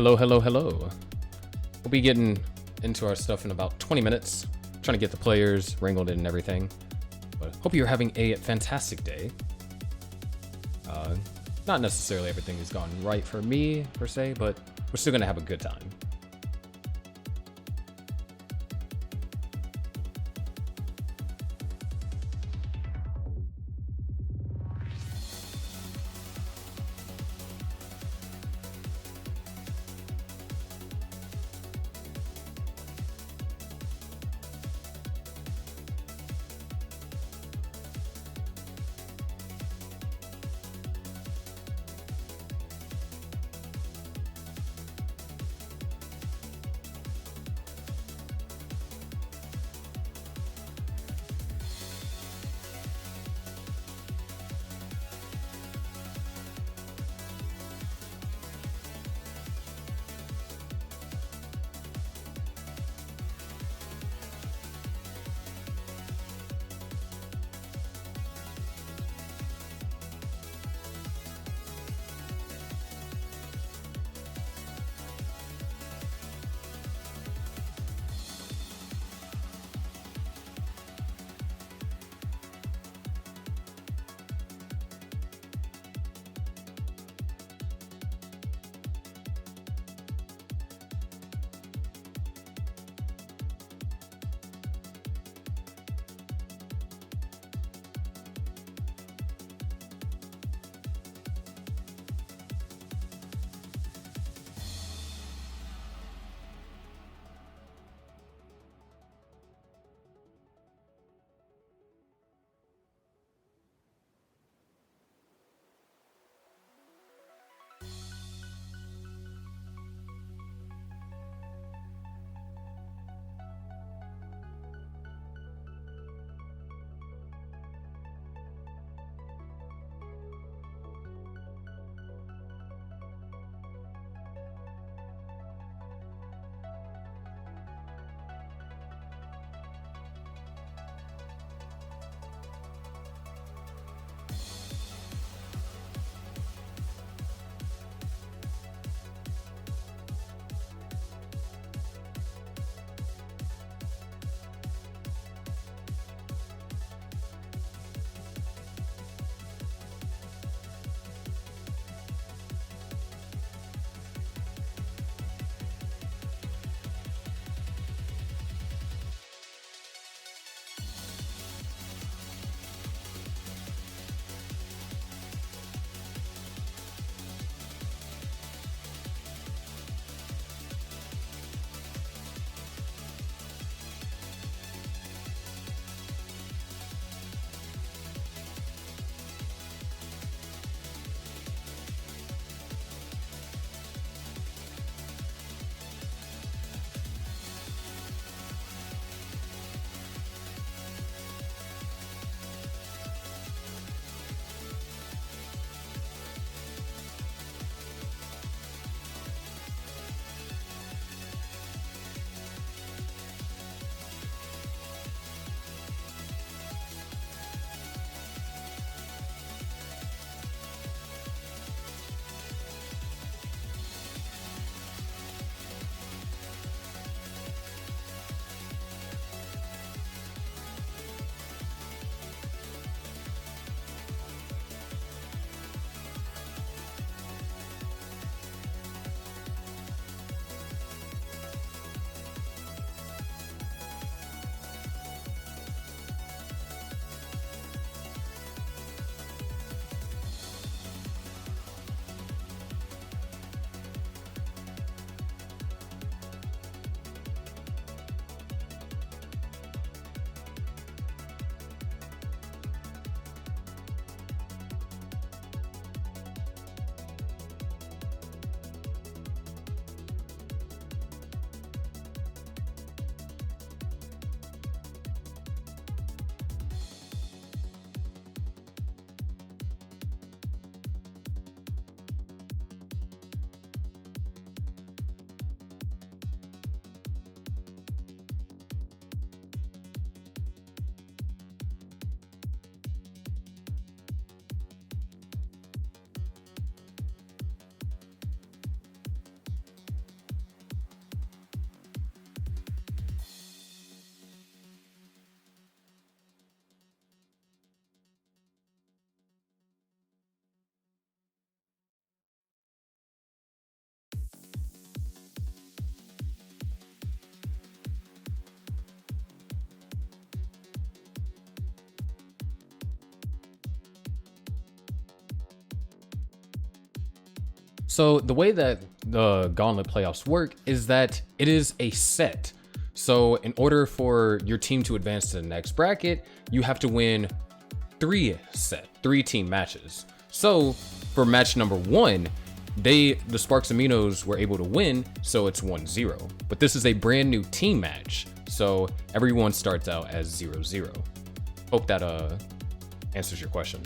Hello, hello, hello. We'll be getting into our stuff in about 20 minutes. Trying to get the players wrangled in and everything. But hope you're having a fantastic day. Not necessarily everything has gone right for me, per se, but we're still gonna have a good time. So the way that the Gauntlet playoffs work is that it is a set. So in order for your team to advance to the next bracket, you have to win 3 team matches. So for match number 1, the Sparks and Minos were able to win, so it's 1-0. But this is a brand new team match, so everyone starts out as 0-0. Hope that answers your question.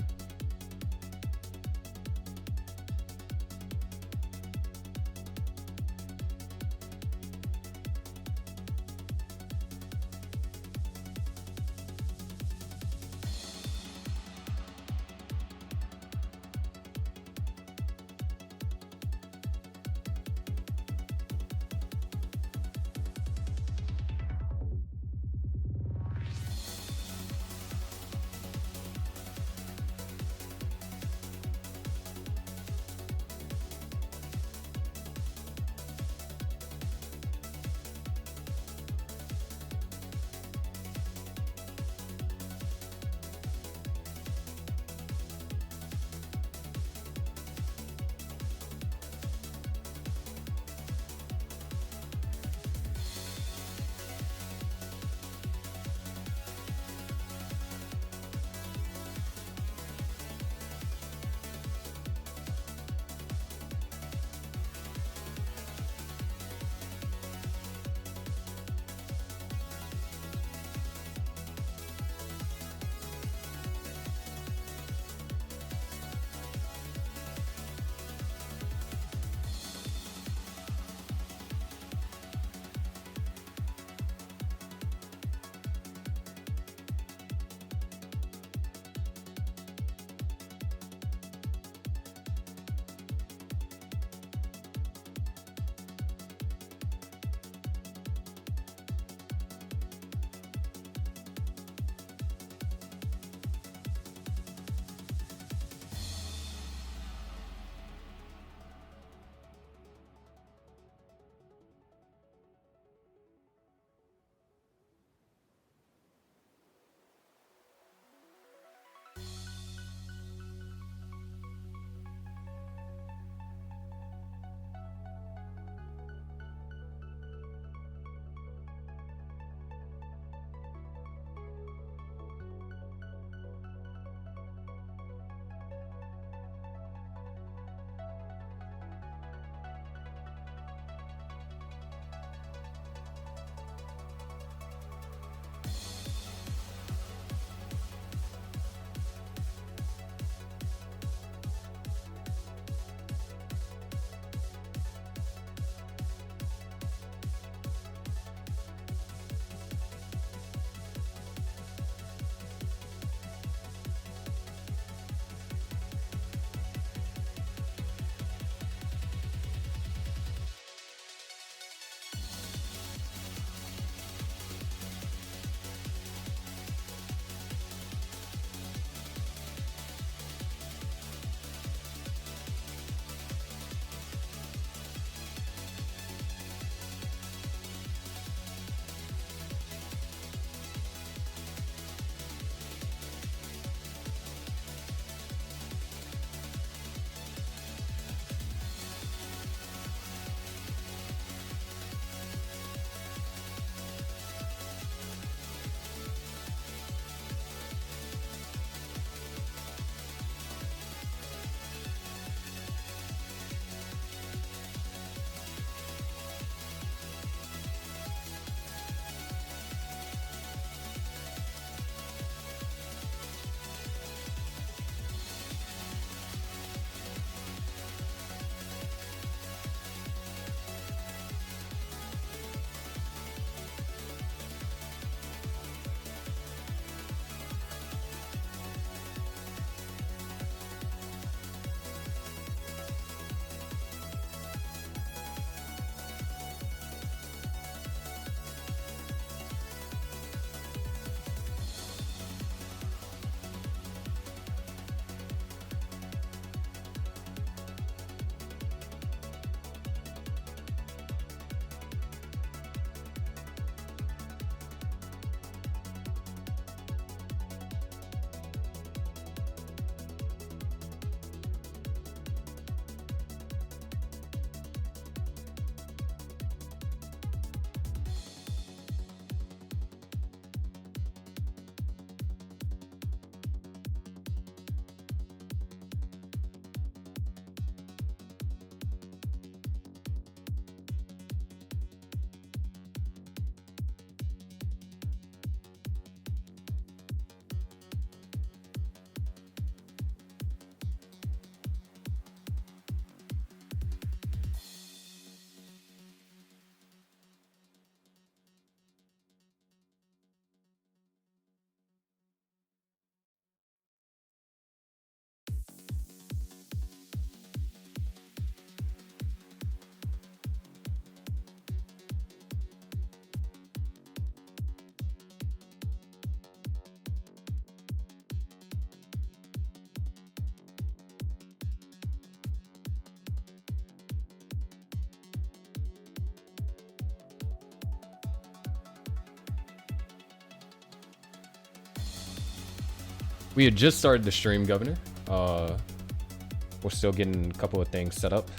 We had just started the stream, Governor. We're still getting a couple of things set up,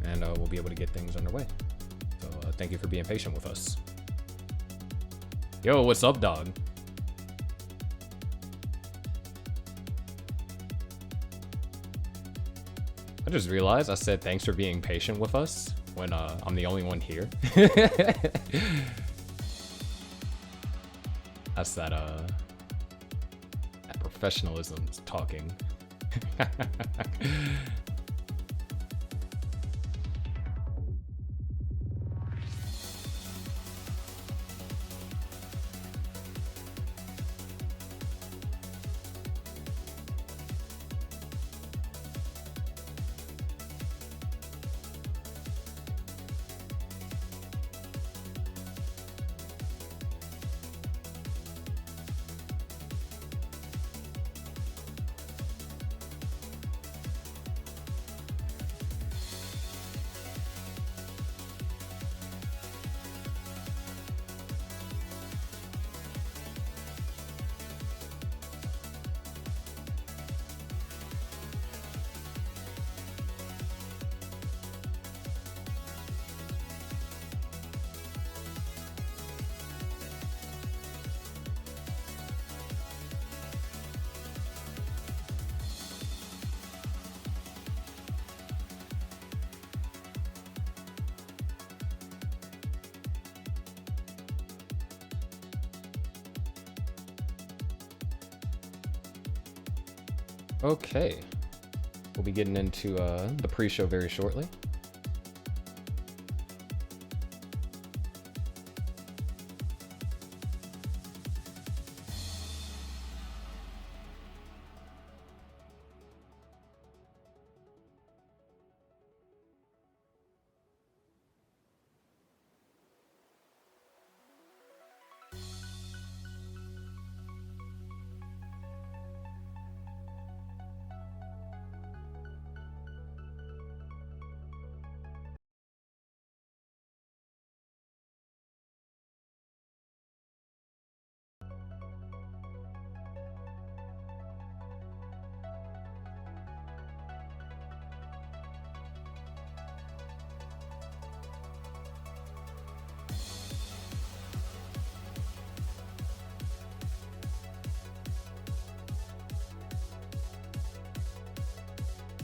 and we'll be able to get things underway. So thank you for being patient with us. Yo, what's up, dog? I just realized I said thanks for being patient with us when I'm the only one here. That's that professionalism talking. Okay, we'll be getting into the pre-show very shortly.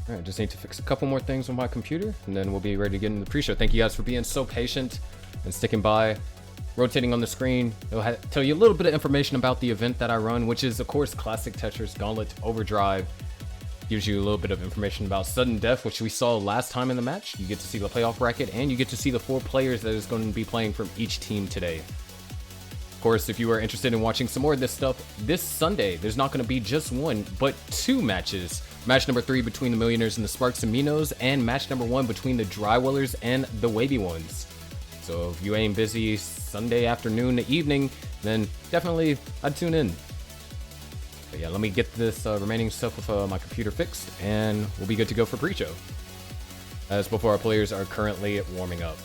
All right, just need to fix a couple more things on my computer, and then we'll be ready to get into the pre-show. Thank you guys for being so patient and sticking by. Rotating on the screen, it'll tell you a little bit of information about the event that I run, which is, of course, Classic Tetris Gauntlet Overdrive. Gives you a little bit of information about sudden death, which we saw last time in the match. You get to see the playoff bracket, and you get to see the 4 players that is going to be playing from each team today. Of course, if you are interested in watching some more of this stuff, this Sunday, there's not going to be just one, but 2 matches. Match number 3 between the Millionaires and the Sparks and Minos, and match number 1 between the Drywellers and the Wavy Ones. So if you ain't busy Sunday afternoon to evening, then definitely I'd tune in. But yeah, let me get this remaining stuff with my computer fixed, and we'll be good to go for pre-show. As before, our players are currently warming up.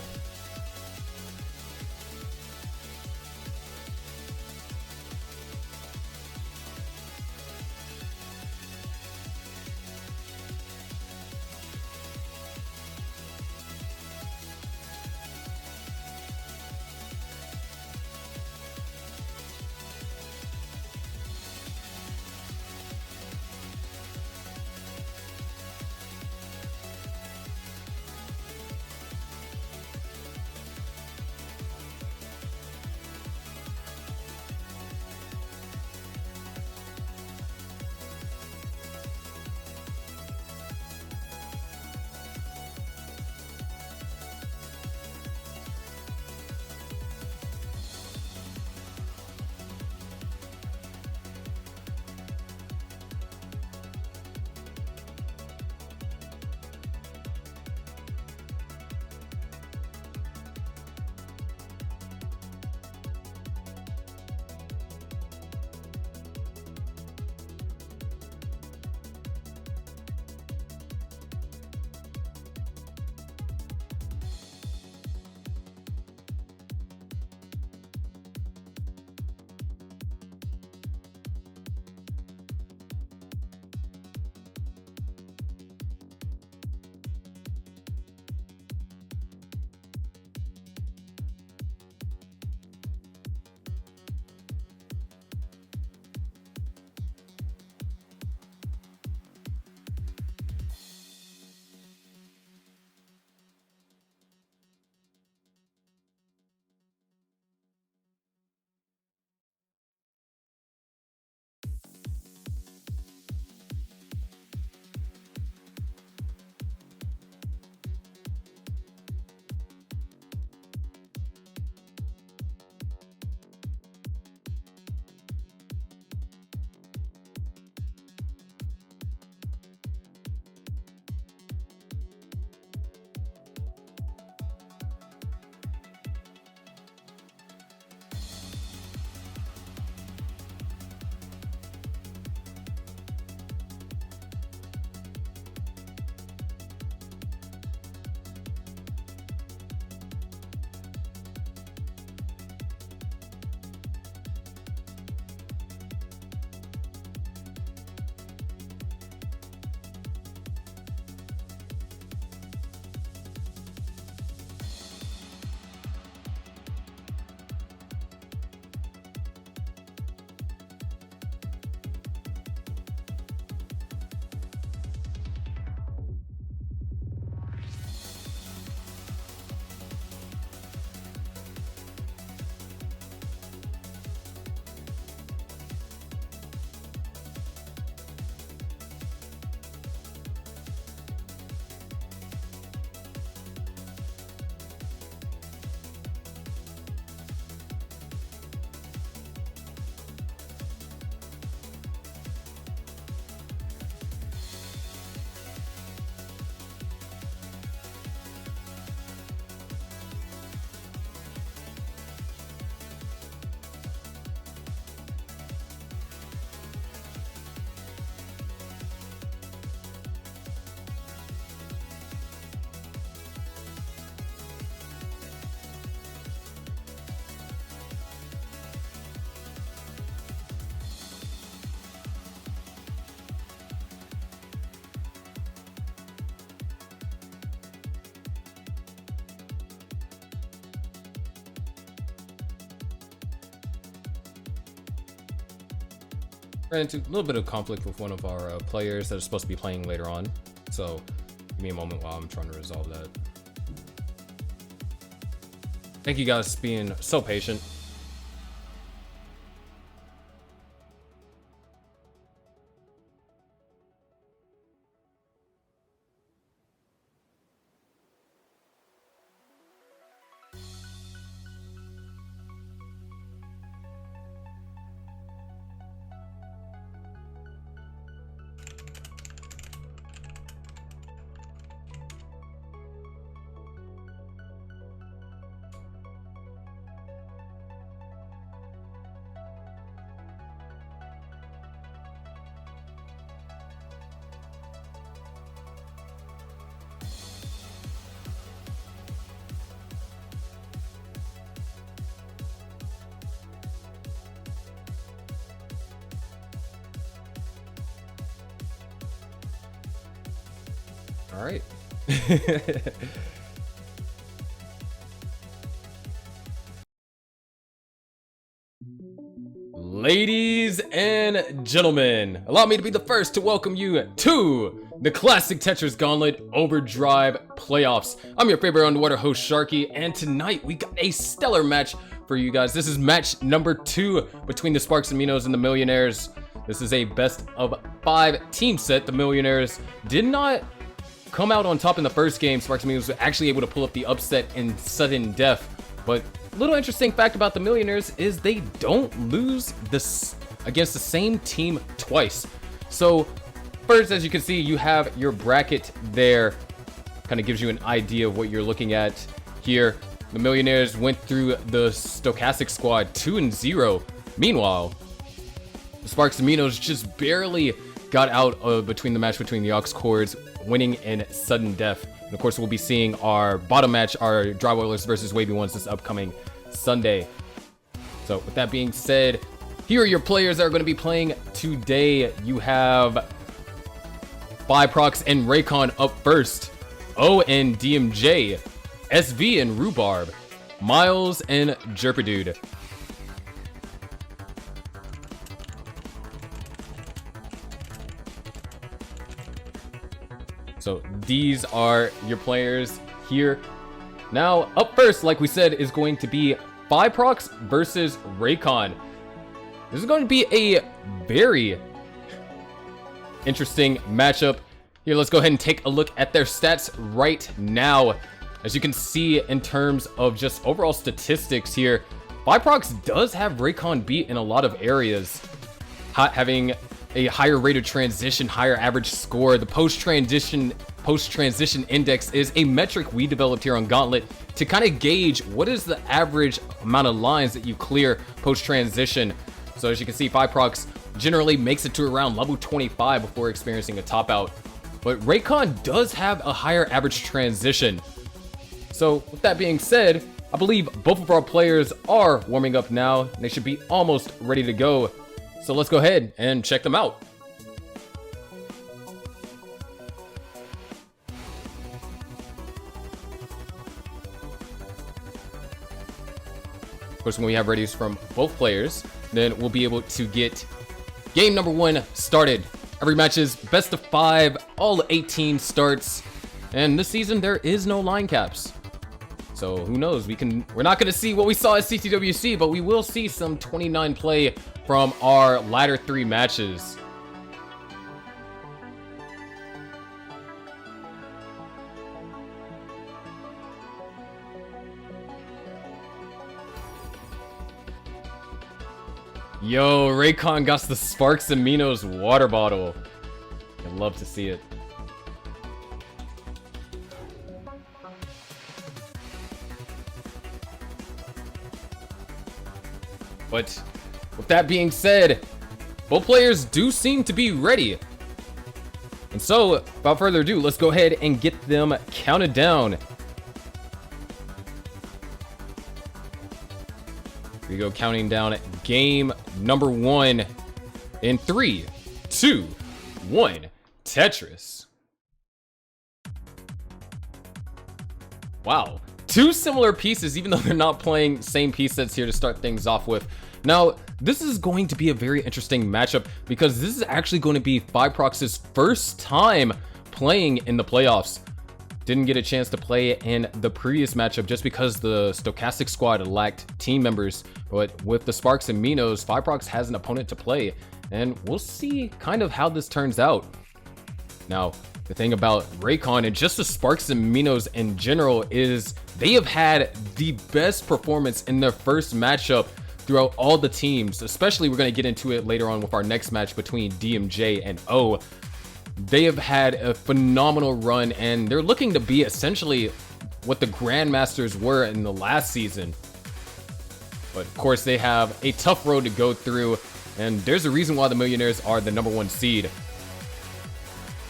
ran into a little bit of conflict with one of our players that are supposed to be playing later on. So give me a moment while I'm trying to resolve that. Thank you guys for being so patient. All right. Ladies and gentlemen, allow me to be the first to welcome you to the Classic Tetris Gauntlet Overdrive Playoffs. I'm your favorite underwater host, Sharky, and tonight we got a stellar match for you guys. This is match number 2 between the Sparks and Minos and the Millionaires. This is a best of 5 team set. The Millionaires did not come out on top in the first game. Sparks and Minos were actually able to pull up the upset in sudden death. But little interesting fact about the Millionaires is they don't lose this against the same team twice. So first, as you can see, you have your bracket there. Kind of gives you an idea of what you're looking at here. The Millionaires went through the stochastic squad 2-0. Meanwhile, the Sparks and Minos just barely got out of between the match between the Aux Cords, winning in sudden death. And of course, we'll be seeing our bottom match, our Drywallers versus Wavy Ones, this upcoming Sunday. So with that being said, here are your players that are going to be playing today. You have Biprox and Raycon up first, O and DMJ, SV and Rhubarb, Miles and Jerpedude. So these are your players here. Now, up first, like we said, is going to be Biprox versus Raycon. This is going to be a very interesting matchup. Here, let's go ahead and take a look at their stats right now. As you can see, in terms of just overall statistics here, Biprox does have Raycon beat in a lot of areas, having a higher rate of transition, higher average score. The post-transition index is a metric we developed here on Gauntlet to kind of gauge what is the average amount of lines that you clear post-transition. So as you can see, Biprox generally makes it to around level 25 before experiencing a top out. But Raycon does have a higher average transition. So with that being said, I believe both of our players are warming up now. They should be almost ready to go. So let's go ahead and check them out. Of course, when we have readies from both players, then we'll be able to get game number 1 started. Every match is best of 5, all 18 starts, and this season there is no line caps. So who knows? We're not going to see what we saw at CTWC, but we will see some 29 play from our latter 3 matches. Yo, Raycon got the Sparks and Minos water bottle. I'd love to see it. But with that being said, both players do seem to be ready. And so, without further ado, let's go ahead and get them counted down. We go counting down game number 1 in 3, 2, 1, Tetris. Wow. 2 similar pieces, even though they're not playing same piece sets here to start things off with. Now, this is going to be a very interesting matchup because this is actually going to be Fiprox's first time playing in the playoffs. Didn't get a chance to play in the previous matchup just because the Stochastic squad lacked team members, but with the Sparks and Minos, Fiprox has an opponent to play, and we'll see kind of how this turns out. Now, the thing about Raycon and just the Sparks and Minos in general is they have had the best performance in their first matchup throughout all the teams, especially we're going to get into it later on with our next match between DMJ and O. They have had a phenomenal run, and they're looking to be essentially what the Grandmasters were in the last season. But of course, they have a tough road to go through, and there's a reason why the Millionaires are the #1 seed.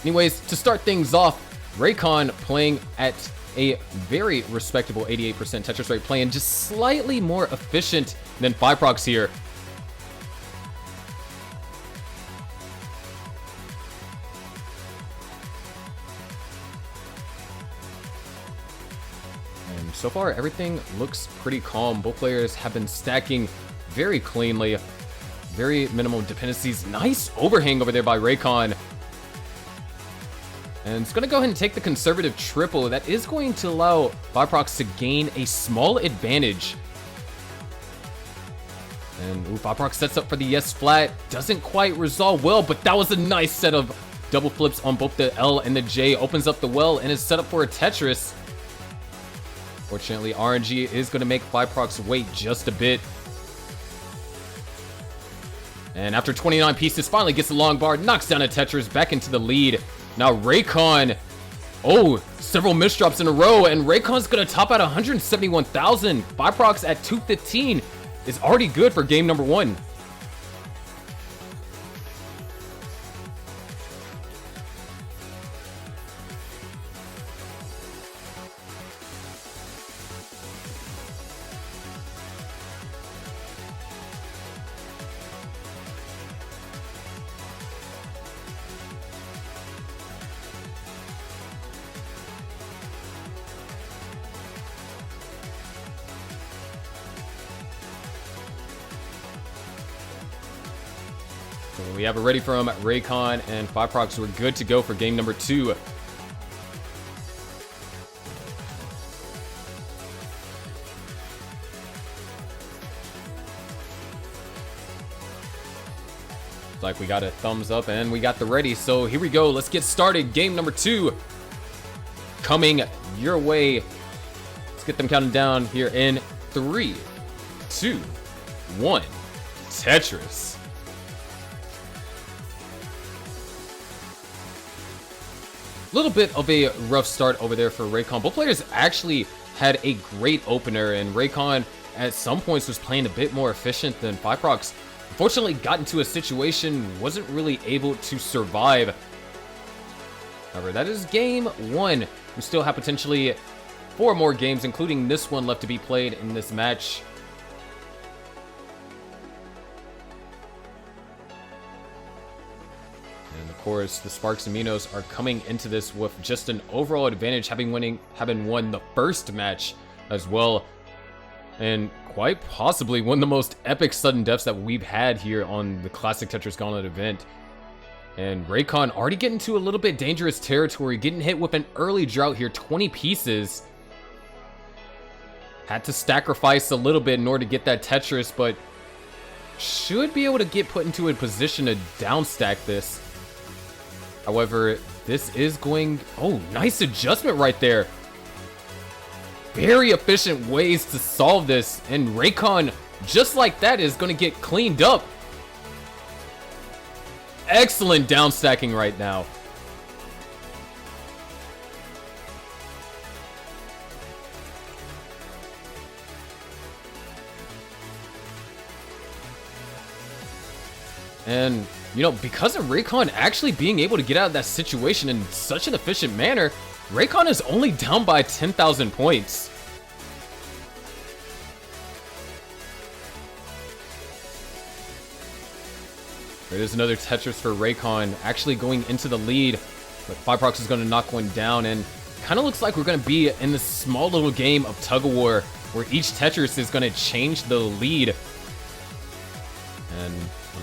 Anyways, to start things off, Raycon playing at a very respectable 88% Tetris rate, playing just slightly more efficient than Fiprox here. And so far, everything looks pretty calm. Both players have been stacking very cleanly. Very minimal dependencies. Nice overhang over there by Raycon. And it's going to go ahead and take the conservative triple. That is going to allow Fiprox to gain a small advantage. And Fiprox sets up for the yes flat. Doesn't quite resolve well, but that was a nice set of double flips on both the L and the J. Opens up the well and is set up for a Tetris. Fortunately, RNG is going to make Fiprox wait just a bit. And after 29 pieces, finally gets the long bar, knocks down a Tetris, back into the lead. Now Raycon, several misdrops in a row, and Raycon's going to top out 171,000. Fiprox at 215 is already good for game number 1. We have it ready from Raycon and Fiprox. We're good to go for game number 2. Like we got a thumbs up and we got the ready. So here we go. Let's get started. Game number 2 coming your way. Let's get them counting down here in 3, 2, 1. Tetris. Little bit of a rough start over there for Raycon. Both players actually had a great opener, and Raycon at some points was playing a bit more efficient than Fiprox. Unfortunately, got into a situation, wasn't really able to survive. However, that is game 1. We still have potentially 4 more games, including this one, left to be played in this match. Of course, the Sparks and Minos are coming into this with just an overall advantage, having won the first match as well, and quite possibly one of the most epic sudden deaths that we've had here on the Classic Tetris Gauntlet event. And Raycon already getting to a little bit dangerous territory, getting hit with an early drought here, 20 pieces. Had to sacrifice a little bit in order to get that Tetris, but should be able to get put into a position to downstack this. However, this is going... nice adjustment right there. Very efficient ways to solve this. And Raycon, just like that, is going to get cleaned up. Excellent downstacking right now. And, you know, because of Raycon actually being able to get out of that situation in such an efficient manner, Raycon is only down by 10,000 points. There is another Tetris for Raycon, actually going into the lead, but Fiprox is going to knock one down, and kind of looks like we're going to be in this small little game of tug-of-war, where each Tetris is going to change the lead. And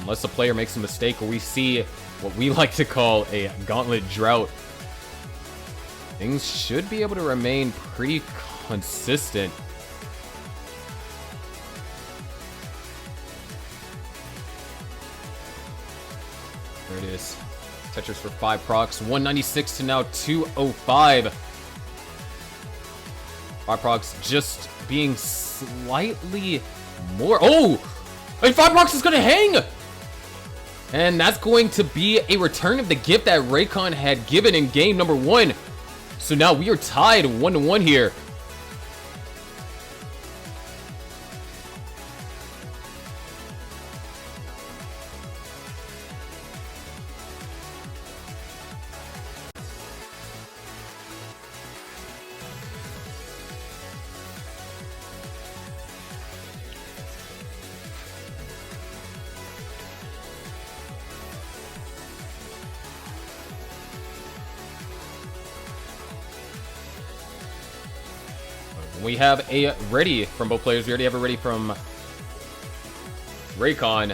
unless a player makes a mistake or we see what we like to call a gauntlet drought, things should be able to remain pretty consistent. There it is. Tetris for 5 procs. 196 to now 205. 5 procs just being slightly more. Oh! And 5 procs is going to hang! And that's going to be a return of the gift that Raycon had given in game number 1. So now we are tied 1-1 here. We have a ready from both players. We already have a ready from Raycon.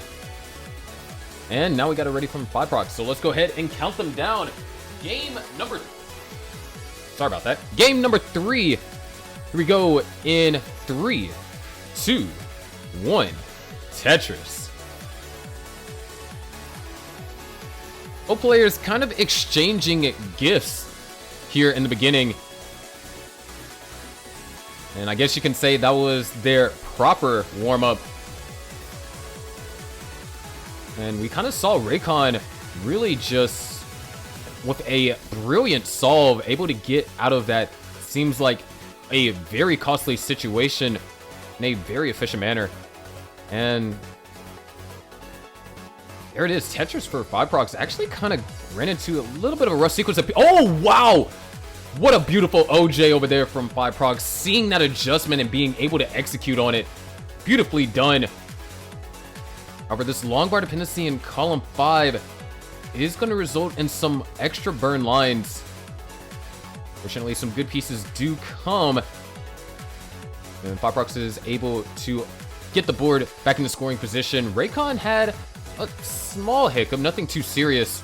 And now we got a ready from 5 procs. So let's go ahead and count them down. Game number... Sorry about that. Game number 3. Here we go in 3, 2, 1. Tetris. Both players kind of exchanging gifts here in the beginning. And I guess you can say that was their proper warm-up. And we kind of saw Raycon really just, with a brilliant solve, able to get out of that seems like a very costly situation in a very efficient manner. And there it is. Tetris for 5 procs actually kind of ran into a little bit of a rough sequence of... Oh, wow! What a beautiful OJ over there from 5 procs. Seeing that adjustment and being able to execute on it. Beautifully done. However, this long bar dependency in column 5 is going to result in some extra burn lines. Fortunately, some good pieces do come. And 5 procs is able to get the board back into scoring position. Raycon had a small hiccup, nothing too serious.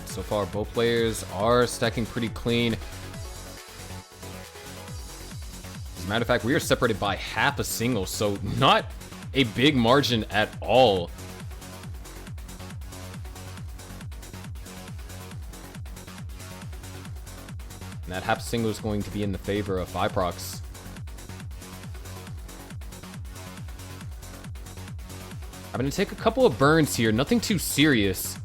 So far, both players are stacking pretty clean. As a matter of fact, we are separated by half a single, so not a big margin at all. And that half single is going to be in the favor of 5 procs. I'm going to take a couple of burns here, nothing too serious.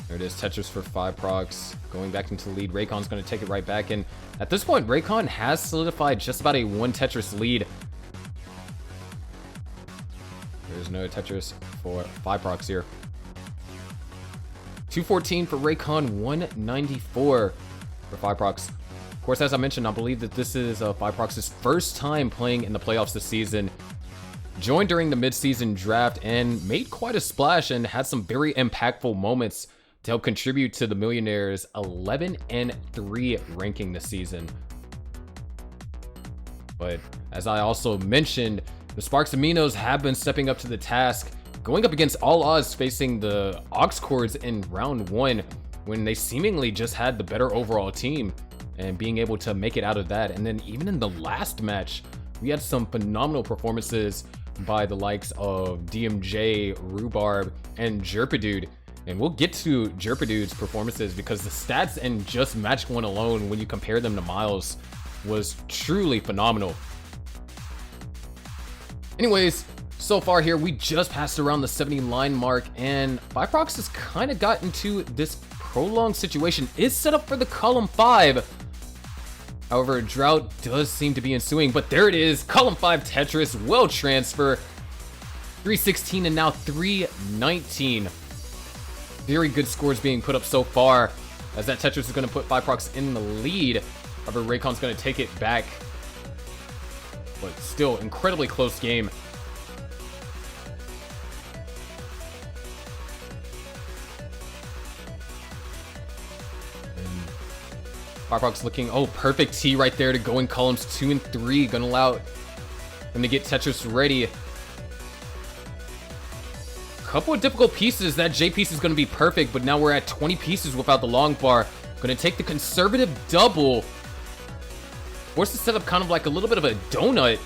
There it is, Tetris for 5 procs, going back into the lead. Raycon's going to take it right back, and at this point, Raycon has solidified just about a 1 Tetris lead. There's no Tetris for 5 procs here. 214 for Raycon, 194 for 5 procs. Of course, as I mentioned, I believe that this is 5 procs' first time playing in the playoffs this season. Joined during the mid-season draft and made quite a splash and had some very impactful moments to help contribute to the Millionaires' 11-3 ranking this season. But as I also mentioned, the Sparks and Minos have been stepping up to the task, going up against all odds, facing the Aux Cords in round 1 when they seemingly just had the better overall team and being able to make it out of that. And then even in the last match, we had some phenomenal performances by the likes of DMJ, Rhubarb, and Jerpadude. And we'll get to Jerpadude's performances because the stats in just match 1 alone, when you compare them to Miles, was truly phenomenal. Anyways, so far here, we just passed around the 70 line mark, and 5 procs has kind of got into this prolonged situation. Is set up for the column 5. However, a drought does seem to be ensuing, but there it is. Column 5 Tetris will transfer. 316 and now 319. Very good scores being put up so far. as that Tetris is going to put 5procs in the lead. However, Raycon's going to take it back. But still, incredibly close game. And 5procs looking, oh, perfect T right there to go in columns 2 and 3. Going to allow them to get Tetris ready. Couple of difficult pieces. That J piece is going to be perfect, but now we're at 20 pieces without the long bar. Going to take the conservative double. Force the setup kind of like a little bit of a donut,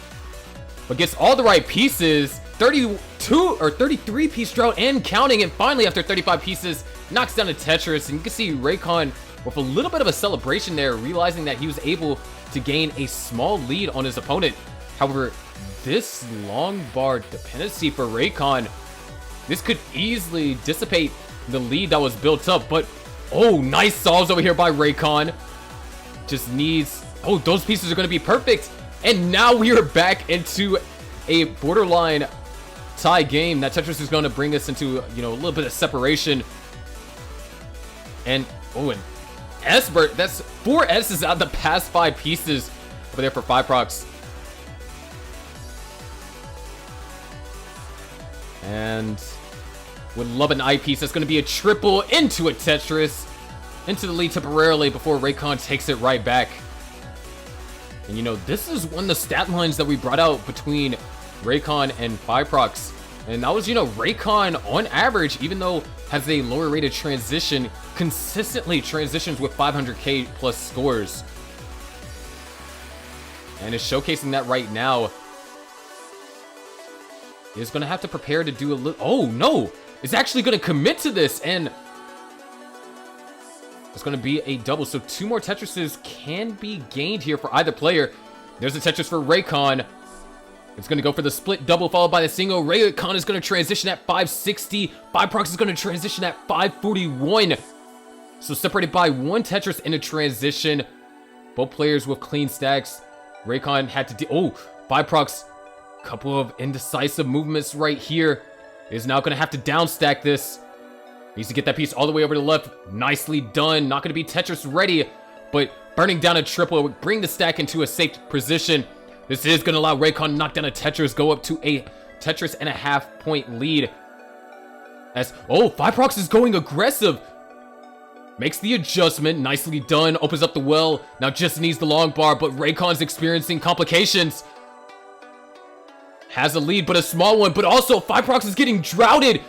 but gets all the right pieces. 32 or 33 piece drought and counting, and finally after 35 pieces knocks down a Tetris. And you can see Raycon with a little bit of a celebration there, realizing that he was able to gain a small lead on his opponent. However, this long bar dependency for Raycon, this could easily dissipate the lead that was built up, but oh, nice solves over here by Raycon. Just needs, oh, those pieces are going to be perfect. And now we are back into a borderline tie game. That Tetris is going to bring us into, you know, a little bit of separation. And, oh, and Esbert, that's 4 S's out of the past 5 pieces over there for 5procs. And would love an eye piece. That's going to be a triple into a Tetris. Into the lead temporarily before Raycon takes it right back. And you know, this is one of the stat lines that we brought out between Raycon and 5procs. And that was, you know, Raycon on average, even though has a lower rated transition, consistently transitions with 500k plus scores. And is showcasing that right now. Is going to have to prepare to do a little, oh no! Is actually going to commit to this, and it's going to be a double. So 2 more Tetrises can be gained here for either player. There's a Tetris for Raycon. It's going to go for the split double followed by the single. Raycon is going to transition at 560. 5procs is going to transition at 541. So separated by 1 Tetris in a transition. Both players with clean stacks. Raycon had to do, oh, 5procs, couple of indecisive movements right here. Is now going to have to down stack this. Needs to get that piece all the way over to the left. Nicely done. Not going to be Tetris ready, but burning down a triple would bring the stack into a safe position. This is going to allow Raycon to knock down a Tetris, go up to a Tetris and a half point lead. As, oh, 5procs is going aggressive. Makes the adjustment. Nicely done. Opens up the well. Now just needs the long bar, but Raycon's experiencing complications. Has a lead, but a small one, but also 5procs is getting droughted.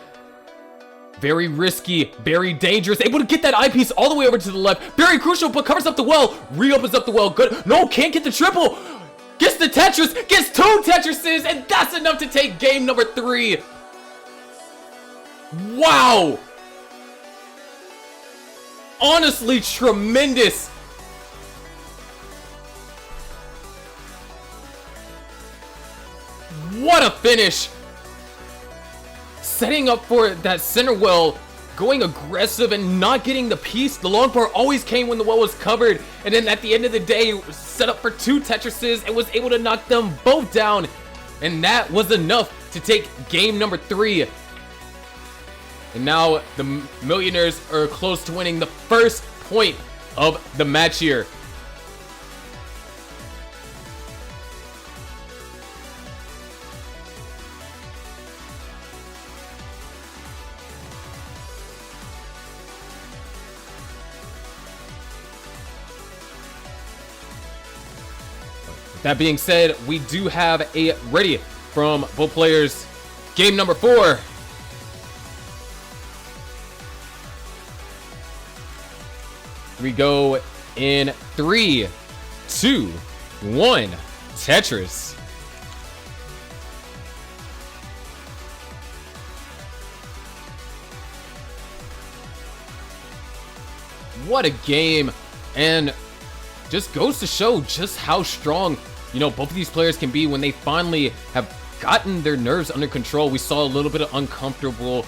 Very risky, very dangerous. Able to get that eyepiece all the way over to the left. Very crucial, but covers up the well. Reopens up the well. Good. No, can't get the triple. Gets the Tetris. Gets 2 Tetrises, and that's enough to take game number 3. Wow. Honestly, tremendous. What a finish! Setting up for that center well, going aggressive and not getting the piece. The long bar always came when the well was covered, and then at the end of the day, set up for 2 Tetrises and was able to knock them both down, and that was enough to take game number 3. And now the Millionaires are close to winning the first point of the match here. That being said, we do have a ready from both players. Game number 4. We go in 3, 2, 1. Tetris. What a game. And just goes to show just how strong, you know, both of these players can be when they finally have gotten their nerves under control. We saw a little bit of uncomfortable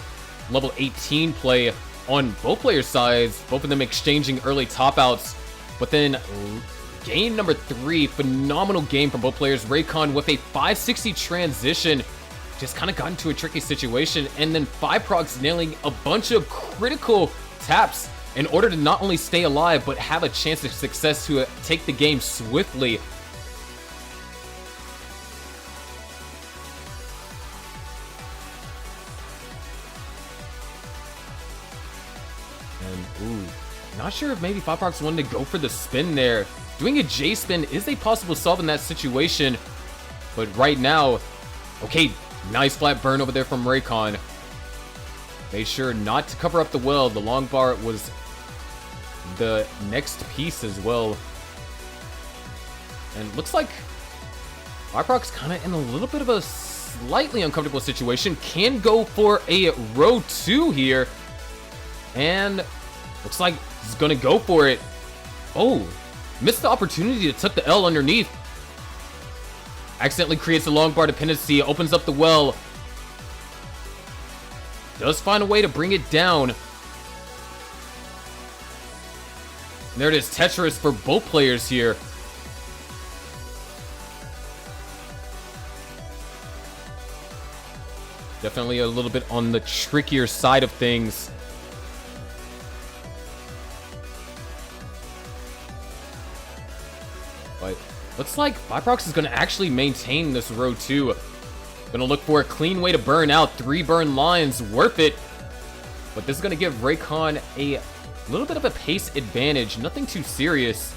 level 18 play on both players' sides, both of them exchanging early top outs. But then game number 3, phenomenal game from both players. Raycon with a 560 transition, just kind of got into a tricky situation, and then 5procs nailing a bunch of critical taps in order to not only stay alive, but have a chance of success to take the game swiftly. And, ooh, not sure if maybe Firefox wanted to go for the spin there. Doing a J-spin is a possible solve in that situation, but right now, okay, nice flat burn over there from Raycon. Made sure not to cover up the well. The long bar was the next piece as well. And looks like Firefox kind of in a little bit of a slightly uncomfortable situation. Can go for a row 2 here. And looks like he's going to go for it. Oh, missed the opportunity to tuck the L underneath. Accidentally creates a long bar dependency, opens up the well. Does find a way to bring it down. And there it is, Tetris for both players here. Definitely a little bit on the trickier side of things. But looks like Viprox is going to actually maintain this row 2. Gonna look for a clean way to burn out. 3 burn lines, worth it. But this is gonna give Raycon a little bit of a pace advantage. Nothing too serious.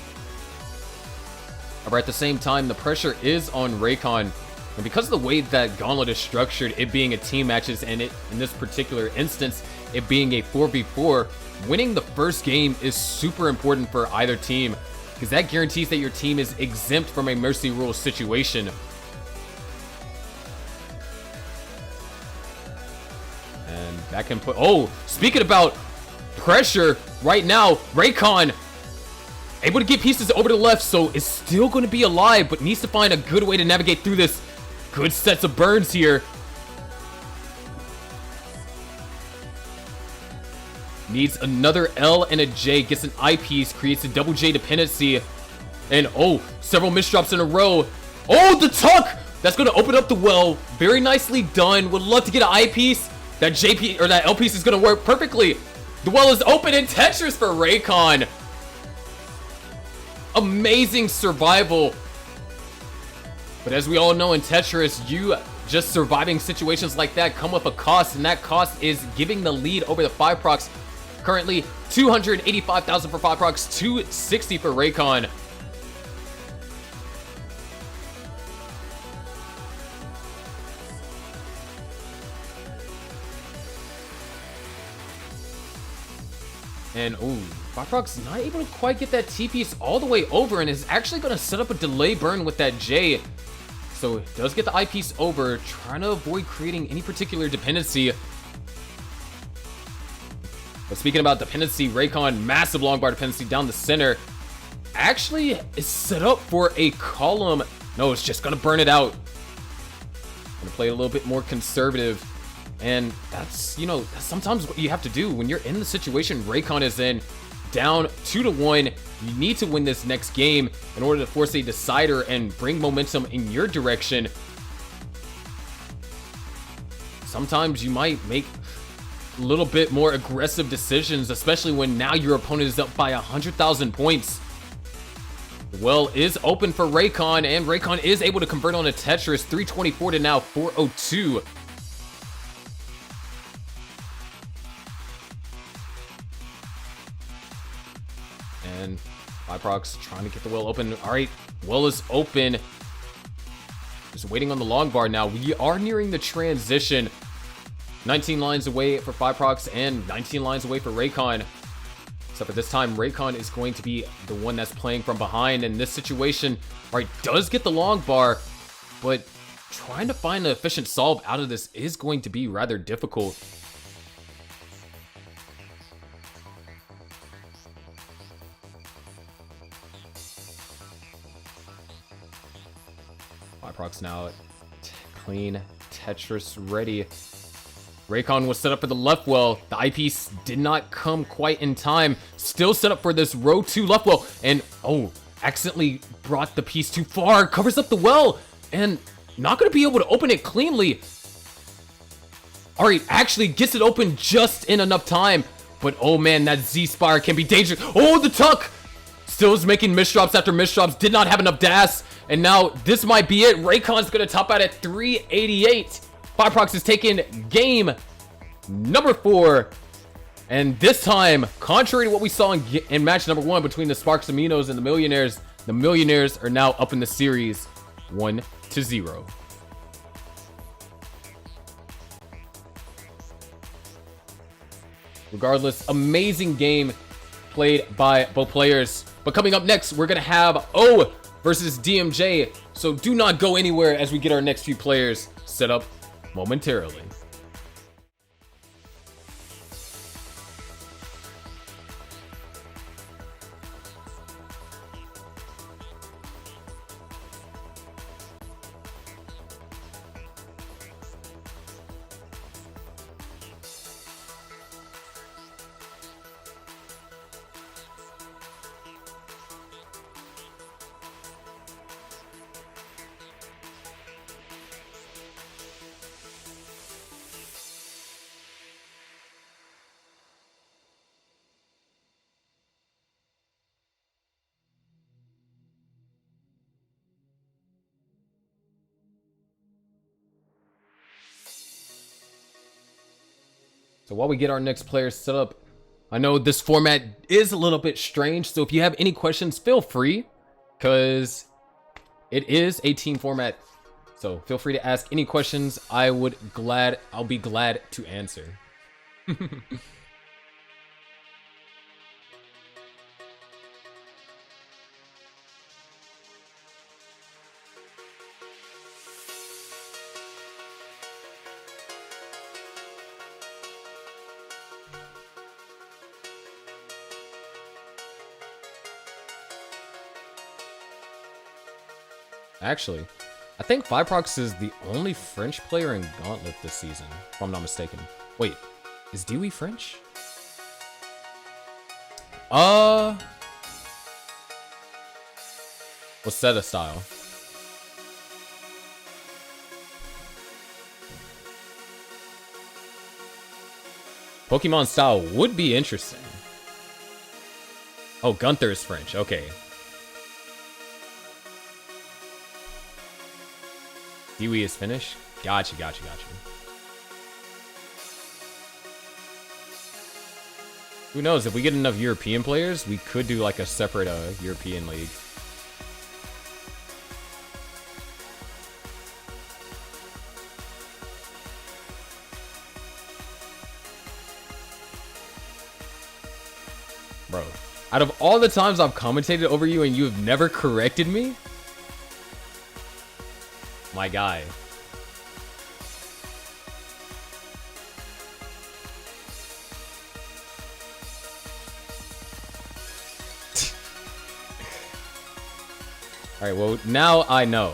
However, at the same time, the pressure is on Raycon. And because of the way that Gauntlet is structured, it being a team matches, and it in this particular instance, it being a 4v4, winning the first game is super important for either team, because that guarantees that your team is exempt from a mercy rule situation. And that can put... Oh, speaking about pressure, right now, Raycon able to get pieces over to the left, so is still going to be alive, but needs to find a good way to navigate through this. Good sets of burns here. Needs another L and a J, gets an I piece, creates a double J dependency. And oh, several misdrops in a row. Oh, the tuck! That's going to open up the well. Very nicely done. Would love to get an I piece. That JP or that L piece is going to work perfectly. The well is open in Tetris for Raycon. Amazing survival. But as we all know in Tetris, you just surviving situations like that come with a cost, and that cost is giving the lead over the Fireprox. Currently 285,000 for Fireprox, 260 for Raycon. And ooh, Firefox not able to quite get that T-piece all the way over, and is actually going to set up a delay burn with that J. So it does get the I-piece over, trying to avoid creating any particular dependency. But speaking about dependency, Raycon, massive long bar dependency down the center. Actually is set up for a column. No, it's just going to burn it out. Going to play a little bit more conservative. And that's, you know, that's sometimes what you have to do when you're in the situation Raycon is in, down 2-1. You need to win this next game in order to force a decider and bring momentum in your direction. Sometimes you might make a little bit more aggressive decisions, especially when now your opponent is up by 100,000 points. The well is open for Raycon, and Raycon is able to convert on a Tetris, 324 to now 402. And Viprox trying to get the well open. All right, well is open. Just waiting on the long bar now. We are nearing the transition. 19 lines away for Viprox and 19 lines away for Raycon. Except for this time, Raycon is going to be the one that's playing from behind in this situation. All right, does get the long bar, but trying to find an efficient solve out of this is going to be rather difficult. Viprox now clean Tetris ready. Raycon was set up for the left well. The eyepiece did not come quite in time. Still set up for this row 2 left well. And oh, accidentally brought the piece too far. Covers up the well. And not going to be able to open it cleanly. All right, actually gets it open just in enough time. But oh man, that Z-Spire can be dangerous. Oh, the tuck! Still is making misdrops after misdrops. Did not have enough DAS. And now this might be it. Raycon's going to top out at 388. Fireprox is taking game number 4. And this time, contrary to what we saw in match number 1 between the Sparks and Minos and the Millionaires are now up in the series 1-0. Regardless, amazing game played by both players. But coming up next, we're going to have O versus DMJ. So do not go anywhere as we get our next few players set up momentarily. So while we get our next player set up, I know this format is a little bit strange. So if you have any questions, feel free, because it is a team format. So feel free to ask any questions. I'll be glad to answer. Actually, I think Fireprox is the only French player in Gauntlet this season, if I'm not mistaken. Wait, is Dewey French? What's Seta style? Pokemon style would be interesting. Oh, Gunther is French. Okay. Dewey is Finnish? Gotcha. Who knows? If we get enough European players, we could do like a separate European league. Bro, out of all the times I've commentated over you and you have never corrected me, my guy. All right, well, now I know.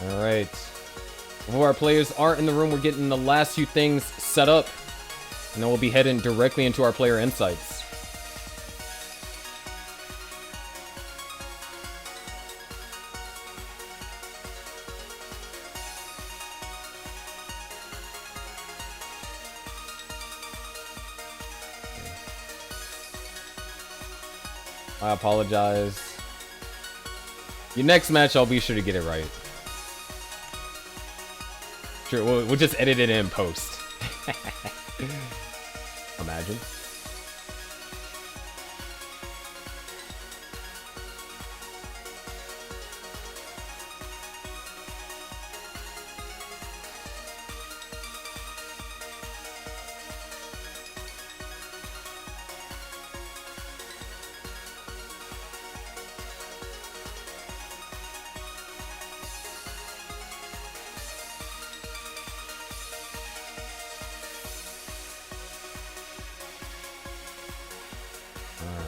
All right. Before our players are in the room, we're getting the last few things set up, and then we'll be heading directly into our player insights. I apologize. Your next match, I'll be sure to get it right. Sure, we'll just edit it in post. Imagine.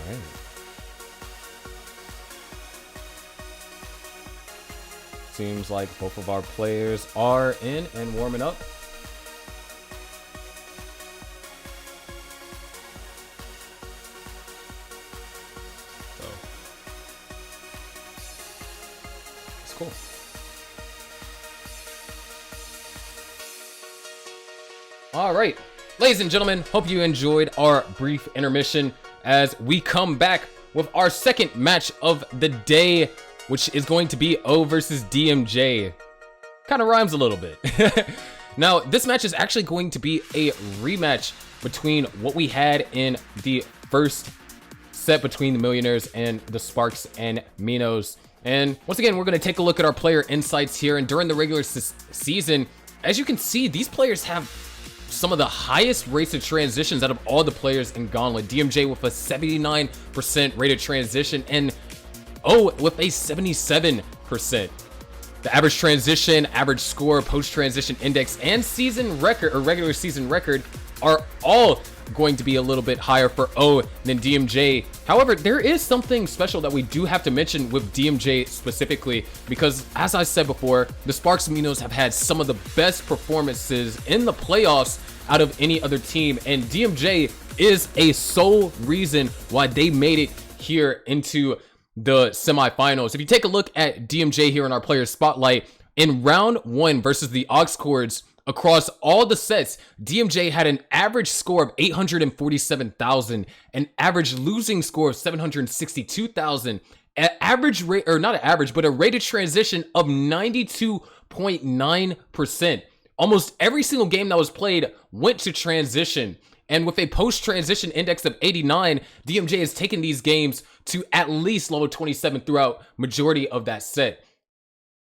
right. Seems like both of our players are in and warming up. So it's cool. All right, ladies and gentlemen, hope you enjoyed our brief intermission as we come back with our second match of the day, which is going to be O versus DMJ. Kind of rhymes a little bit. Now, this match is actually going to be a rematch between what we had in the first set between the Millionaires and the Sparks and Minos. And once again, we're going to take a look at our player insights here. And during the regular season, as you can see, these players have some of the highest rates of transitions out of all the players in Gauntlet. DMJ with a 79% rate of transition and O with a 77%. The average transition, average score, post-transition index, and season record or regular season record are all going to be a little bit higher for O than DMJ. However, there is something special that we do have to mention with DMJ specifically, because as I said before, the Sparks and Minos have had some of the best performances in the playoffs out of any other team, and DMJ is a sole reason why they made it here into the semifinals. If you take a look at DMJ here in our player spotlight, in round 1 versus the Aux Chords, across all the sets, DMJ had an average score of 847,000, an average losing score of 762,000, an average rate, or not an average, but a rated transition of 92.9%. Almost every single game that was played went to transition. And with a post-transition index of 89, DMJ has taken these games to at least level 27 throughout majority of that set.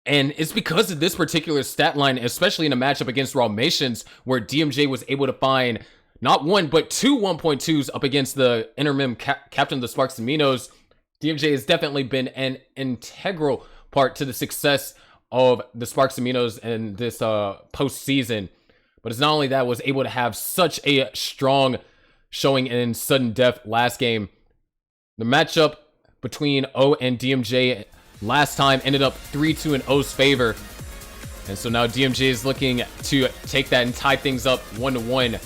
And it's because of this particular stat line, especially in a matchup against Raw-Mations, where DMJ was able to find not one, but 2 1.2s up against the interim captain of the Sparks and Minos. DMJ has definitely been an integral part to the success of the Sparks and Minos in this postseason. But it's not only that, was able to have such a strong showing in sudden death last game. The matchup between O and DMJ last time ended up 3-2 in O's favor. And so now DMJ is looking to take that and tie things up 1-1.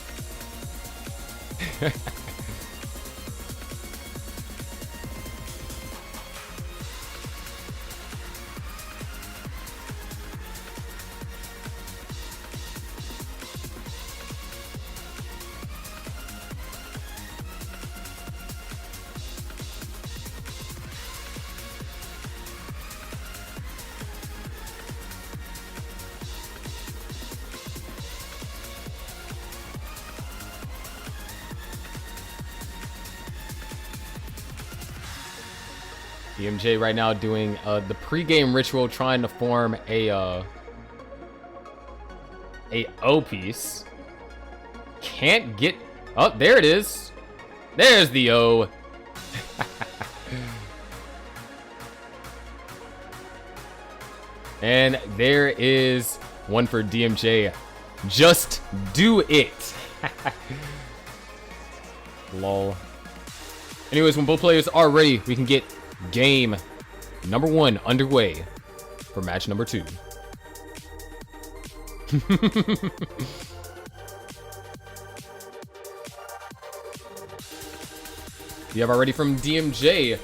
DMJ right now doing the pregame ritual, trying to form a O piece. Can't get... Oh, there it is. There's the O. And there is one for DMJ. Just do it. Lol. Anyways, when both players are ready, we can get game number 1 underway for match number 2. We have already from DMJ.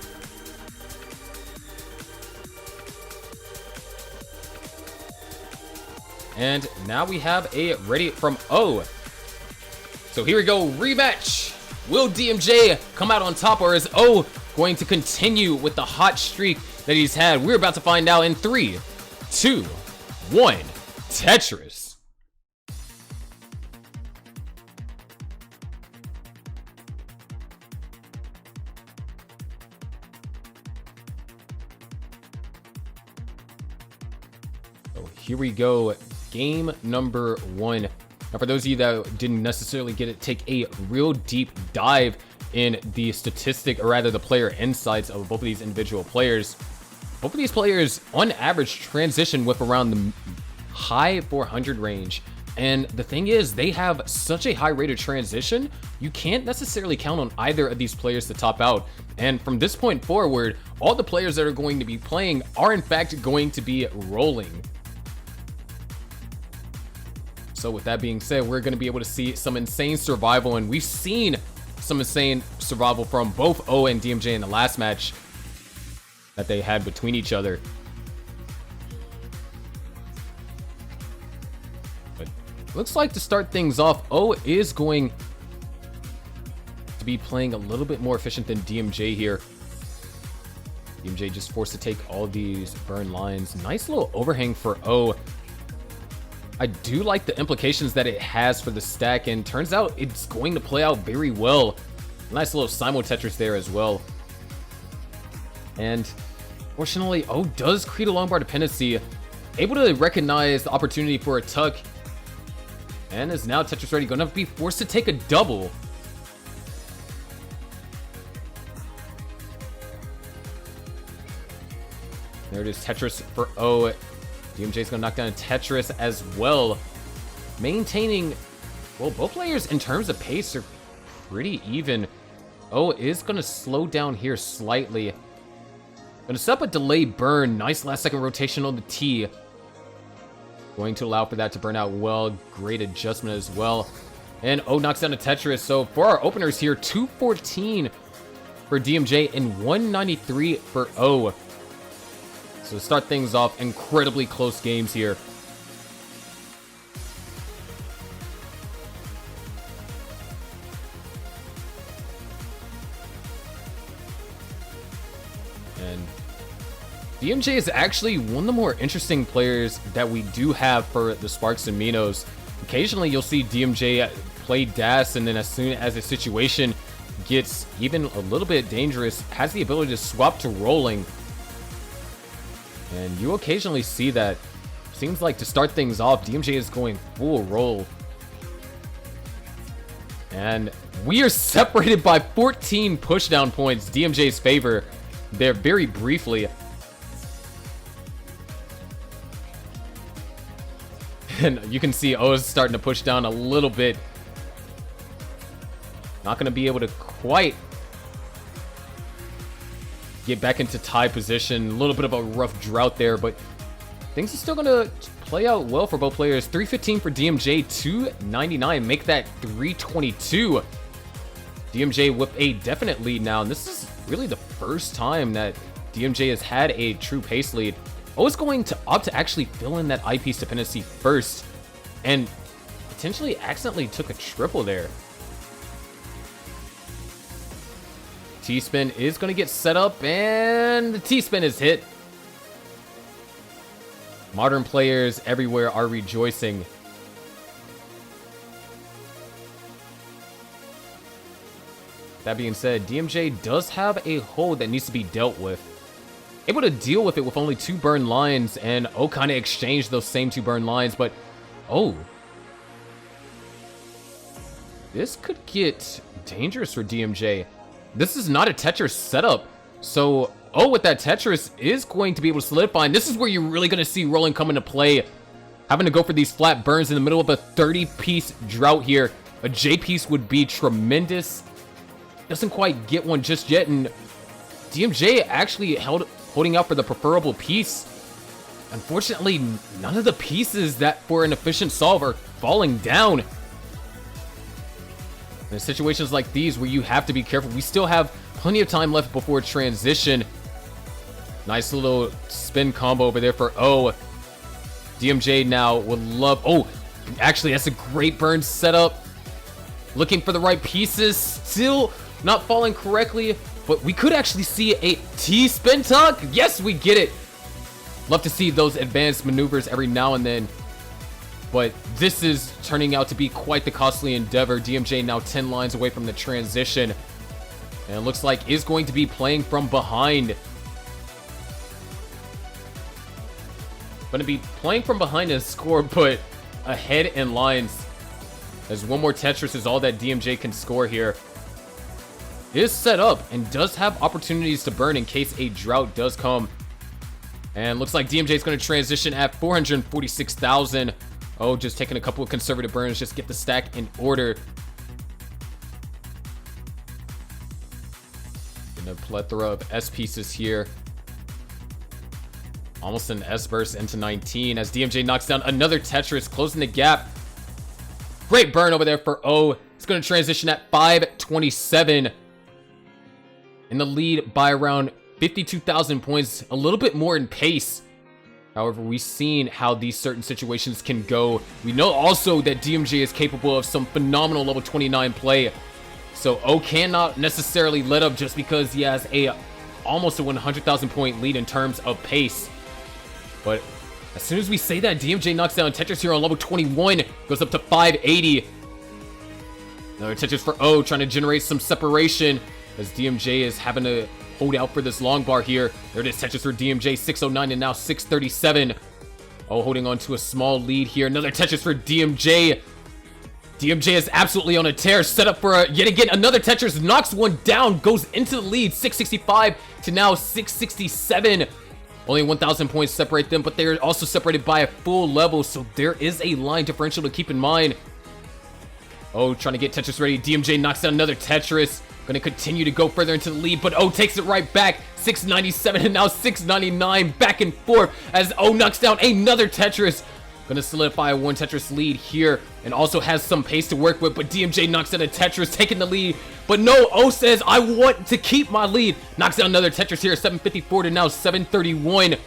And now we have a ready from O. So here we go, rematch. Will DMJ come out on top, or is O going to continue with the hot streak that he's had? We're about to find out in 3, 2, 1, Tetris. So here we go, game number 1. Now, for those of you that didn't necessarily get it, take a real deep dive in the statistic, or rather the player insights of both of these individual players. Both of these players, on average, transition with around the high 400 range. And the thing is, they have such a high rate of transition, you can't necessarily count on either of these players to top out. And from this point forward, all the players that are going to be playing are in fact going to be rolling. So with that being said, we're going to be able to see some insane survival, and we've seen some insane survival from both O and DMJ in the last match that they had between each other. But looks like to start things off, O is going to be playing a little bit more efficient than DMJ here. DMJ just forced to take all these burn lines. Nice little overhang for O. I do like the implications that it has for the stack, and turns out it's going to play out very well. Nice little Simul Tetris there as well. And fortunately, O does create a long bar dependency, able to recognize the opportunity for a tuck, and is now Tetris ready, going to be forced to take a double. There it is, Tetris for O. DMJ's gonna knock down a Tetris as well. Maintaining, well, both players in terms of pace are pretty even. O is gonna slow down here slightly. Gonna set up a delay burn. Nice last second rotation on the T. Going to allow for that to burn out well. Great adjustment as well. And O knocks down a Tetris. So for our openers here, 214 for DMJ and 193 for O. So to start things off, incredibly close games here. And DMJ is actually one of the more interesting players that we do have for the Sparks and Minos. Occasionally you'll see DMJ play DAS, and then as soon as the situation gets even a little bit dangerous, has the ability to swap to rolling. And you occasionally see that. Seems like to start things off, DMJ is going full roll. And we are separated by 14 pushdown points, DMJ's favor there very briefly. And you can see O is starting to push down a little bit. Not going to be able to quite get back into tie position. A little bit of a rough drought there, but things are still going to play out well for both players. 315 for DMJ, 299, make that 322. DMJ with a definite lead now, and this is really the first time that DMJ has had a true pace lead. O is going to opt to actually fill in that eyepiece dependency first, and potentially accidentally took a triple there. T-spin is going to get set up, and the T-spin is hit. Modern players everywhere are rejoicing. That being said, DMJ does have a hold that needs to be dealt with. Able to deal with it with only 2 burn lines, and O kind of exchanged those same 2 burn lines, but oh, this could get dangerous for DMJ. This is not a Tetris setup, so O with that Tetris is going to be able to solidify, and this is where you're really going to see rolling come into play. Having to go for these flat burns in the middle of a 30-piece drought here. A J piece would be tremendous. Doesn't quite get one just yet, and DMJ actually holding out for the preferable piece. Unfortunately, none of the pieces that for an efficient solve are falling down. In situations like these where you have to be careful, we still have plenty of time left before transition. Nice little spin combo over there for O. DMJ now would love... Oh, actually, that's a great burn setup. Looking for the right pieces. Still not falling correctly, but we could actually see a T-spin tuck. Yes, we get it. Love to see those advanced maneuvers every now and then. But this is turning out to be quite the costly endeavor. DMJ now 10 lines away from the transition. And it looks like is going to be playing from behind. Going to be playing from behind and score, but ahead in lines. As one more Tetris is all that DMJ can score here. Is set up and does have opportunities to burn in case a drought does come. And looks like DMJ is going to transition at 446,000. Oh, just taking a couple of conservative burns, just get the stack in order. And a plethora of S pieces here. Almost an S burst into 19 as DMJ knocks down another Tetris, closing the gap. Great burn over there for O. It's going to transition at 527. In the lead by around 52,000 points, a little bit more in pace. However, we've seen how these certain situations can go. We know also that DMJ is capable of some phenomenal level 29 play. So O cannot necessarily let up just because he has almost a 100,000 point lead in terms of pace. But as soon as we say that, DMJ knocks down Tetris here on level 21, goes up to 580. Another Tetris for O, trying to generate some separation as DMJ is having to hold out for this long bar here. There it is, Tetris for DMJ, 609 and now 637. Oh, holding on to a small lead here. Another Tetris for DMJ. DMJ is absolutely on a tear, set up for yet again another Tetris, knocks one down, goes into the lead, 665 to now 667. Only 1,000 points separate them, but they're also separated by a full level, so there is a line differential to keep in mind. Oh, trying to get Tetris ready. DMJ knocks down another Tetris. Going to continue to go further into the lead, but O takes it right back. 697 and now 699. Back and forth as O knocks down another Tetris. Going to solidify a one Tetris lead here and also has some pace to work with, but DMJ knocks down a Tetris, taking the lead. But no, O says, I want to keep my lead. Knocks down another Tetris here, 754 to now 731.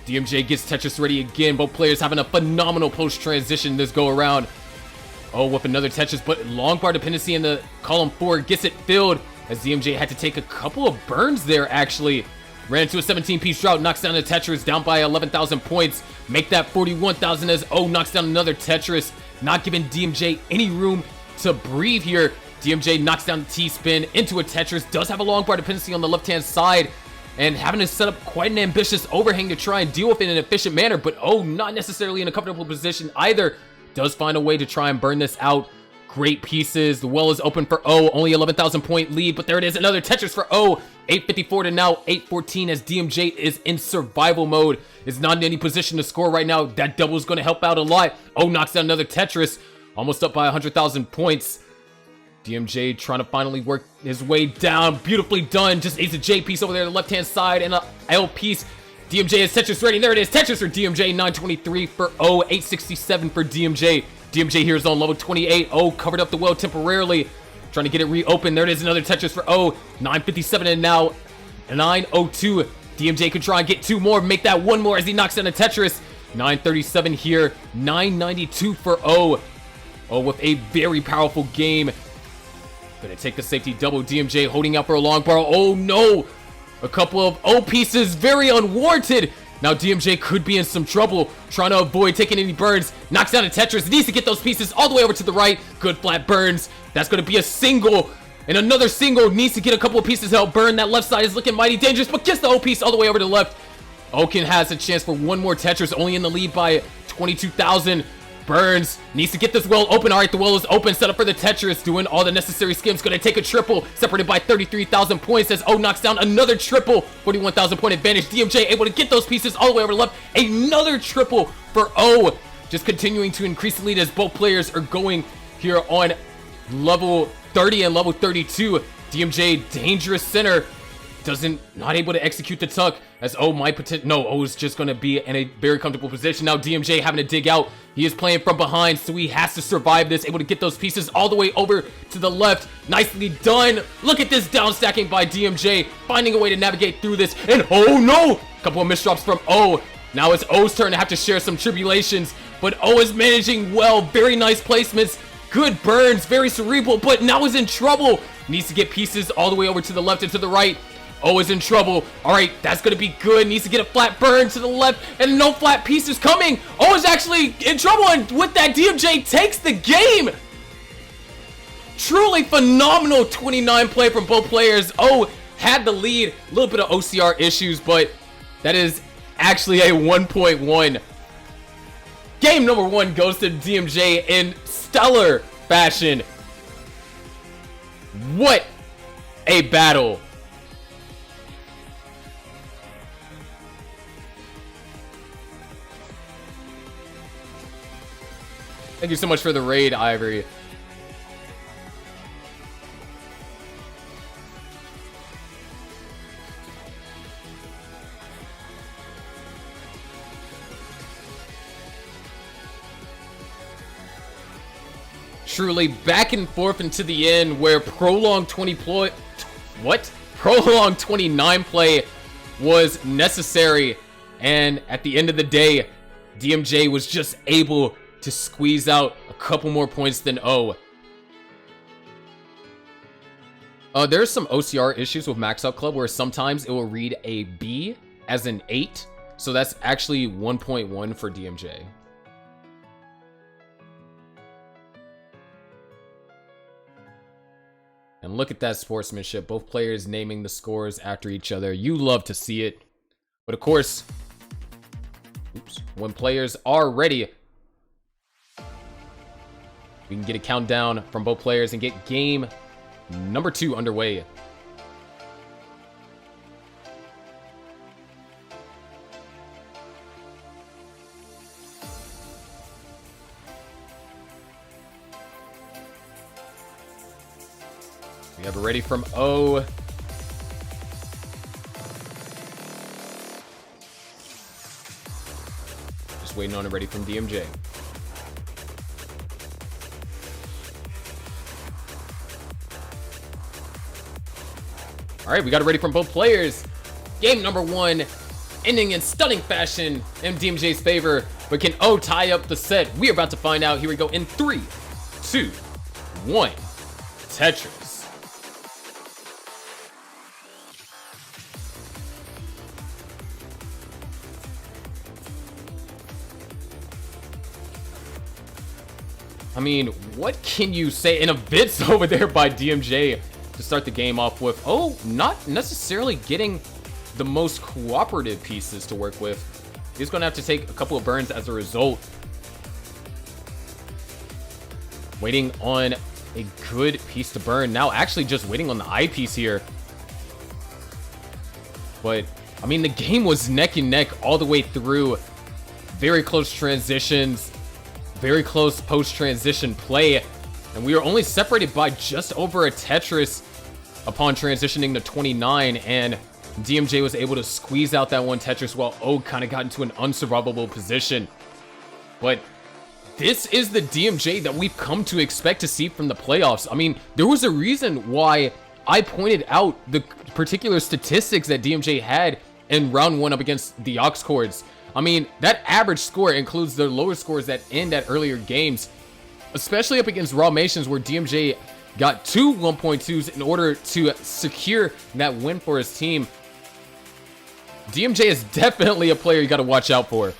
DMJ gets Tetris ready again. Both players having a phenomenal post-transition this go-around. Oh, with another Tetris, but long bar dependency in the column 4 gets it filled as DMJ had to take a couple of burns there, actually. Ran into a 17-piece drought, knocks down the Tetris, down by 11,000 points. Make that 41,000 as O knocks down another Tetris, not giving DMJ any room to breathe here. DMJ knocks down the T-spin into a Tetris, does have a long bar dependency on the left-hand side, and having to set up quite an ambitious overhang to try and deal with it in an efficient manner, but O not necessarily in a comfortable position either. Does find a way to try and burn this out. Great pieces. The well is open for O. Only 11,000 point lead, but there it is. Another Tetris for O. 854 to now 814 as DMJ is in survival mode. Is not in any position to score right now. That double is going to help out a lot. O knocks down another Tetris. Almost up by 100,000 points. DMJ trying to finally work his way down. Beautifully done. Just needs a J piece over there on the left-hand side and a L piece. DMJ is Tetris ready. There it is. Tetris for DMJ. 923 for O. 867 for DMJ. DMJ here is on level 28. O covered up the well temporarily. Trying to get it reopened. There it is. Another Tetris for O. 957 and now 902. DMJ can try and get two more. Make that one more as he knocks down a Tetris. 937 here. 992 for O. O with a very powerful game. Gonna take the safety double. DMJ holding out for a long bar. Oh no! A couple of O pieces, very unwarranted. Now DMJ could be in some trouble, trying to avoid taking any burns. Knocks down a Tetris, needs to get those pieces all the way over to the right. Good flat burns. That's going to be a single. And another single, needs to get a couple of pieces to help burn. That left side is looking mighty dangerous, but gets the O piece all the way over to the left. Okin has a chance for one more Tetris, only in the lead by 22,000. Burns needs to get this well open. All right, the well is open. Set up for the Tetris. Doing all the necessary skims. Going to take a triple. Separated by 33,000 points as O knocks down another triple. 41,000 point advantage. DMJ able to get those pieces all the way over to left. Another triple for O. Just continuing to increase the lead as both players are going here on level 30 and level 32. DMJ, dangerous center. Not able to execute the tuck as O might pretend. No, O is just going to be in a very comfortable position. Now DMJ having to dig out. He is playing from behind, so he has to survive this. Able to get those pieces all the way over to the left. Nicely done. Look at this down stacking by DMJ. Finding a way to navigate through this. And oh no! Couple of misdrops from O. Now it's O's turn to have to share some tribulations. But O is managing well. Very nice placements. Good burns. Very cerebral, but now is in trouble. Needs to get pieces all the way over to the left and to the right. O is in trouble. All right, that's going to be good. Needs to get a flat burn to the left, and no flat pieces coming. O is actually in trouble, and with that, DMJ takes the game. Truly phenomenal 29 play from both players. O had the lead. A little bit of OCR issues, but that is actually a 1.1. Game number 1 goes to DMJ in stellar fashion. What a battle. Thank you so much for the raid, Ivory. Truly back and forth into the end where prolonged 29 play was necessary, and at the end of the day, DMJ was just able to squeeze out a couple more points than O. There's some OCR issues with Max Out Club where sometimes it will read a B as an 8, so that's actually 1.1 for DMJ. And look at that sportsmanship. Both players naming the scores after each other. You love to see it. But of course, when players are ready, we can get a countdown from both players and get game number 2 underway. We have it ready from O. Just waiting on it ready from DMJ. All right, we got it ready from both players. Game number 1, ending in stunning fashion in DMJ's favor, but can O tie up the set? We are about to find out. Here we go in 3, 2, 1. Tetris. I mean, what can you say? And a bits over there by DMJ to start the game off with. Oh, not necessarily getting the most cooperative pieces to work with. He's going to have to take a couple of burns as a result. Waiting on a good piece to burn. Now actually just waiting on the eye piece here. But, I mean, the game was neck and neck all the way through. Very close transitions. Very close post-transition play, and we were only separated by just over a Tetris upon transitioning to 29, and DMJ was able to squeeze out that one Tetris while O kind of got into an unsurvivable position. But this is the DMJ that we've come to expect to see from the playoffs. I mean, there was a reason why I pointed out the particular statistics that DMJ had in round 1 up against the Aux Chords. I mean, that average score includes the lower scores that end at earlier games, especially up against Raw Nations where DMJ got 2 1.2s in order to secure that win for his team. DMJ is definitely a player you got to watch out for.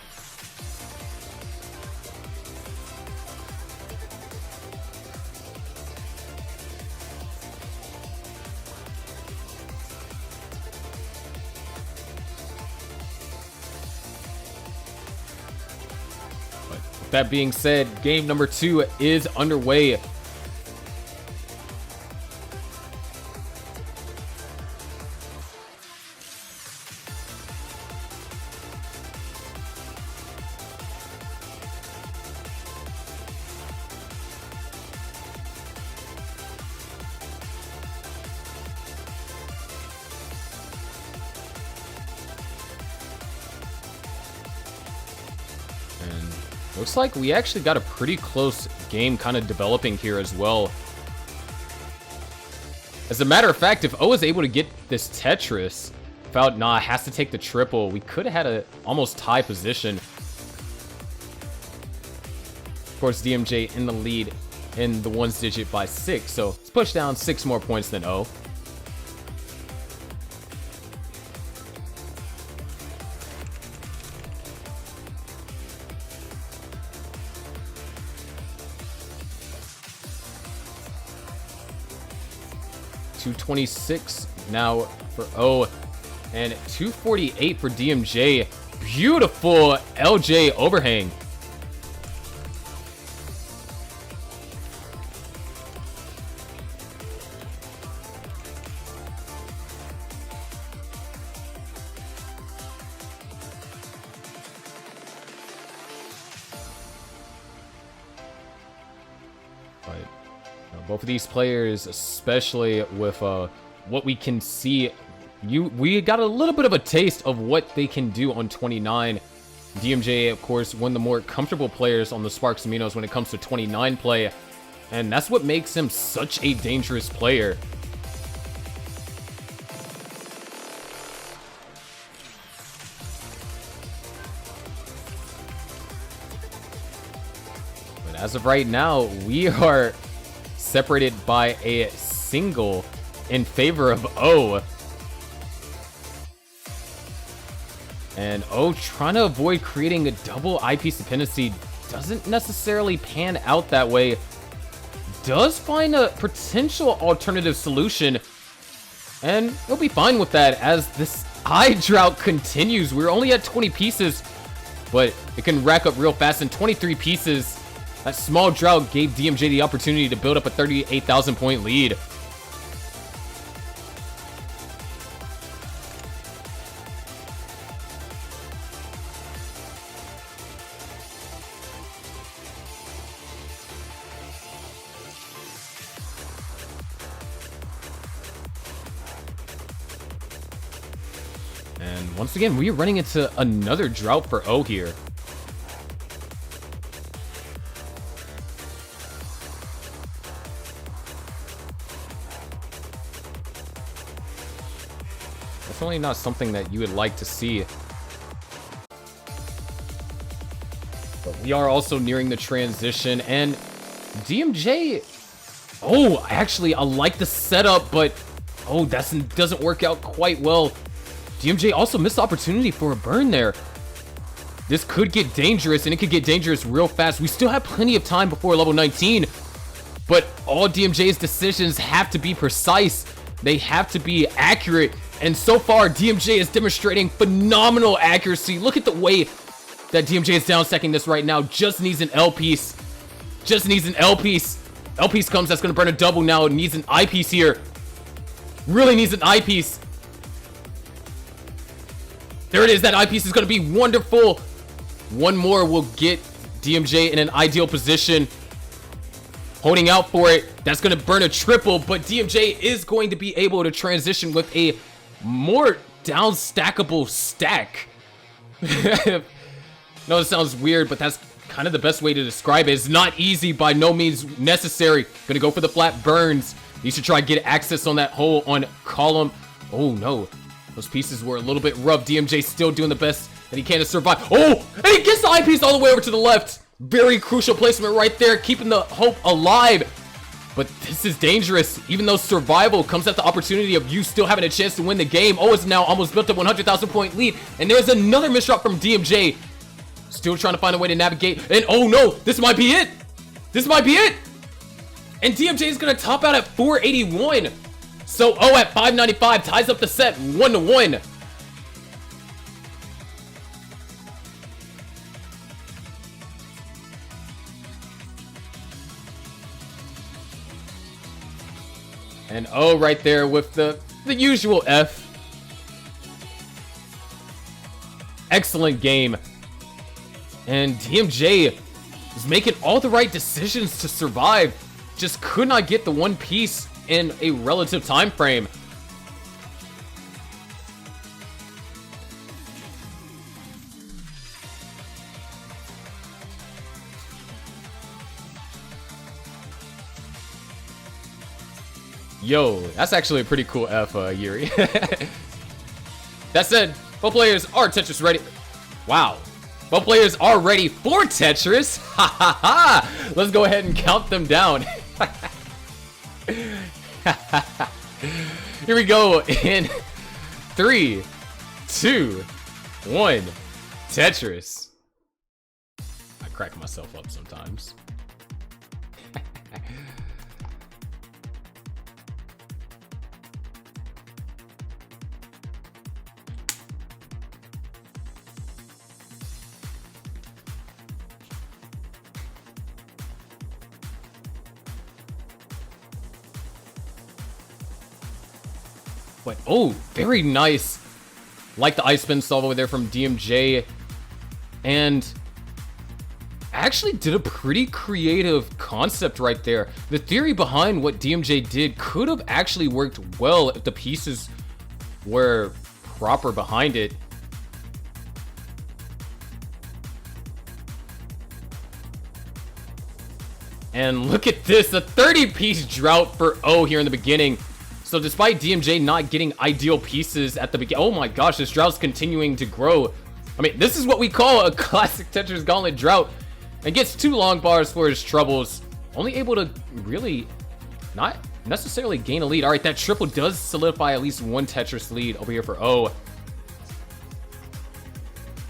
That being said, game number 2 is underway. Looks like we actually got a pretty close game kind of developing here as well. As a matter of fact, if O is able to get this Tetris without, has to take the triple, we could have had a almost tie position. Of course, DMJ in the lead in the ones digit by 6, so let's push down 6 more points than O. $226 now for O and $248 for DMJ. Beautiful LJ overhang. Both of these players, especially with what we can see, we got a little bit of a taste of what they can do on 29. DMJ, of course, one of the more comfortable players on the Sparks and Minos when it comes to 29 play, and that's what makes him such a dangerous player. But as of right now, we are separated by a single in favor of O. And O trying to avoid creating a double eyepiece dependency doesn't necessarily pan out that way. Does find a potential alternative solution, and he'll be fine with that as this eye drought continues. We're only at 20 pieces, but it can rack up real fast. In 23 pieces, that small drought gave DMJ the opportunity to build up a 38,000 point lead. And once again, we are running into another drought for O here. Definitely not something that you would like to see. But we are also nearing the transition, and DMJ... Oh, actually, I like the setup, but... Oh, that doesn't work out quite well. DMJ also missed the opportunity for a burn there. This could get dangerous, and it could get dangerous real fast. We still have plenty of time before level 19, but all DMJ's decisions have to be precise. They have to be accurate, and so far, DMJ is demonstrating phenomenal accuracy. Look at the way that DMJ is down stacking this right now. Just needs an L piece. Just needs an L piece. L piece comes, that's going to burn a double now. It needs an I piece here. Really needs an I piece. There it is. That eyepiece is going to be wonderful. One more will get DMJ in an ideal position. Holding out for it. That's going to burn a triple, but DMJ is going to be able to transition with a more down stackable stack. No, it sounds weird, but that's kind of the best way to describe it. It's not easy, by no means necessary. Going to go for the flat burns. Needs to try to get access on that hole on column. Oh, no. Those pieces were a little bit rough. DMJ still doing the best that he can to survive. Oh, and he gets the eyepiece all the way over to the left. Very crucial placement right there, keeping the hope alive. But this is dangerous. Even though survival comes at the opportunity of you still having a chance to win the game. Oh, it's now almost built up 100,000 point lead. And there's another misshot from DMJ. Still trying to find a way to navigate. And oh no, this might be it. This might be it. And DMJ is going to top out at 481. So O at 595 ties up the set 1-1. And O right there with the usual F. Excellent game. And DMJ is making all the right decisions to survive. Just could not get the one piece in a relative time frame. Yo, that's actually a pretty cool F, Yuri. That said, both players are Tetris ready. Wow. Both players are ready for Tetris. Ha ha ha. Let's go ahead and count them down. Here we go in 3, 2, 1. Tetris. I crack myself up sometimes. But, oh, very nice. Like the ice spin solve over there from DMJ. And actually did a pretty creative concept right there. The theory behind what DMJ did could have actually worked well if the pieces were proper behind it. And look at this, a 30-piece drought for O here in the beginning. So despite DMJ not getting ideal pieces at the beginning, oh my gosh, this drought's continuing to grow. I mean, this is what we call a classic Tetris Gauntlet drought. And gets 2 long bars for his troubles. Only able to really not necessarily gain a lead. All right, that triple does solidify at least 1 Tetris lead over here for O.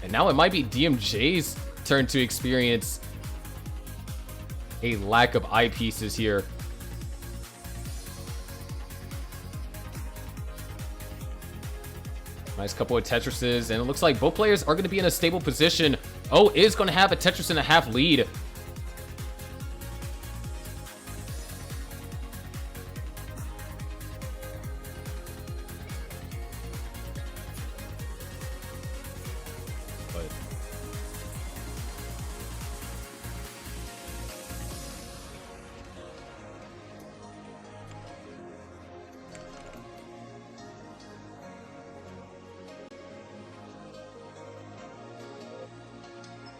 And now it might be DMJ's turn to experience a lack of eyepieces here. Nice couple of Tetrises, and it looks like both players are going to be in a stable position. O is going to have a Tetris and a half lead.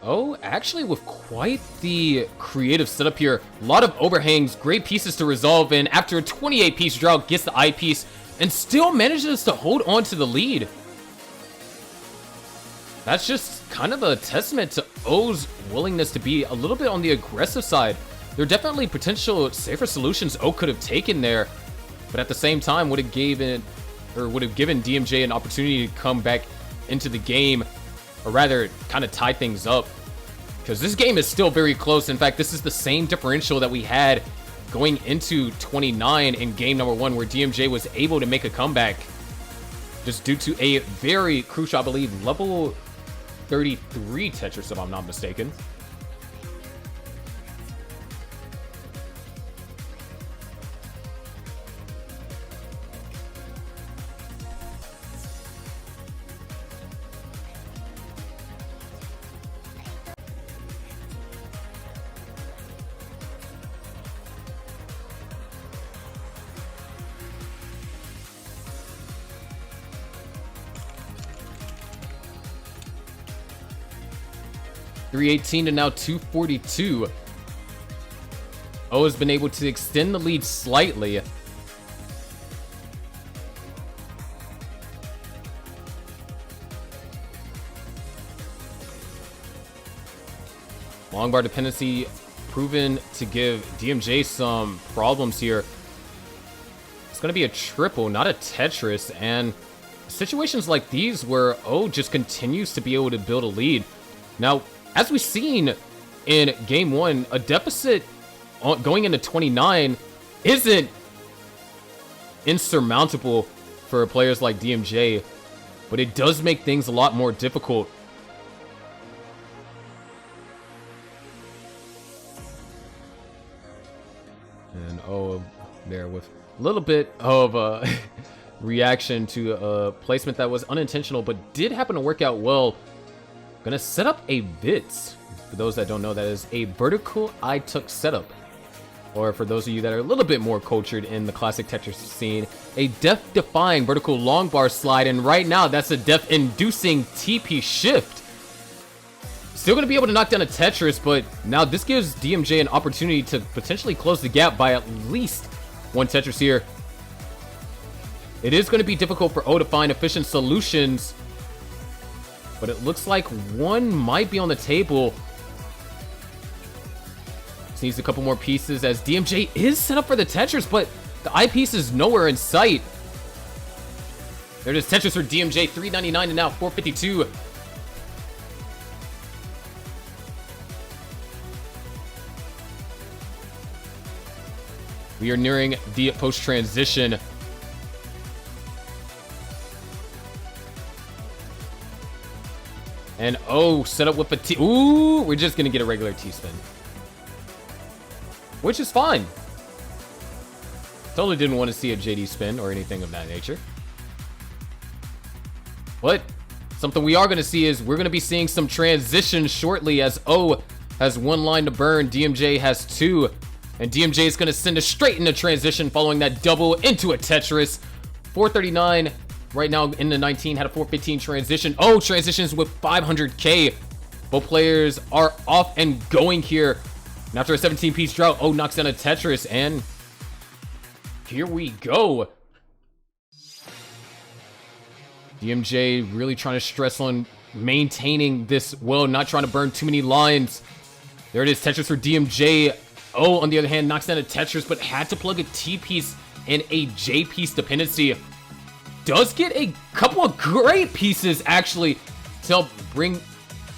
Oh, actually with quite the creative setup here. A lot of overhangs, great pieces to resolve, and after a 28-piece drought, gets the eyepiece and still manages to hold on to the lead. That's just kind of a testament to O's willingness to be a little bit on the aggressive side. There are definitely potential safer solutions O could have taken there, but at the same time would have given DMJ an opportunity to come back into the game, or rather kind of tie things up, because this game is still very close. In fact, this is the same differential that we had going into 29 in game number 1, where DMJ was able to make a comeback just due to a very crucial, I believe, level 33 Tetris, if I'm not mistaken. .318 to now 242. O has been able to extend the lead slightly. Long bar dependency proven to give DMJ some problems here. It's going to be a triple, not a Tetris, and situations like these where O just continues to be able to build a lead. Now, as we've seen in game 1, a deficit going into 29 isn't insurmountable for players like DMJ, but it does make things a lot more difficult. And O there with a little bit of a reaction to a placement that was unintentional, but did happen to work out well. Gonna set up a VITS. For those that don't know, that is a vertical eye tuck setup. Or for those of you that are a little bit more cultured in the classic Tetris scene, a death-defying vertical long bar slide, and right now that's a death-inducing TP shift. Still gonna be able to knock down a Tetris, but now this gives DMJ an opportunity to potentially close the gap by at least 1 Tetris here. It is gonna be difficult for O to find efficient solutions, but it looks like 1 might be on the table. Just needs a couple more pieces as DMJ is set up for the Tetris, but the eyepiece is nowhere in sight. There it is, Tetris for DMJ, 399 and now 452. We are nearing the post-transition. And O set up with a T. Ooh, we're just gonna get a regular T-spin, which is fine. Totally didn't want to see a JD spin or anything of that nature. But something we are gonna see is we're gonna be seeing some transitions shortly as O has 1 line to burn. DMJ has 2. And DMJ is going to send us straight into transition following that double into a Tetris. 439 right now in the 19, had a 415 transition. Oh, transitions with 500k. Both players are off and going here. And after a 17-piece drought, O knocks down a Tetris, and here we go. DMJ really trying to stress on maintaining this well, not trying to burn too many lines. There it is, Tetris for DMJ. O, on the other hand, knocks down a Tetris, but had to plug a T-piece and a J-piece dependency. Does get a couple of great pieces, actually, to help bring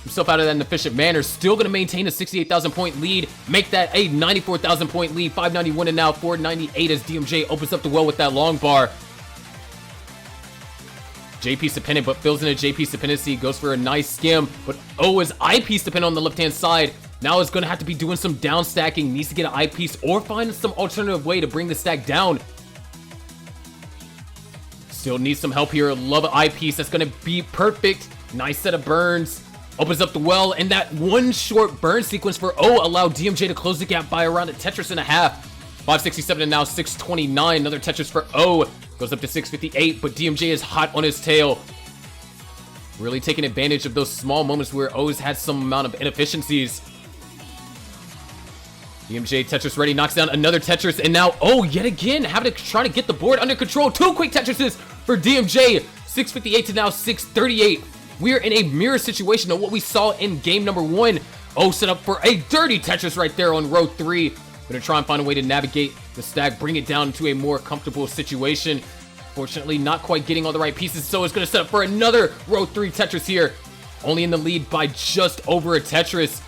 himself out of that in an efficient manner. Still going to maintain a 68,000 point lead, make that a 94,000 point lead. 591 and now 498 as DMJ opens up the well with that long bar. J-piece dependent, but fills in a J-piece dependency, goes for a nice skim, but O is I-piece dependent on the left-hand side. Now is going to have to be doing some down stacking, needs to get an I-piece or find some alternative way to bring the stack down. Still needs some help here. Love an I-piece. That's going to be perfect. Nice set of burns. Opens up the well, and that one short burn sequence for O allowed DMJ to close the gap by around a Tetris and a half. 567 and now 629. Another Tetris for O. Goes up to 658, but DMJ is hot on his tail. Really taking advantage of those small moments where O's had some amount of inefficiencies. DMJ Tetris ready, knocks down another Tetris, and now O yet again having to try to get the board under control. 2 quick Tetrises for DMJ. 658 to now 638. We're in a mirror situation of what we saw in game number 1. O set up for a dirty Tetris right there on row 3. Gonna try and find a way to navigate the stack, bring it down to a more comfortable situation. Fortunately, not quite getting all the right pieces, so it's gonna set up for another row 3 Tetris here. Only in the lead by just over a Tetris.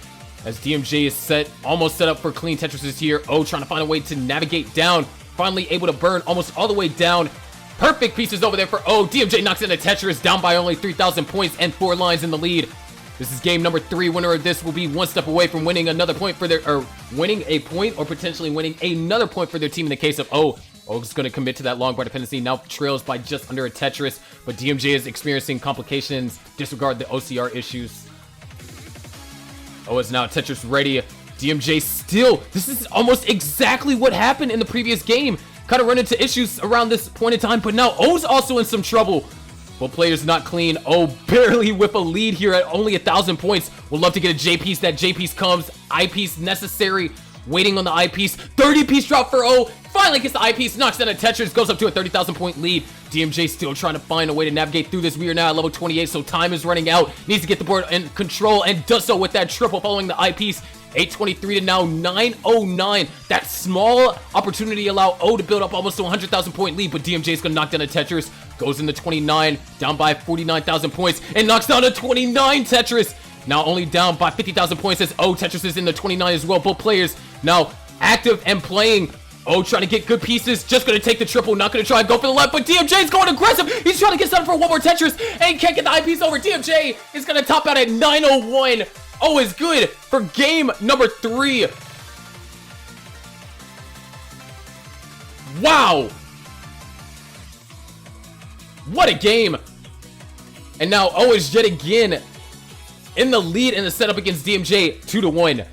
As DMJ is almost set up for clean Tetrises here. O trying to find a way to navigate down. Finally able to burn almost all the way down. Perfect pieces over there for O. DMJ knocks in a Tetris, down by only 3,000 points and 4 lines in the lead. This is game number 3. Winner of this will be one step away from winning another point for their, or winning a point, or potentially winning another point for their team in the case of O. O's going to commit to that long bar dependency, now trails by just under a Tetris, but DMJ is experiencing complications. Disregard the OCR issues. O is now Tetris ready. DMJ still, this is almost exactly what happened in the previous game. Kind of run into issues around this point in time, but now O's also in some trouble. Both players not clean. O barely with a lead here at only 1,000 points. Would love to get a J-piece. That J-piece comes. I-piece necessary. Waiting on the I-piece. 30-piece drop for O. Finally gets the I-piece. Knocks down a Tetris. Goes up to a 30,000 point lead. DMJ still trying to find a way to navigate through this. We are now at level 28, so time is running out. Needs to get the board in control and does so with that triple following the I-piece. 823 to now 909. That small opportunity allow O to build up almost to 100,000 point lead, but DMJ is going to knock down a Tetris. Goes into 29, down by 49,000 points, and knocks down a 29 Tetris. Now only down by 50,000 points as O Tetris is in the 29 as well. Both players now active and playing. O trying to get good pieces, just going to take the triple, not going to try and go for the left, but DMJ is going aggressive. He's trying to get something for one more Tetris, and can't get the eyepiece over. DMJ is going to top out at 901. O is good for game number 3. Wow. What a game. And now O is yet again in the lead in the setup against DMJ, 2-1.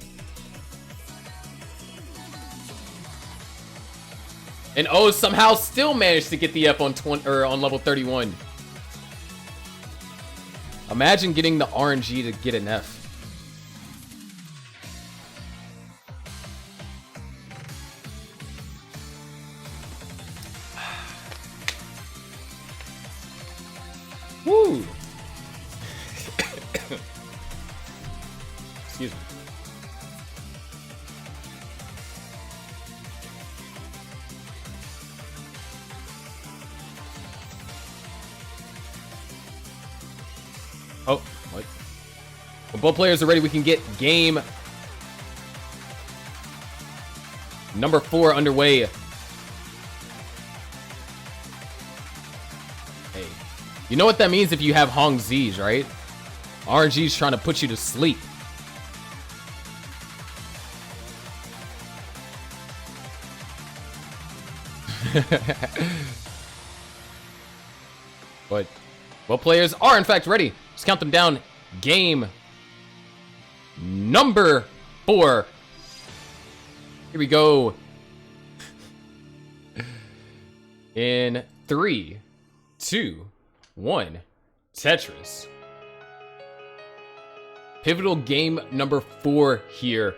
And O somehow still managed to get the F on on level 31. Imagine getting the RNG to get an F. Woo! Excuse me. Oh, what? When both players are ready, we can get game number 4 underway. Hey, you know what that means if you have Hong Z's, right? RNG's trying to put you to sleep. But both players are in fact ready. Let's count them down. Game number 264. Here we go. In 3, 2, 1, Tetris. Pivotal game number 4 here.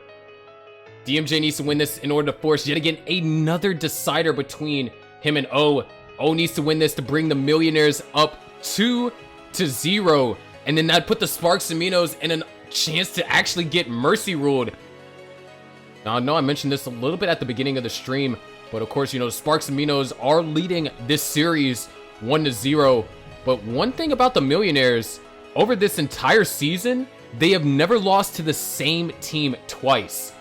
DMJ needs to win this in order to force yet again another decider between him and O. O needs to win this to bring the Millionaires up 2-0. And then that put the Sparks and Minos in a chance to actually get mercy ruled. Now, I know I mentioned this a little bit at the beginning of the stream, but of course, you know, Sparks and Minos are leading this series 1-0. But one thing about the Millionaires, over this entire season, they have never lost to the same team twice.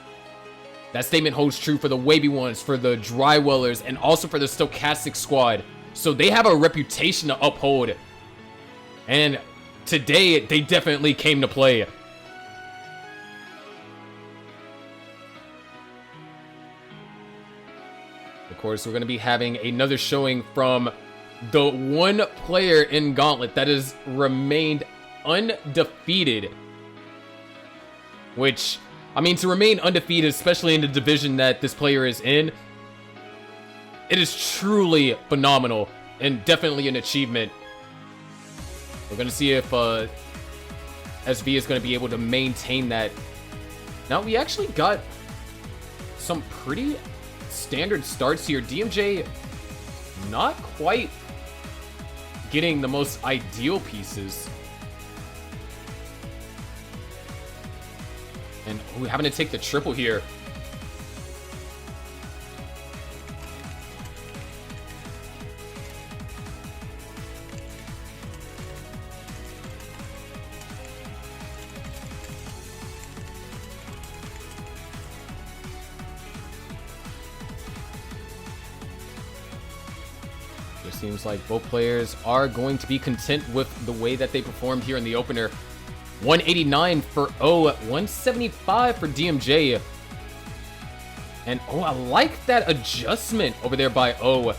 That statement holds true for the Wavy Ones, for the Drywellers, and also for the Stochastic squad. So they have a reputation to uphold. And today, they definitely came to play. Of course, we're going to be having another showing from the one player in Gauntlet that has remained undefeated. Which, I mean, to remain undefeated, especially in the division that this player is in, it is truly phenomenal and definitely an achievement. We're going to see if SV is going to be able to maintain that. Now, we actually got some pretty standard starts here. DMJ not quite getting the most ideal pieces. And we're having to take the triple here. It seems like both players are going to be content with the way that they performed here in the opener. 189 for O, 175 for DMJ. And oh, I like that adjustment over there by O.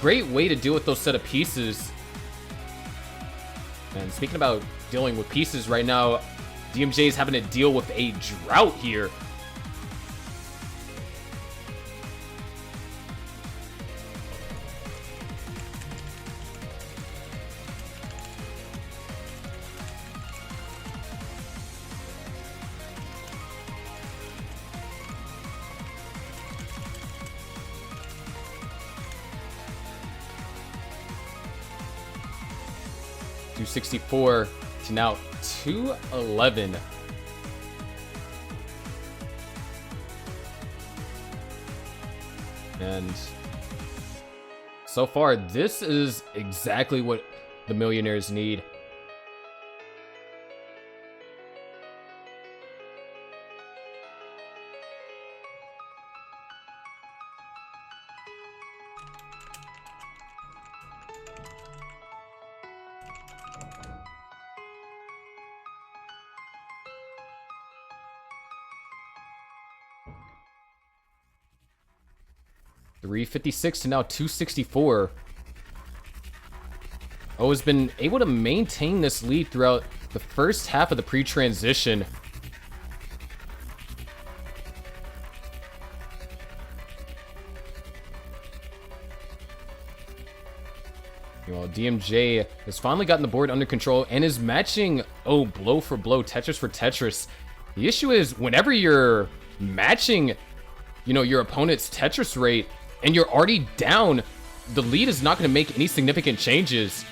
Great way to deal with those set of pieces. And speaking about dealing with pieces right now, DMJ is having to deal with a drought here. .264 to now 211. And so far, this is exactly what the Millionaires need. .356 to now 264. O has been able to maintain this lead throughout the first half of the pre-transition. Well, DMJ has finally gotten the board under control and is matching O blow for blow, Tetris for Tetris. The issue is whenever you're matching, you know, your opponent's Tetris rate, and you're already down, the lead is not going to make any significant changes.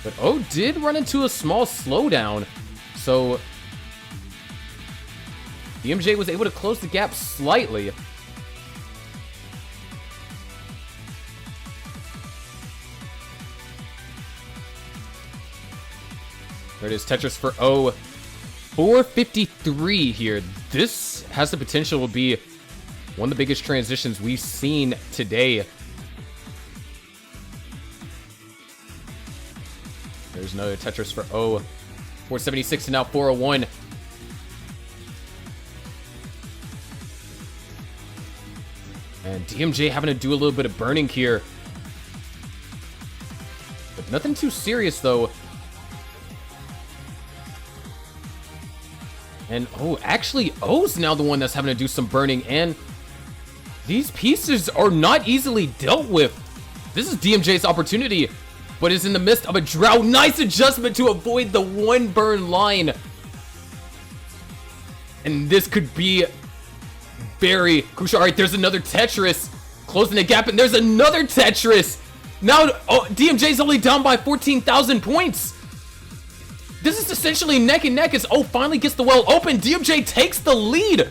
But O did run into a small slowdown, so DMJ was able to close the gap slightly. There it is, Tetris for O. 453 here. This has the potential to be one of the biggest transitions we've seen today. There's another Tetris for O. 476 to now 401. And DMJ having to do a little bit of burning here. But nothing too serious though. And oh, actually, O's now the one that's having to do some burning, and these pieces are not easily dealt with. This is DMJ's opportunity, but is in the midst of a drought. Nice adjustment to avoid the one burn line. And this could be very crucial. All right, there's another Tetris closing the gap, and there's another Tetris. Now, DMJ's only down by 14,000 points. This is essentially neck and neck as O finally gets the well open. DMJ takes the lead.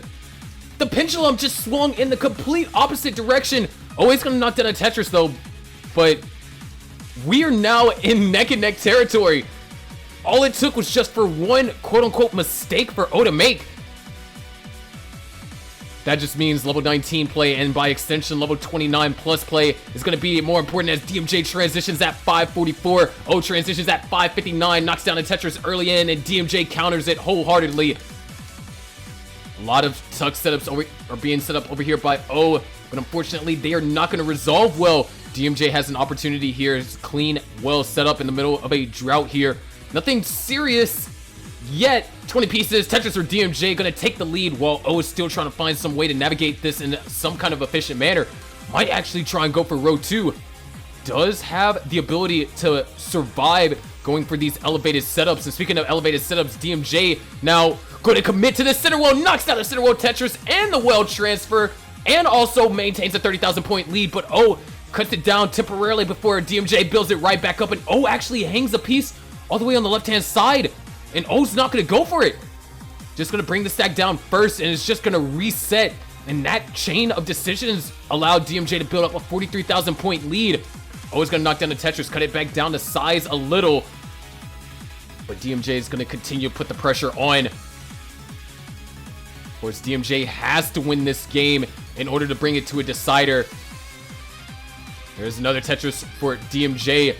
The pendulum just swung in the complete opposite direction. Oh, he's gonna knock down a Tetris though, but we are now in neck and neck territory. All it took was just for one quote unquote mistake for O to make. That just means level 19 play, and by extension level 29 plus play is going to be more important as DMJ transitions at 544. O transitions at 559, knocks down a Tetris early in, and DMJ counters it wholeheartedly. A lot of tuck setups are being set up over here by O, but unfortunately they are not going to resolve well. DMJ has an opportunity here. It's clean, well set up in the middle of a drought here. Nothing serious yet. 20 pieces, Tetris or DMJ gonna take the lead while O is still trying to find some way to navigate this in some kind of efficient manner. Might actually try and go for row 2. Does have the ability to survive going for these elevated setups. And speaking of elevated setups, DMJ now going to commit to the center well, knocks down the center well Tetris and the well transfer, and also maintains a 30,000 point lead, but O cuts it down temporarily before DMJ builds it right back up, and O actually hangs a piece all the way on the left-hand side. And O's not going to go for it. Just going to bring the stack down first, and it's just going to reset. And that chain of decisions allowed DMJ to build up a 43,000 point lead. O is going to knock down the Tetris, cut it back down to size a little. But DMJ is going to continue to put the pressure on. Of course, DMJ has to win this game in order to bring it to a decider. There's another Tetris for DMJ.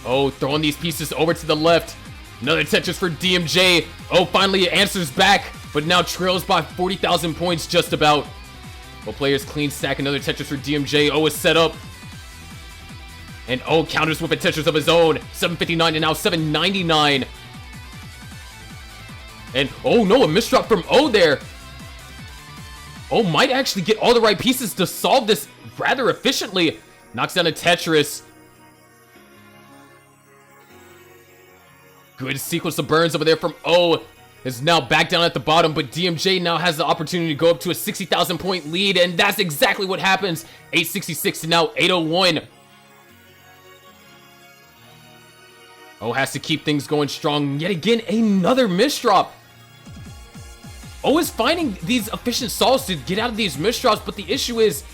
Oh, throwing these pieces over to the left. Another Tetris for DMJ. Oh, finally answers back, but now trails by 40,000 points just about. Both players clean stack. Another Tetris for DMJ. O is set up. And O counters with a Tetris of his own. 759 and now 799. And oh no, a misdrop from O there. O might actually get all the right pieces to solve this rather efficiently. Knocks down a Tetris. Good sequence of burns over there from O. Is now back down at the bottom, but DMJ now has the opportunity to go up to a 60,000 point lead, and that's exactly what happens. 866 to now 801. O has to keep things going strong. Yet again, another misdrop. O is finding these efficient solves to get out of these misdrops, but the issue is,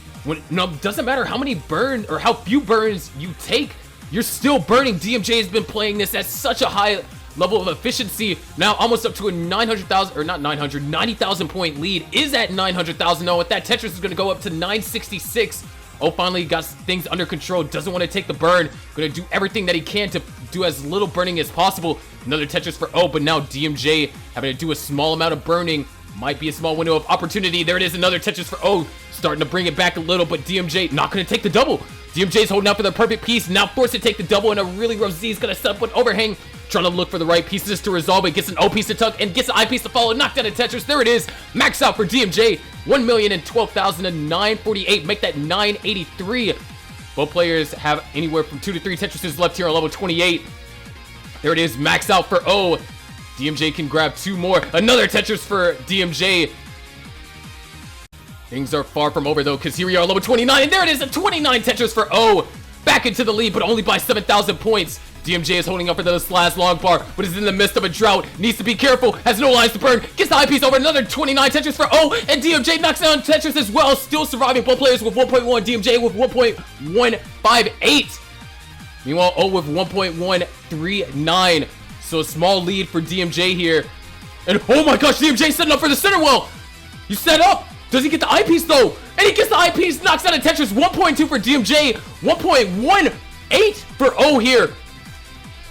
doesn't matter how many burn or how few burns you take, you're still burning. DMJ has been playing this at such a high level of efficiency. Now almost up to a 900,000, or not 900, 90,000 point lead. Is at 900,000. No, with that Tetris is going to go up to 966. O finally got things under control. Doesn't want to take the burn. Going to do everything that he can to do as little burning as possible. Another Tetris for O, but now DMJ having to do a small amount of burning. Might be a small window of opportunity. There it is, another Tetris for O. Starting to bring it back a little, but DMJ not going to take the double. DMJ's holding out for the perfect piece. Now forced to take the double, and a really rough Z is going to set up an overhang. Trying to look for the right pieces to resolve it. Gets an O piece to tuck and gets an I piece to follow. Knocked down a Tetris. There it is. Max out for DMJ. 1,012,948. Make that 983. Both players have anywhere from 2 to 3 Tetrises left here on level 28. There it is. Max out for O. DMJ can grab 2 more. Another Tetris for DMJ. Things are far from over though, because here we are, level 29, and there it is, a 29 Tetris for O. Back into the lead, but only by 7,000 points. DMJ is holding up for this last long bar, but is in the midst of a drought. Needs to be careful, has no lines to burn. Gets the eyepiece over, another 29 Tetris for O, and DMJ knocks down Tetris as well. Still surviving, both players with 1.1, DMJ with 1.158. Meanwhile, O with 1.139. So a small lead for DMJ here. And oh my gosh, DMJ setting up for the center well. You set up. Does he get the eyepiece though? And he gets the eyepiece, knocks out a Tetris. 1.2 for DMJ, 1.18 for O here.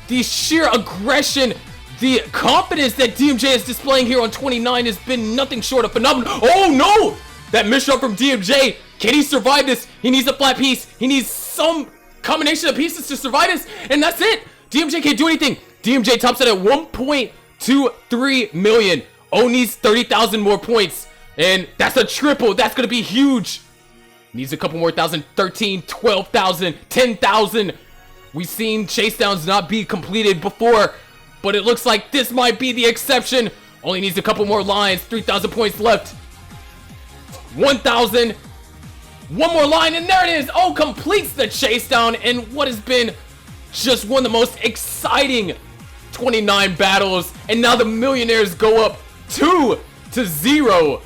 The sheer aggression, the confidence that DMJ is displaying here on 29 has been nothing short of phenomenal. Oh no! That misshot from DMJ. Can he survive this? He needs a flat piece. He needs some combination of pieces to survive this. And that's it. DMJ can't do anything. DMJ tops it at 1.2 to 3 million. O needs 30,000 more points, and that's a triple. That's gonna be huge. Needs a couple more thousand. 13, 12,000, 10,000. We've seen chase downs not be completed before, but it looks like this might be the exception. Only needs a couple more lines. 3,000 points left. 1,000. One more line, and there it is. Oh, completes the chase down, and what has been just one of the most exciting 29 battles. And now the Millionaires go up 2-0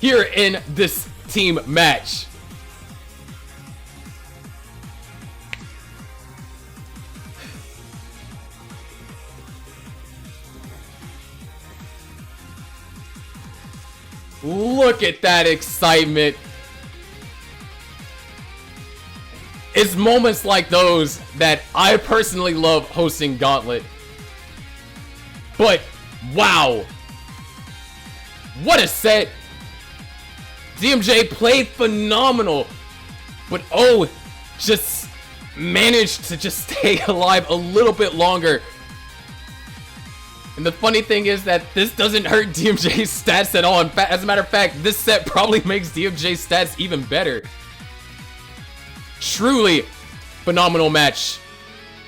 here in this team match. Look at that excitement. It's moments like those that I personally love hosting Gauntlet. But wow, what a set. DMJ played phenomenal, but oh, just managed to just stay alive a little bit longer. And the funny thing is that this doesn't hurt DMJ's stats at all. In fact, as a matter of fact, this set probably makes DMJ's stats even better. Truly phenomenal match.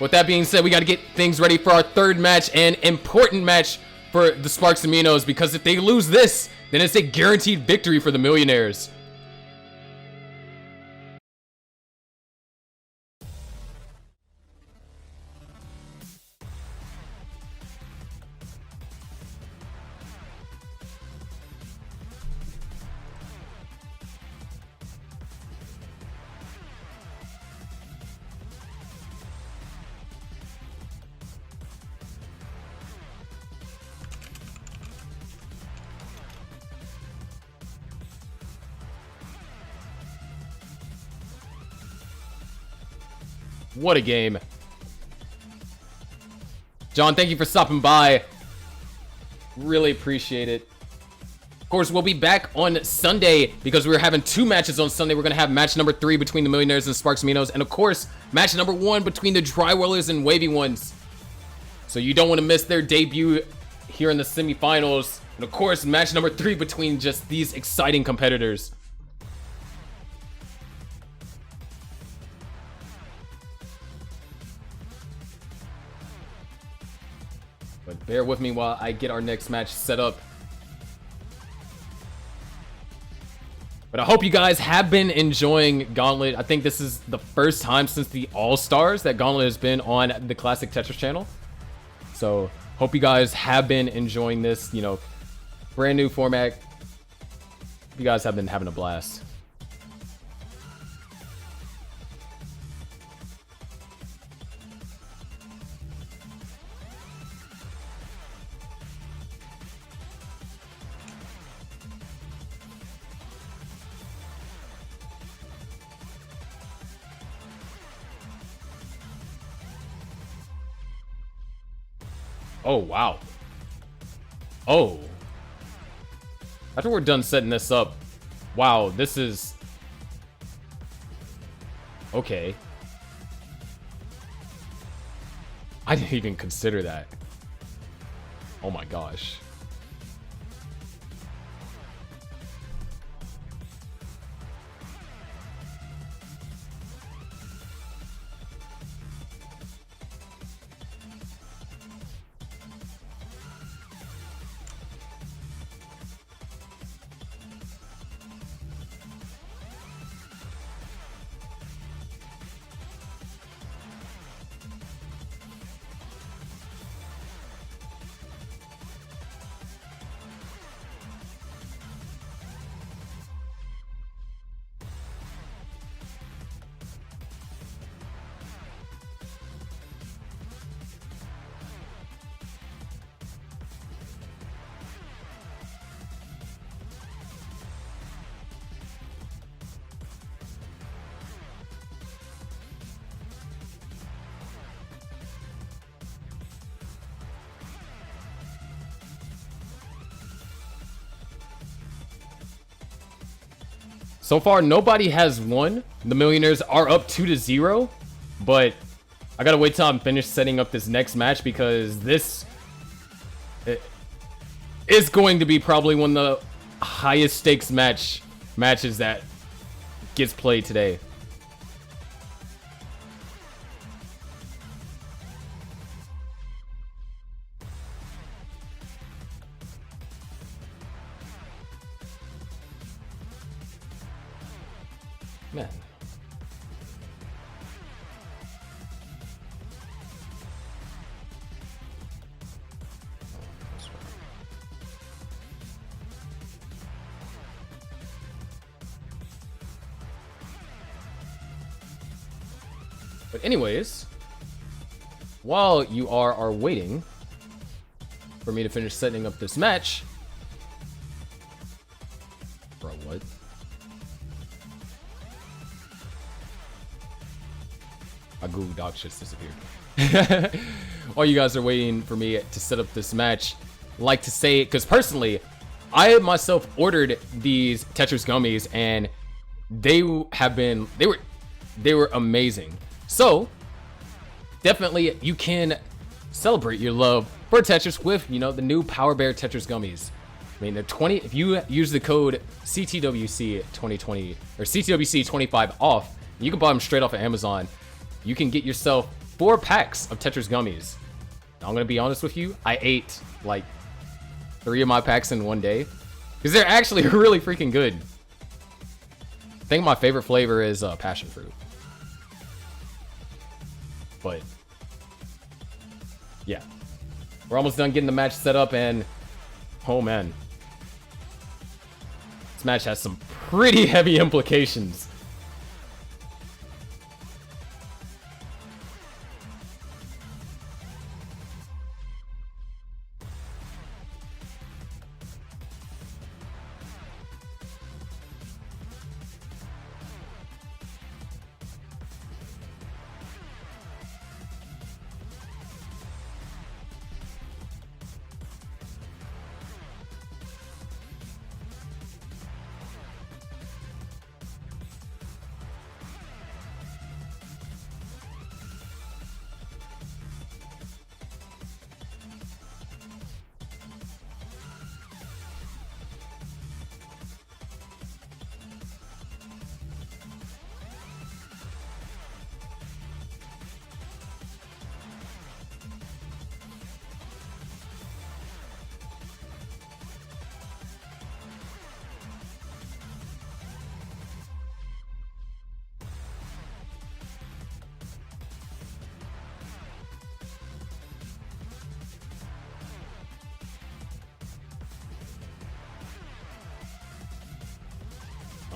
With that being said, we got to get things ready for our third match, and important match for the Sparks and Minos, because if they lose this, then it's a guaranteed victory for the Millionaires. What a game. John, thank you for stopping by. Really appreciate it. Of course, we'll be back on Sunday because we're having 2 matches on Sunday. We're going to have match number 3 between the Millionaires and Sparks Minos. And of course, match number 1 between the Drywallers and Wavy Ones. So you don't want to miss their debut here in the semifinals. And of course, match number 3 between just these exciting competitors. But bear with me while I get our next match set up. But I hope you guys have been enjoying Gauntlet. I think this is the first time since the All-Stars that Gauntlet has been on the Classic Tetris channel. So hope you guys have been enjoying this, you know, brand new format. You guys have been having a blast. Oh, wow. Oh. After we're done setting this up, wow, this is... Okay. I didn't even consider that. Oh my gosh. So far, nobody has won. The Millionaires are up 2-0, but I gotta wait till I'm finished setting up this next match because this It's going to be probably one of the highest stakes matches that gets played today. Man. But anyways, while you are waiting for me to finish setting up this match, bro, what? My Google Docs just disappeared. While you guys are waiting for me to set up this match, I'd like to say, because personally, I myself ordered these Tetris gummies and they were amazing. So definitely you can celebrate your love for Tetris with, you know, the new Power Bear Tetris gummies. I mean, they're 20, if you use the code CTWC 2020 or CTWC 25 off, you can buy them straight off of Amazon. You can get yourself 4 packs of Tetris gummies. Now, I'm gonna be honest with you, I ate like 3 of my packs in one day because they're actually really freaking good. I think my favorite flavor is passion fruit. But yeah, we're almost done getting the match set up, and oh man, this match has some pretty heavy implications.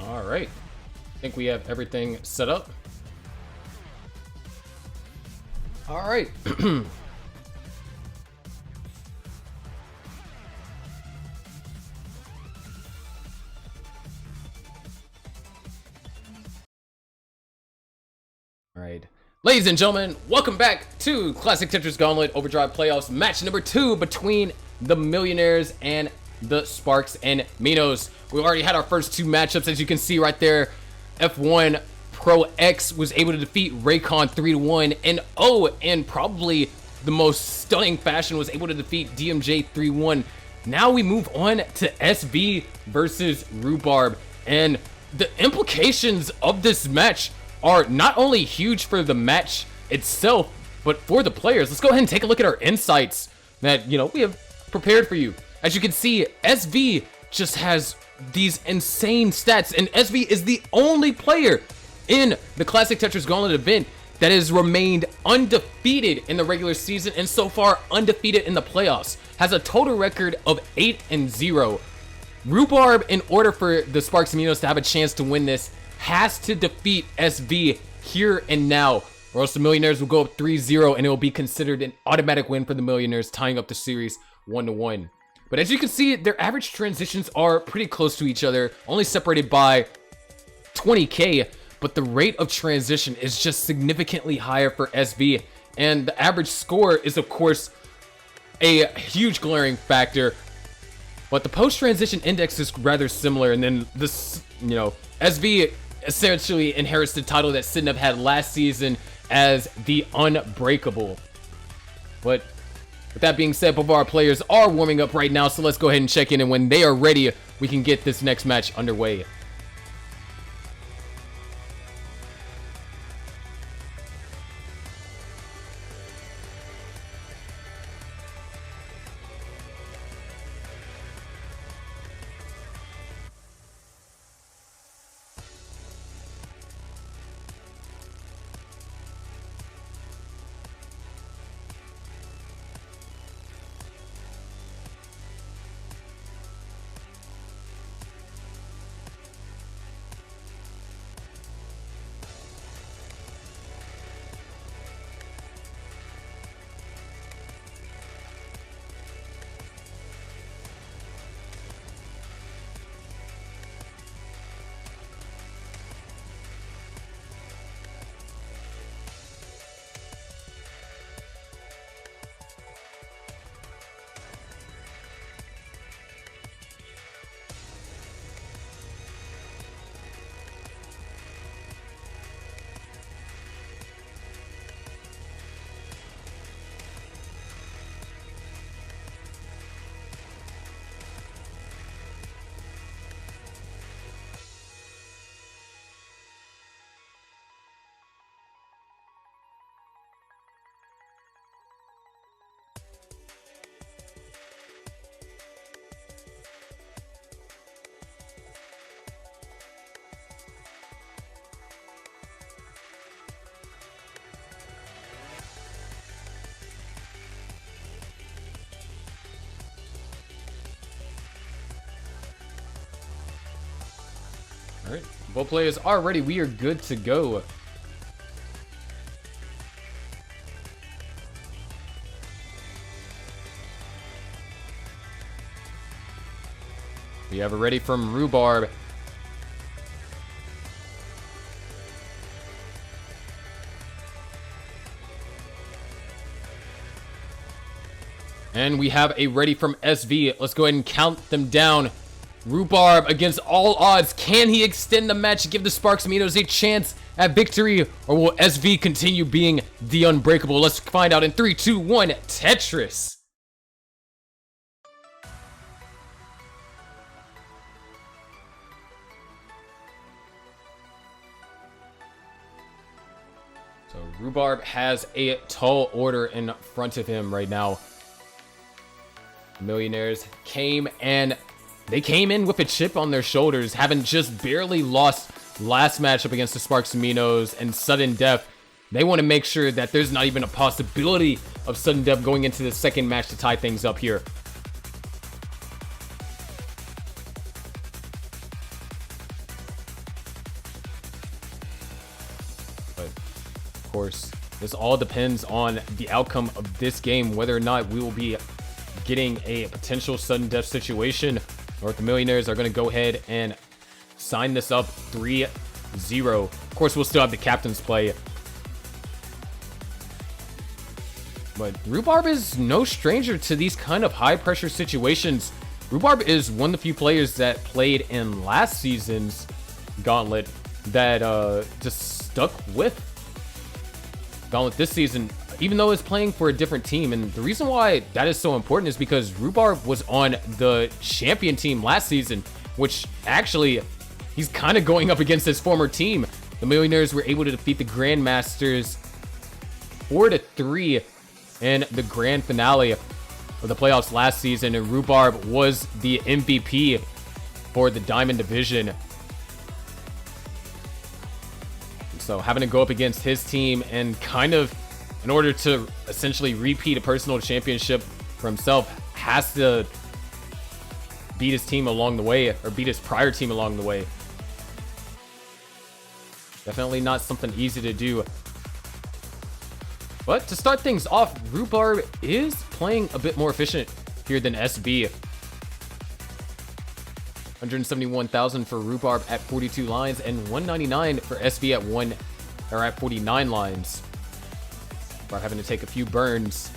All right, I think we have everything set up. All right. All right, ladies and gentlemen, welcome back to Classic Tetris Gauntlet Overdrive Playoffs, match number 2 between the Millionaires and the Sparks and Minos. We already had our first 2 matchups, as you can see right there. F1 Pro X was able to defeat Raycon 3-1, and in probably the most stunning fashion, was able to defeat DMJ 3-1. Now we move on to SV versus Rhubarb, and the implications of this match are not only huge for the match itself, but for the players. Let's go ahead and take a look at our insights that, you know, we have prepared for you. As you can see, SV just has these insane stats, and SV is the only player in the Classic Tetris Gauntlet event that has remained undefeated in the regular season and so far undefeated in the playoffs. Has a total record of 8-0. Rhubarb, in order for the Sparks and Minos to have a chance to win this, has to defeat SV here and now, or else the Millionaires will go up 3-0 and it will be considered an automatic win for the Millionaires, tying up the series 1-1. But as you can see, their average transitions are pretty close to each other, only separated by 20k, but the rate of transition is just significantly higher for SV, and the average score is, of course, a huge glaring factor. But the post-transition index is rather similar, and then this, you know, SV essentially inherits the title that Sidnev had last season as the Unbreakable. But With that being said, both of our players are warming up right now, so let's go ahead and check in, and when they are ready, we can get this next match underway. All right, both players are ready. We are good to go. We have it ready from Rhubarb. And we have a ready from SV. Let's go ahead and count them down. Rhubarb against all odds. Can he extend the match and give the Sparks Minos a chance at victory? Or will SV continue being the unbreakable? Let's find out in 3, 2, 1. Tetris. So Rhubarb has a tall order in front of him right now. Millionaires came in with a chip on their shoulders, having just barely lost last matchup against the Sparks Minos and sudden death. They want to make sure that there's not even a possibility of sudden death going into the second match to tie things up here. But of course, this all depends on the outcome of this game, whether or not we will be getting a potential sudden death situation, or if the Millionaires are going to go ahead and sign this up 3-0. Of course, we'll still have the captain's play. But Rhubarb is no stranger to these kind of high-pressure situations. Rhubarb is one of the few players that played in last season's Gauntlet that just stuck with Gauntlet this season, even though it's playing for a different team. And the reason why that is so important is because Rhubarb was on the champion team last season, which actually he's kind of going up against his former team. The Millionaires were able to defeat the Grandmasters 4-3 in the grand finale of the playoffs last season, and Rhubarb was the MVP for the Diamond Division. So having to go up against his team and kind of, in order to essentially repeat a personal championship for himself, has to beat his team along the way, or beat his prior team along the way. Definitely not something easy to do. But to start things off, Rhubarb is playing a bit more efficient here than SB. 171,000 for Rhubarb at 42 lines, and 199 for SB at 49 lines. Rhubarb having to take a few burns.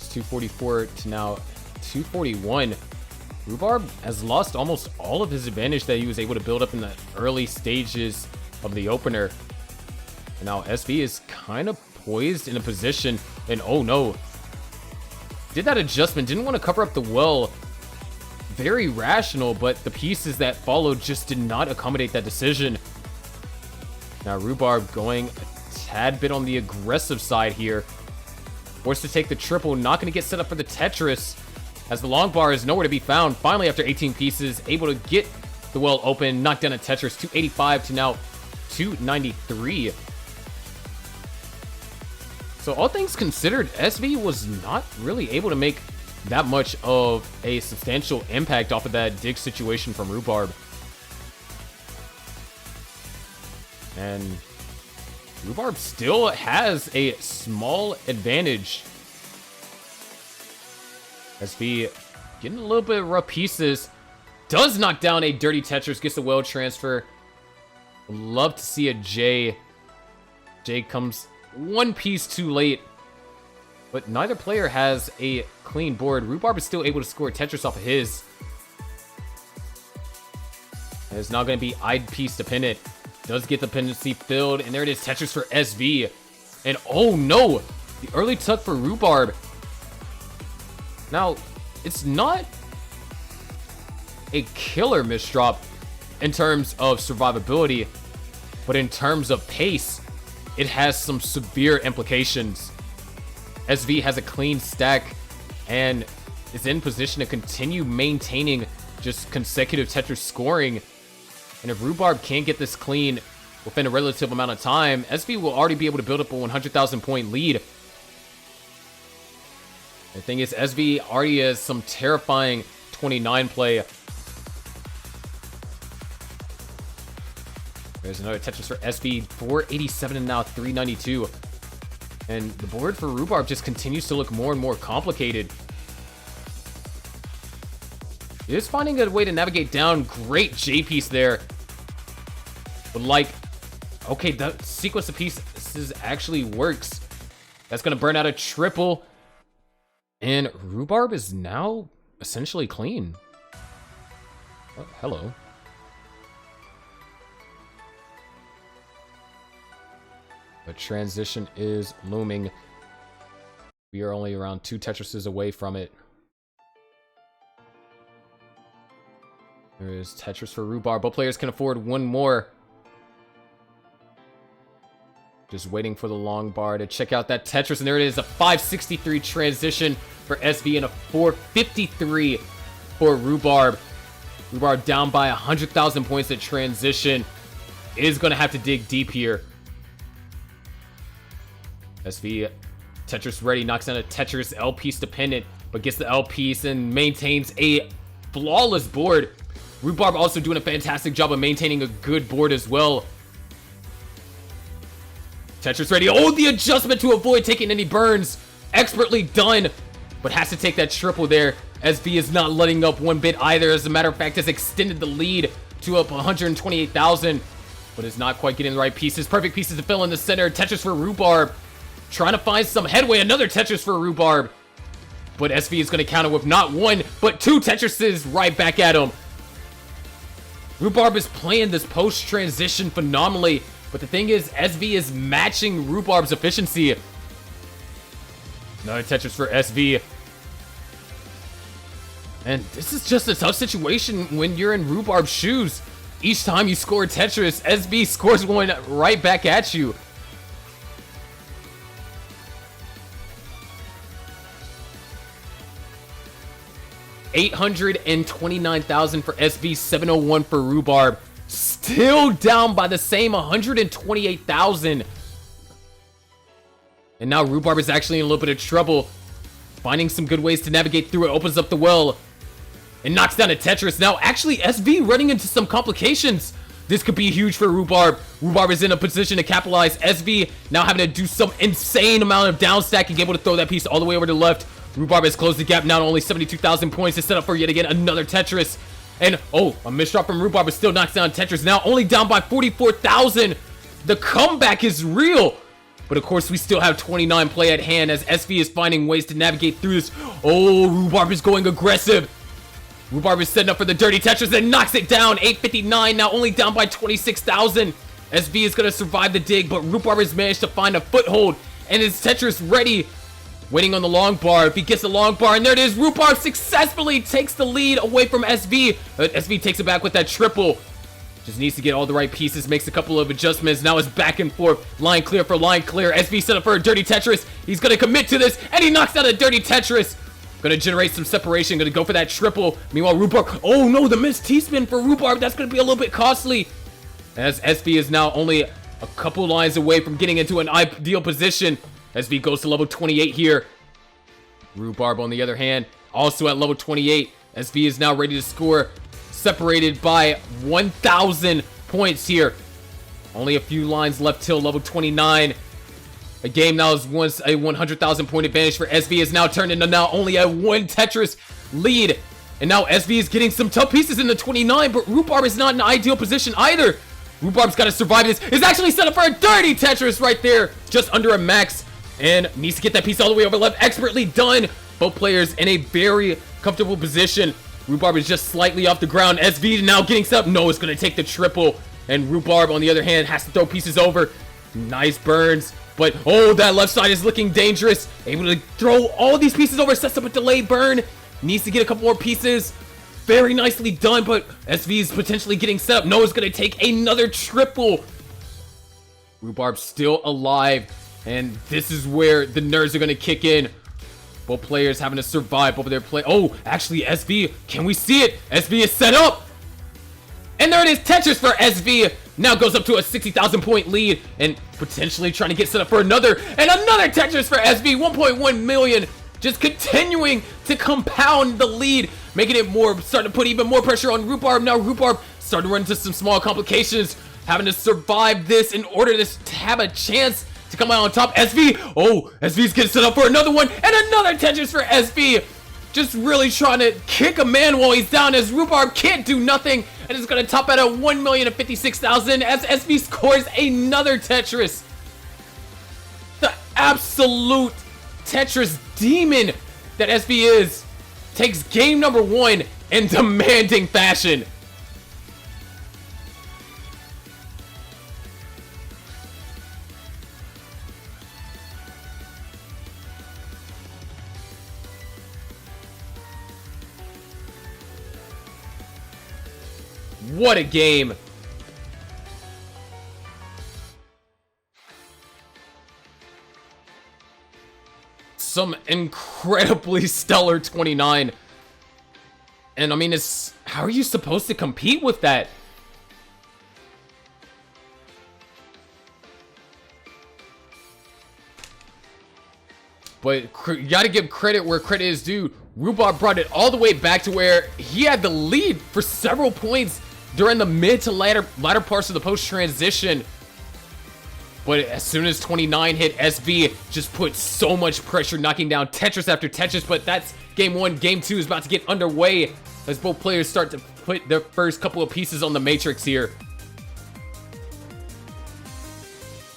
It's 244 to now 241. Rhubarb has lost almost all of his advantage that he was able to build up in the early stages of the opener. And now SV is kind of poised in a position, and oh no. Did that adjustment, didn't want to cover up the well. Very rational, but the pieces that followed just did not accommodate that decision. Now Rhubarb going a tad bit on the aggressive side here. Forced to take the triple, not going to get set up for the Tetris, as the long bar is nowhere to be found. Finally, after 18 pieces, able to get the well open, knock down a Tetris, 285 to now 293. So all things considered, SV was not really able to make that much of a substantial impact off of that dig situation from Rhubarb. And Rhubarb still has a small advantage. SV getting a little bit of rough pieces. Does knock down a dirty Tetris, gets a well transfer. Would love to see a J. J comes one piece too late. But neither player has a clean board. Rhubarb is still able to score Tetris off of his. And it's now going to be eyed piece dependent. Does get the dependency filled, and there it is, Tetris for SV. And oh no, the early tuck for Rhubarb. Now, it's not a killer misdrop in terms of survivability, but in terms of pace, it has some severe implications. SV has a clean stack and is in position to continue maintaining just consecutive Tetris scoring. And if Rhubarb can't get this clean within a relative amount of time, SV will already be able to build up a 100,000 point lead. The thing is, SV already has some terrifying 29 play. There's another Tetris for SV, 487 and now 392. And the board for Rhubarb just continues to look more and more complicated. He is finding a way to navigate down. Great J piece there. But like, okay, the sequence of pieces actually works. That's going to burn out a triple. And Rhubarb is now essentially clean. Oh, hello. The transition is looming. We are only around 2 Tetrises away from it. There is Tetris for Rhubarb. Both players can afford one more. Just waiting for the long bar to check out that Tetris. And there it is, a 563 transition for SV and a 453 for Rhubarb. Rhubarb down by 100,000 points at transition. Is going to have to dig deep here. SV, Tetris ready, knocks down a Tetris, L piece dependent, but gets the L piece and maintains a flawless board. Rhubarb also doing a fantastic job of maintaining a good board as well. Tetris ready. Oh, the adjustment to avoid taking any burns. Expertly done, but has to take that triple there. SV is not letting up one bit either. As a matter of fact, has extended the lead to up 128,000, but is not quite getting the right pieces. Perfect pieces to fill in the center. Tetris for Rhubarb. Trying to find some headway. Another Tetris for Rhubarb. But SV is going to counter with not one, but 2 Tetrises right back at him. Rhubarb is playing this post-transition phenomenally. But the thing is, SV is matching Rhubarb's efficiency. Another Tetris for SV. And this is just a tough situation when you're in Rhubarb's shoes. Each time you score Tetris, SV scores one right back at you. $829,000 for SV, 701 for Rhubarb. Still down by the same 128,000. And now Rhubarb is actually in a little bit of trouble. Finding some good ways to navigate through it. Opens up the well. And knocks down a Tetris. Now actually SV running into some complications. This could be huge for Rhubarb. Rhubarb is in a position to capitalize. SV now having to do some insane amount of down stacking, able to throw that piece all the way over to the left. Rhubarb has closed the gap, now only 72,000 points to set up for yet again another Tetris. And, oh, a misdrop from Rhubarb, but still knocks down Tetris. Now only down by 44,000. The comeback is real. but of course we still have 29 play at hand as SV is finding ways to navigate through this. Oh, Rhubarb is going aggressive. Rhubarb is setting up for the dirty Tetris and knocks it down. 859, now only down by 26,000. SV is going to survive the dig, but Rhubarb has managed to find a foothold, and is Tetris ready? Waiting on the long bar. If he gets the long bar, and there it is, Rhubarb successfully takes the lead away from SV. SV takes it back with that triple. Just needs to get all the right pieces, makes a couple of adjustments. Now it's back and forth, line clear for line clear. SV set up for a dirty Tetris. He's going to commit to this, and he knocks out a dirty Tetris. Going to generate some separation, going to go for that triple. Meanwhile, Rhubarb, oh no, the missed T-spin for Rhubarb. That's going to be a little bit costly. As SV is now only a couple lines away from getting into an ideal position. SV goes to level 28 here. Rhubarb, on the other hand, also at level 28. SV is now ready to score, separated by 1,000 points here. Only a few lines left till level 29. A game now is once a 100,000 point advantage for SV is now turned into now only a 1 Tetris lead. And now SV is getting some tough pieces in the 29, but Rhubarb is not in an ideal position either. Rhubarb's got to survive this. Is actually set up for a dirty Tetris right there. Just under a max. And needs to get that piece all the way over left. Expertly done. Both players in a very comfortable position. Rhubarb is just slightly off the ground. SV now getting set up. No, it's going to take the triple. And Rhubarb, on the other hand, has to throw pieces over. Nice burns. But, oh, that left side is looking dangerous. Able to throw all these pieces over. Sets up a delayed burn. Needs to get a couple more pieces. Very nicely done, but SV is potentially getting set up. Noah's going to take another triple. Rhubarb still alive, and this is where the nerves are going to kick in. Both players having to survive over their play. Oh, actually, SV, can we see it? SV is set up. And there it is, Tetris for SV. Now goes up to a 60,000 point lead, and potentially trying to get set up for another. And another Tetris for SV, 1.1 million. Just continuing to compound the lead, making it more, starting to put even more pressure on Rhubarb. Now Rhubarb starting to run into some small complications, having to survive this in order to have a chance to come out on top. SV, oh, SV's getting set up for another one, and another Tetris for SV. Just really trying to kick a man while he's down, as Rhubarb can't do nothing, and it's going to top out at 1,056,000 as SV scores another Tetris. The absolute Tetris demon that SV is takes game number 1 in demanding fashion. What a game. Some incredibly stellar 29. And I mean, how are you supposed to compete with that? But you gotta give credit where credit is due. Rhubarb brought it all the way back to where he had the lead for several points during the mid to latter parts of the post transition. But as soon as 29 hit, SV just put so much pressure, knocking down Tetris after Tetris. But that's game 1. Game 2 is about to get underway as both players start to put their first couple of pieces on the matrix here.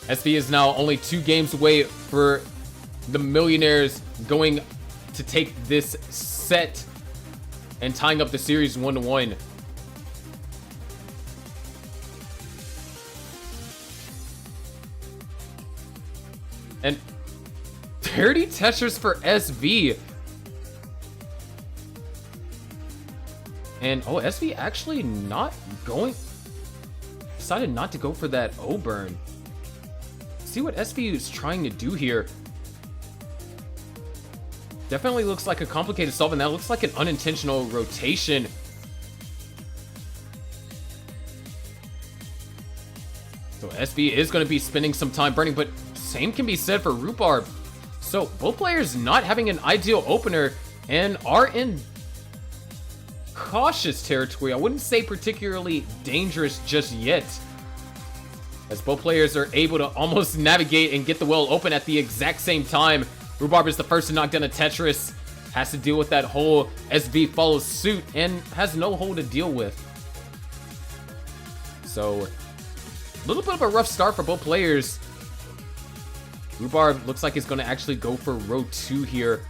SV is now only 2 games away for the Millionaires going to take this set and tying up the series 1-1. And dirty Tetris for SV. And oh, SV actually not going, decided not to go for that O burn. See what SV is trying to do here. Definitely looks like a complicated solve, and that looks like an unintentional rotation. So SV is going to be spending some time burning, but same can be said for Rhubarb. So both players not having an ideal opener and are in cautious territory. I wouldn't say particularly dangerous just yet, as both players are able to almost navigate and get the well open at the exact same time. Rhubarb is the first to knock down a Tetris, has to deal with that hole. SV follows suit and has no hole to deal with. So a little bit of a rough start for both players. Rhubarb looks like he's going to actually go for row 2 here.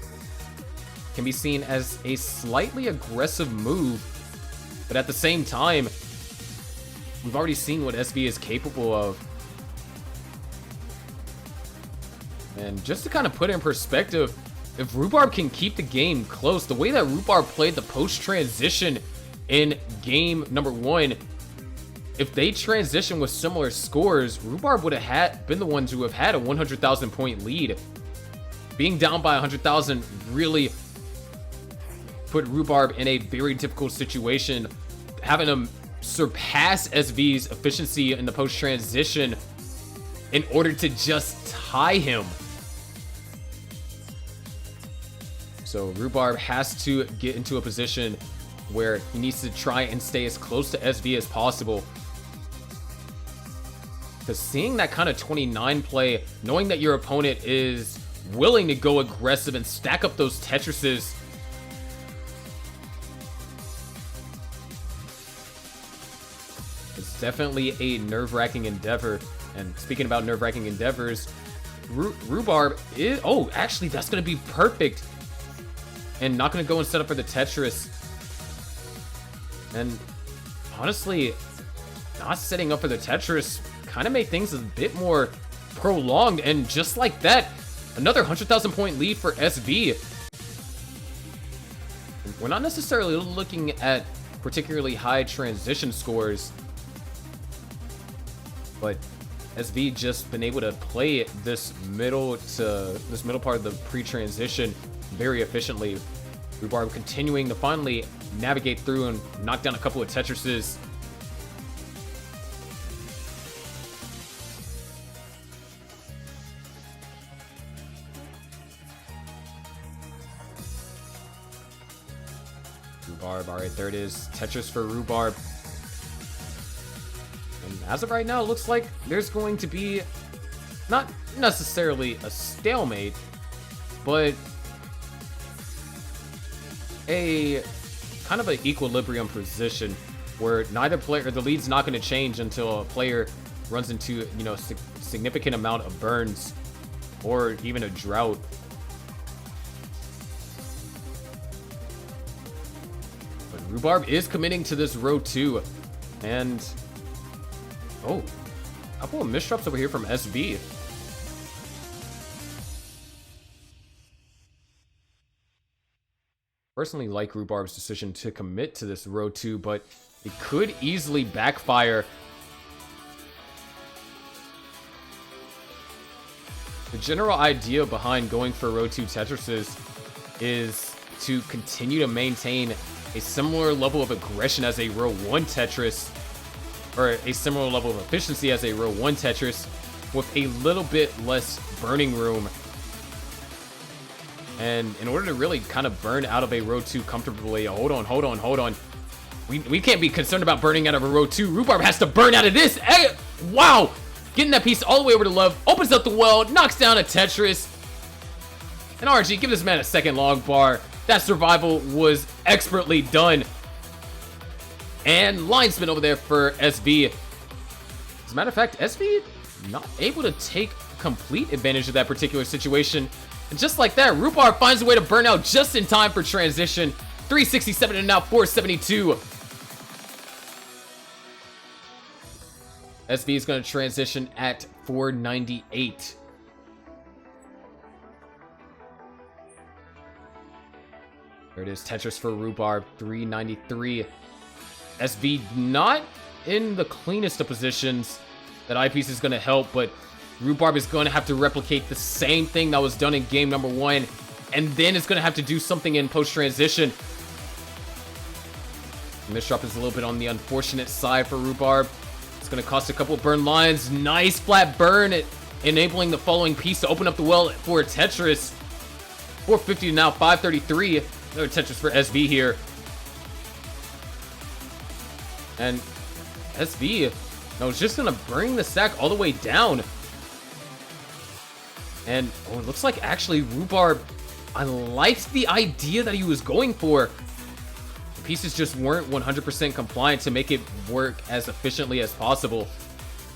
Can be seen as a slightly aggressive move, but at the same time, we've already seen what SV is capable of. And just to kind of put it in perspective, if Rhubarb can keep the game close, the way that Rhubarb played the post-transition in game number 1, if they transition with similar scores, Rhubarb would have been the ones who have had a 100,000 point lead. Being down by 100,000 really put Rhubarb in a very difficult situation. Having him surpass SV's efficiency in the post-transition in order to just tie him. So Rhubarb has to get into a position where he needs to try and stay as close to SV as possible. Because seeing that kind of 29 play, knowing that your opponent is willing to go aggressive and stack up those Tetrises, it's definitely a nerve-wracking endeavor. And speaking about nerve-wracking endeavors, Rhubarb is... Oh, actually, that's going to be perfect. And not going to go and set up for the Tetris. And honestly, not setting up for the Tetris kind of made things a bit more prolonged. And just like that, another 100,000 point lead for SV. We're not necessarily looking at particularly high transition scores, but SV just been able to play this middle part of the pre-transition very efficiently. Rhubarb continuing to finally navigate through and knock down a couple of Tetrises. Rhubarb, all right, there it is. Tetris for Rhubarb. And as of right now, it looks like there's going to be not necessarily a stalemate, but a kind of an equilibrium position where neither player, the lead's not going to change until a player runs into, you know, significant amount of burns or even a drought. But Rhubarb is committing to this row 2, and oh, a couple of misdrops over here from SB. Personally like Rhubarb's decision to commit to this row 2, but it could easily backfire. The general idea behind going for row 2 Tetrises is to continue to maintain a similar level of aggression as a row 1 Tetris, or a similar level of efficiency as a row 1 Tetris, with a little bit less burning room. And in order to really kind of burn out of a row 2 comfortably, hold on. We can't be concerned about burning out of a row 2. Rhubarb has to burn out of this. Hey, wow! Getting that piece all the way over to love, opens up the well, knocks down a Tetris. And RG, give this man a second long bar. That survival was expertly done. And line spin over there for SV. As a matter of fact, SV not able to take complete advantage of that particular situation. And just like that, Rhubarb finds a way to burn out just in time for transition. 367 and now 472. SV is going to transition at 498. There it is, Tetris for Rhubarb, 393. SV not in the cleanest of positions that eyepiece is going to help, but Rhubarb is going to have to replicate the same thing that was done in game number 1, and then it's going to have to do something in post-transition. Misdrop is a little bit on the unfortunate side for Rhubarb. It's going to cost a couple of burn lines. Nice flat burn, enabling the following piece to open up the well for a Tetris. 450 to now 533. Another Tetris for SV here. And SV, no, it's just going to bring the stack all the way down. And oh, it looks like actually Rhubarb, I liked the idea that he was going for. The pieces just weren't 100% compliant to make it work as efficiently as possible.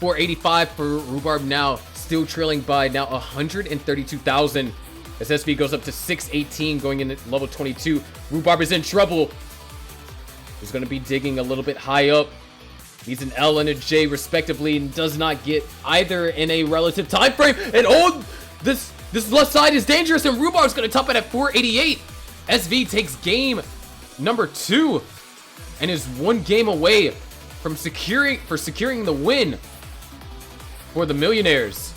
485 for Rhubarb now, still trailing by now 132,000. As SV goes up to 618 going into level 22. Rhubarb is in trouble. He's going to be digging a little bit high up. He's an L and a J respectively and does not get either in a relative time frame. And oh, this left side is dangerous and Rhubarb's going to top it at 488. SV takes game number 2 and is 1 game away from securing the win for the Millionaires.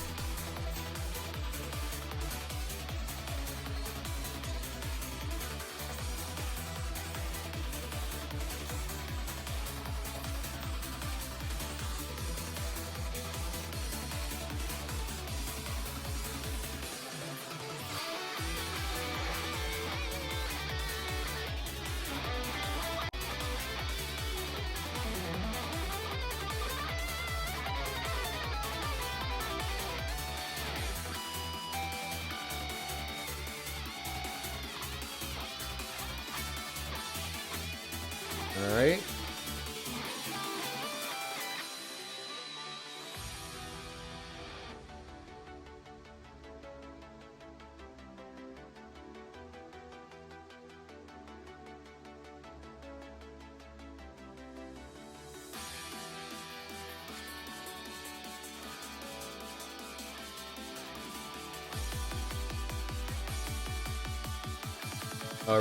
All right.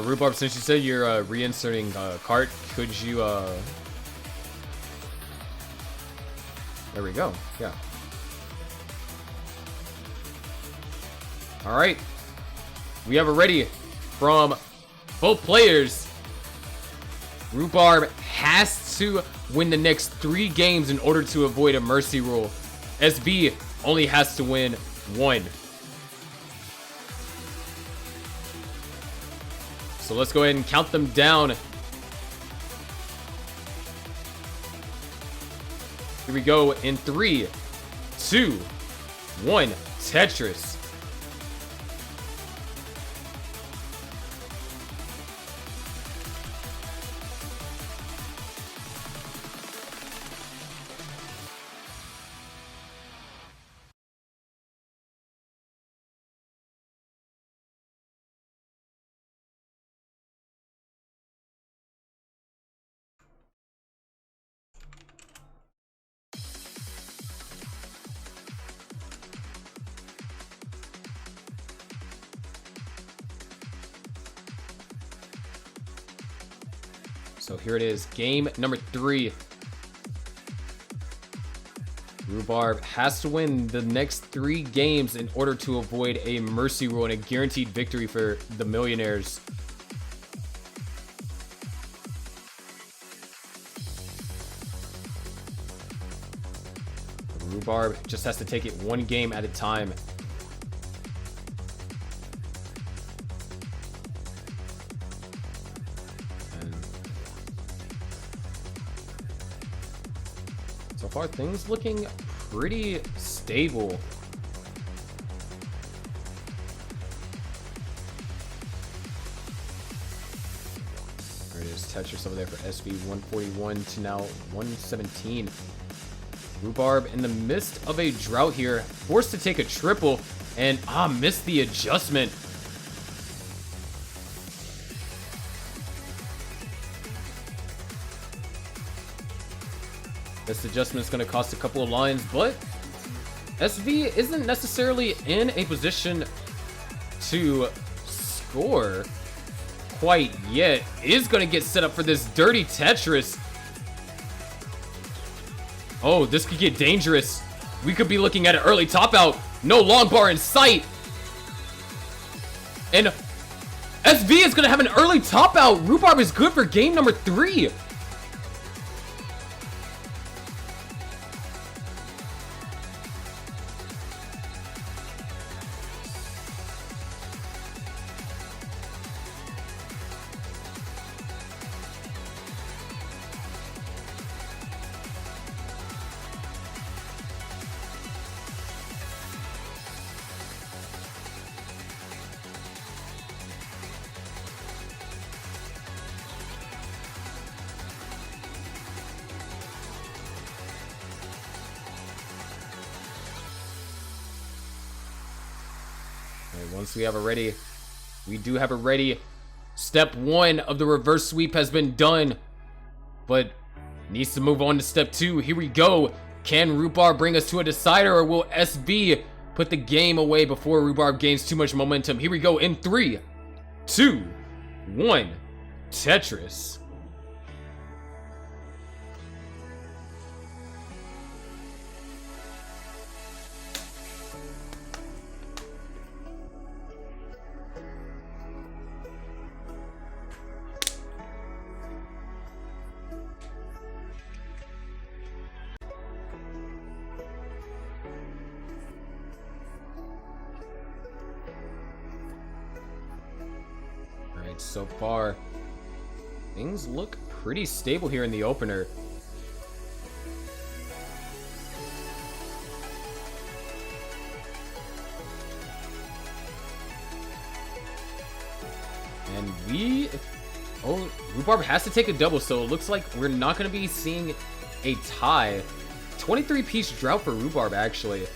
Rhubarb, since you said you're reinserting cart, could you there we go. Yeah. All right. We have it ready from both players. Rhubarb has to win the next 3 games in order to avoid a mercy rule. SB only has to win 1. So let's go ahead and count them down. Here we go in 3, 2, 1. Tetris. So here it is, game number 3. Rhubarb has to win the next 3 games in order to avoid a mercy rule and a guaranteed victory for the Millionaires. Rhubarb just has to take it 1 game at a time. So far, things looking pretty stable. There it is, Tetris over there for SV, 141 to now 117. Rhubarb in the midst of a drought here, forced to take a triple, and missed the adjustment. This adjustment is going to cost a couple of lines, but SV isn't necessarily in a position to score quite yet. Is going to get set up for this dirty Tetris. Oh, this could get dangerous. We could be looking at an early top out. No long bar in sight. And SV is going to have an early top out. Rhubarb is good for game number 3. once we have it ready, we do have it ready. Step 1 of the reverse sweep has been done, but needs to move on to step 2. Here we go. Can Rhubarb bring us to a decider, or will SB put the game away before Rhubarb gains too much momentum? Here we go in 3, 2, 1. Tetris. So far, things look pretty stable here in the opener. And Rhubarb has to take a double, so it looks like we're not going to be seeing a tie. 23-piece drought for Rhubarb, actually.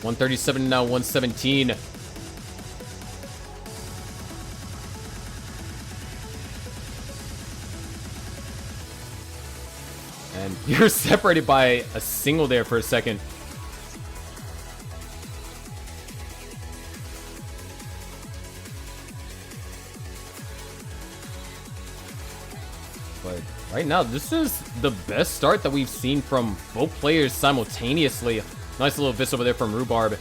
$137 now, $117. And you're separated by a single there for a second. But right now, this is the best start that we've seen from both players simultaneously. Nice little vis over there from Rhubarb.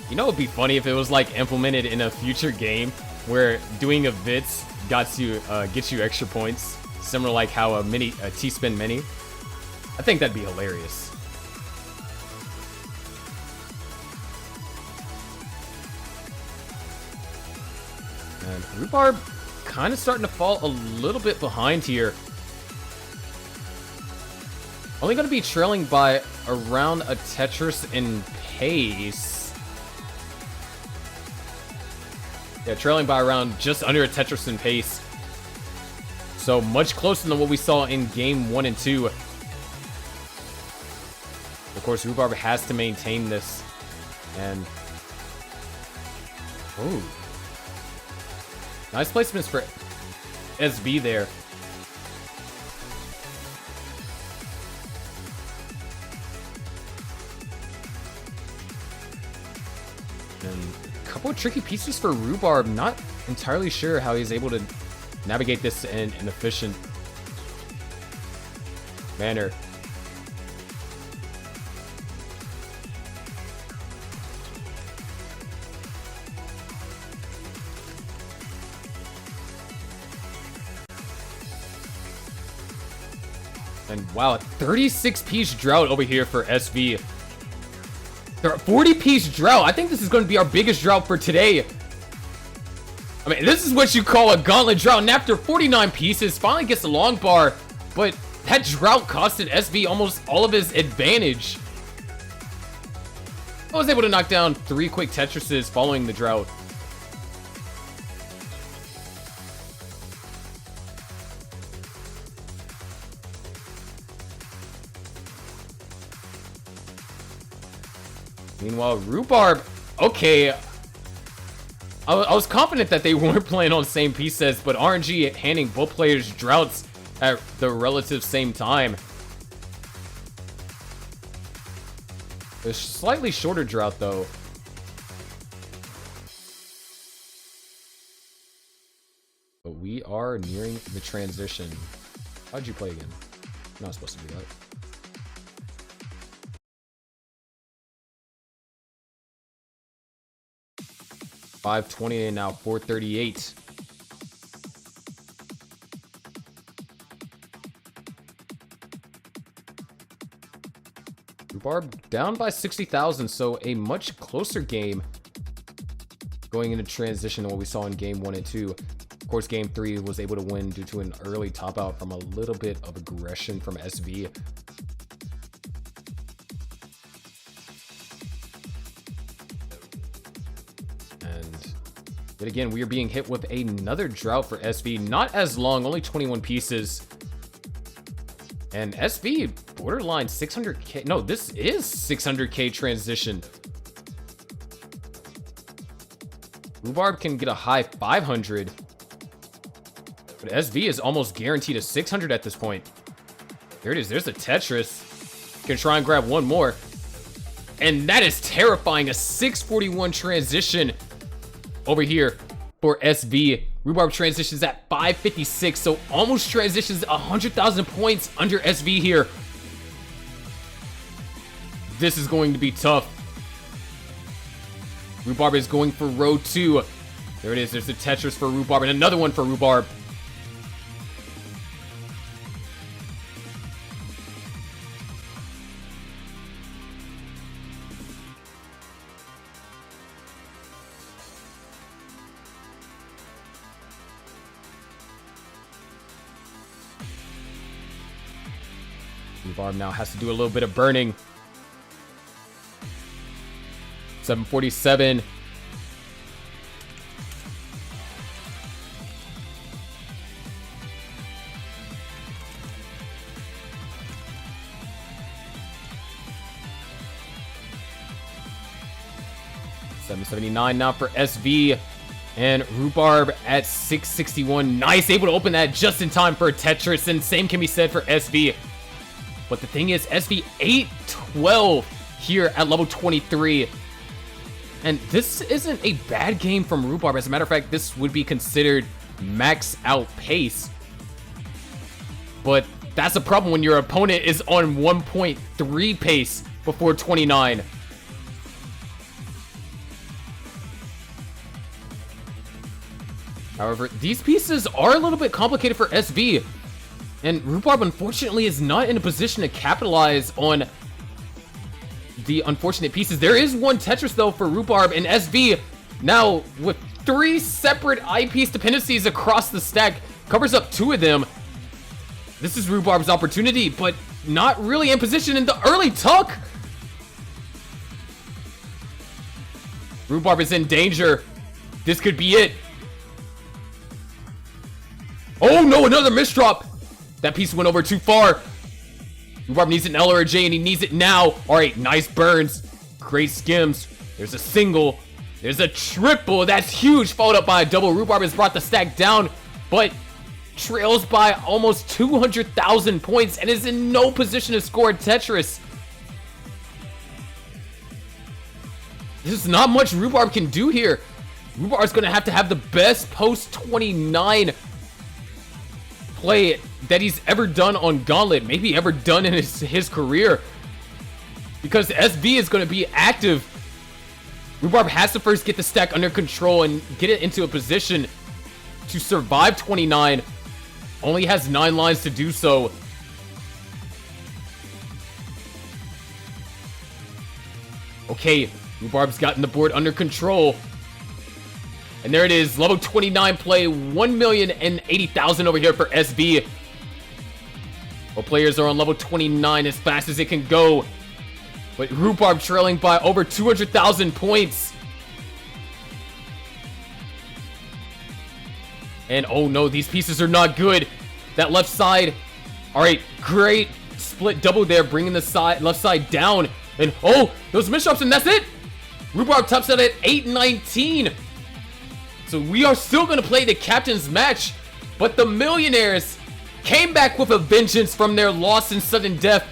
You know, it'd be funny if it was like implemented in a future game where doing a Vits gets you extra points, similar like how a T-spin mini. I think that'd be hilarious. And Rhubarb kind of starting to fall a little bit behind here. Only going to be trailing by around a Tetris in pace. Yeah, trailing by around just under a Tetris in pace. So much closer than what we saw in game 1 and 2. Of course, Rhubarb has to maintain this. And oh, nice placements for SB there. And a couple of tricky pieces for Rhubarb. Not entirely sure how he's able to navigate this in an efficient manner. And wow, a 36-piece drought over here for SV. 40-piece drought. I think this is going to be our biggest drought for today. I mean, this is what you call a gauntlet drought. And after 49 pieces, finally gets the long bar. But that drought costed SV almost all of his advantage. I was able to knock down 3 quick Tetrises following the drought. Meanwhile, Rhubarb, okay. I was confident that they weren't playing on the same piece sets, but RNG handing both players droughts at the relative same time. A slightly shorter drought, though. But we are nearing the transition. How'd you play again? I'm not supposed to do that. $520 and now $438. Rhubarb down by 60,000, so a much closer game going into transition than what we saw in game 1 and 2. Of course, game 3 was able to win due to an early top out from a little bit of aggression from SV. And yet again, we are being hit with another drought for SV. Not as long, only 21 pieces. And SV, borderline 600k. No, this is 600k transition. Rhubarb can get a high 500. But SV is almost guaranteed a 600 at this point. There it is. There's a Tetris. Can try and grab one more. And that is terrifying. A 641 transition over here for SV. Rhubarb transitions at 556. So almost transitions 100,000 points under SV here. This is going to be tough. Rhubarb is going for row 2. There it is. There's the Tetris for Rhubarb and another one for Rhubarb. Rhubarb now has to do a little bit of burning. 747. $779 now for SV. And Rhubarb at 661. Nice, able to open that just in time for Tetris. And same can be said for SV. But the thing is, SV 812 here at level 23. And this isn't a bad game from Rhubarb. As a matter of fact, this would be considered max out pace. But that's a problem when your opponent is on 1.3 pace before 29. However, these pieces are a little bit complicated for SV. And Rhubarb, unfortunately, is not in a position to capitalize on the unfortunate pieces. There is one Tetris, though, for Rhubarb and SV. Now, with 3 separate eyepiece dependencies across the stack, covers up 2 of them. This is Rhubarb's opportunity, but not really in position in the early tuck. Rhubarb is in danger. This could be it. Oh, no, another misdrop. That piece went over too far. Rhubarb needs an L or a J, and he needs it now. All right, nice burns. Great skims. There's a single. There's a triple. That's huge. Followed up by a double. Rhubarb has brought the stack down, but trails by almost 200,000 points and is in no position to score Tetris. There's not much Rhubarb can do here. Rhubarb's going to have the best post-29 play that he's ever done on Gauntlet, maybe ever done in his career, because SV is going to be active. Rhubarb has to first get the stack under control and get it into a position to survive 29. Only has 9 lines to do so. Okay, Rhubarb's gotten the board under control. And there it is, level 29 play, 1,080,000 over here for SV. Well, players are on level 29 as fast as it can go. But Rhubarb trailing by over 200,000 points. And oh no, these pieces are not good. That left side, all right, great split double there, bringing the left side down. And oh, those misdrops, and that's it. Rhubarb tops out at 819. So we are still going to play the captain's match, but the Millionaires came back with a vengeance from their loss in sudden death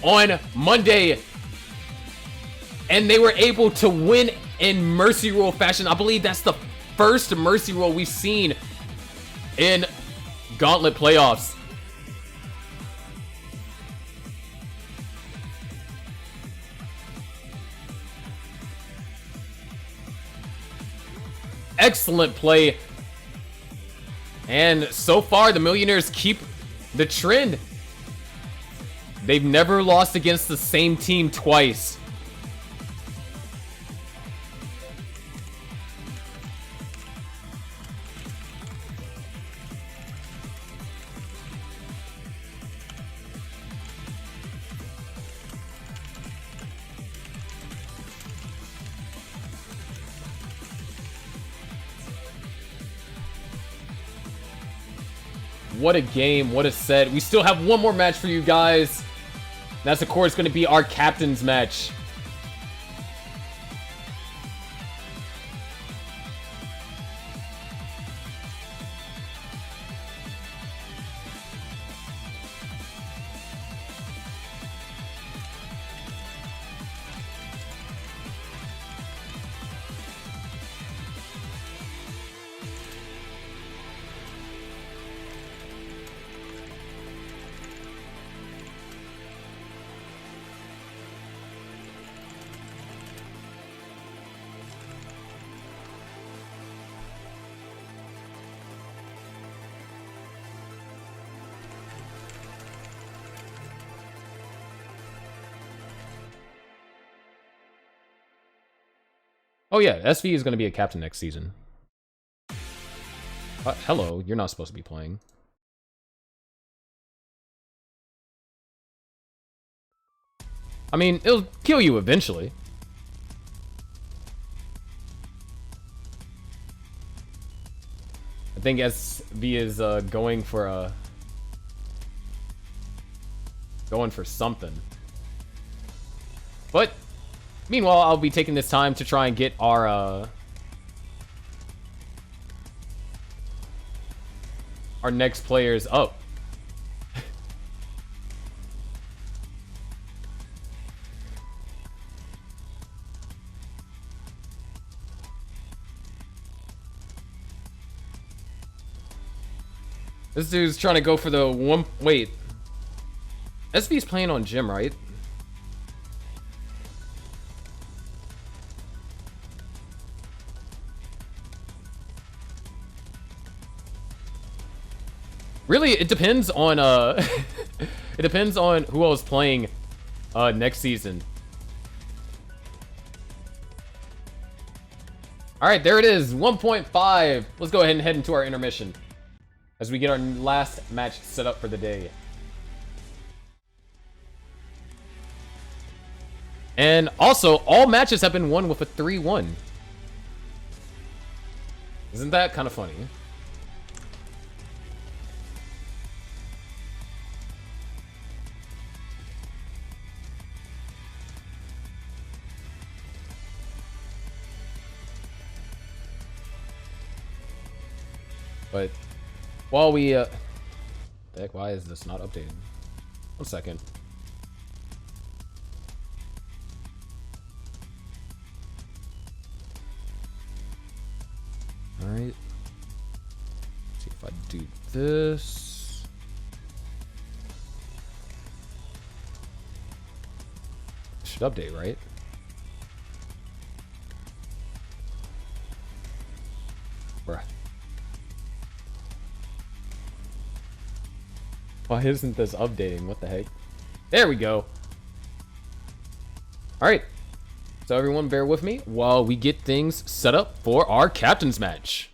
on Monday. And they were able to win in Mercy Roll fashion. I believe that's the first Mercy Roll we've seen in Gauntlet playoffs. Excellent play. And so far, the Millionaires keep the trend. They've never lost against the same team twice. What a game, what a set. We still have one more match for you guys. That's, of course, going to be our captain's match. Oh yeah, SV is going to be a captain next season. Hello, you're not supposed to be playing. I mean, it'll kill you eventually. I think SV is going for something. But meanwhile, I'll be taking this time to try and get our next players up. This dude's trying to go for the one. Wait, SV's playing on gym, right? Really, it depends on it depends on who I was playing next season. All right, there it is, 1.5. Let's go ahead and head into our intermission as we get our last match set up for the day. And also, all matches have been won with a 3-1. Isn't that kind of funny? But while we the heck, why is this not updated? 1 second. All right. Let's see if I do this. Should update, right? Bruh. Why isn't this updating? What the heck? There we go. Alright. So everyone bear with me while we get things set up for our captain's match.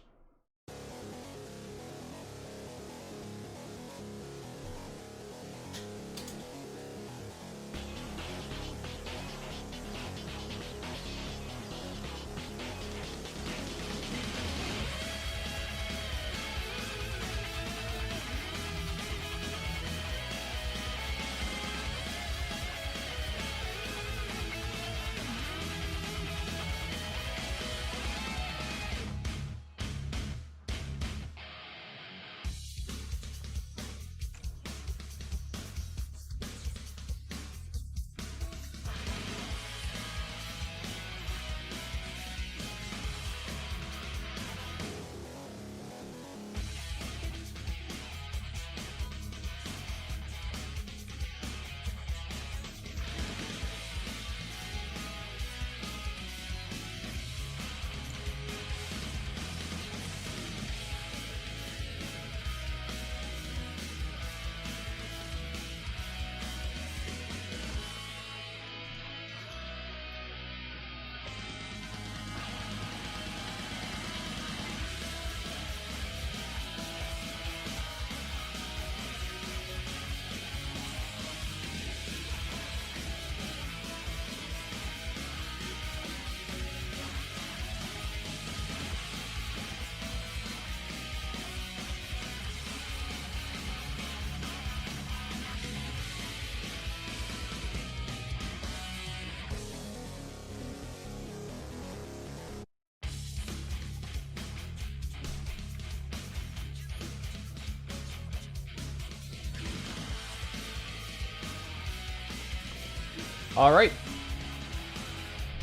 All right.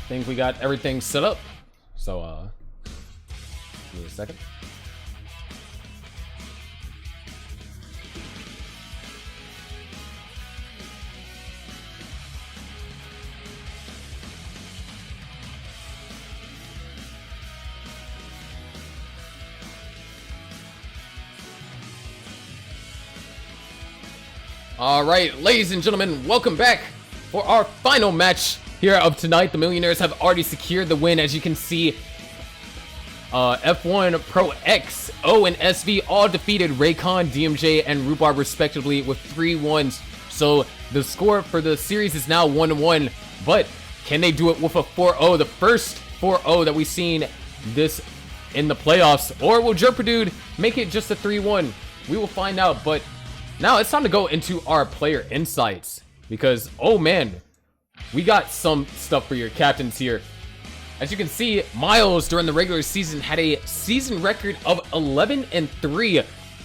Think we got everything set up. So, give me a second. All right, ladies and gentlemen, welcome back for our final match here of tonight. The Millionaires have already secured the win. As you can see, F1 Pro X, O, and SV all defeated Raycon, DMJ, and Rhubarb respectively with 3-1s. So the score for the series is now 1-1. But can they do it with a 4-0? The first 4-0 that we've seen this in the playoffs. Or will Jerpadude make it just a 3-1? We will find out. But now it's time to go into our player insights. Because, oh man, we got some stuff for your captains here. As you can see, Miles during the regular season had a season record of 11-3,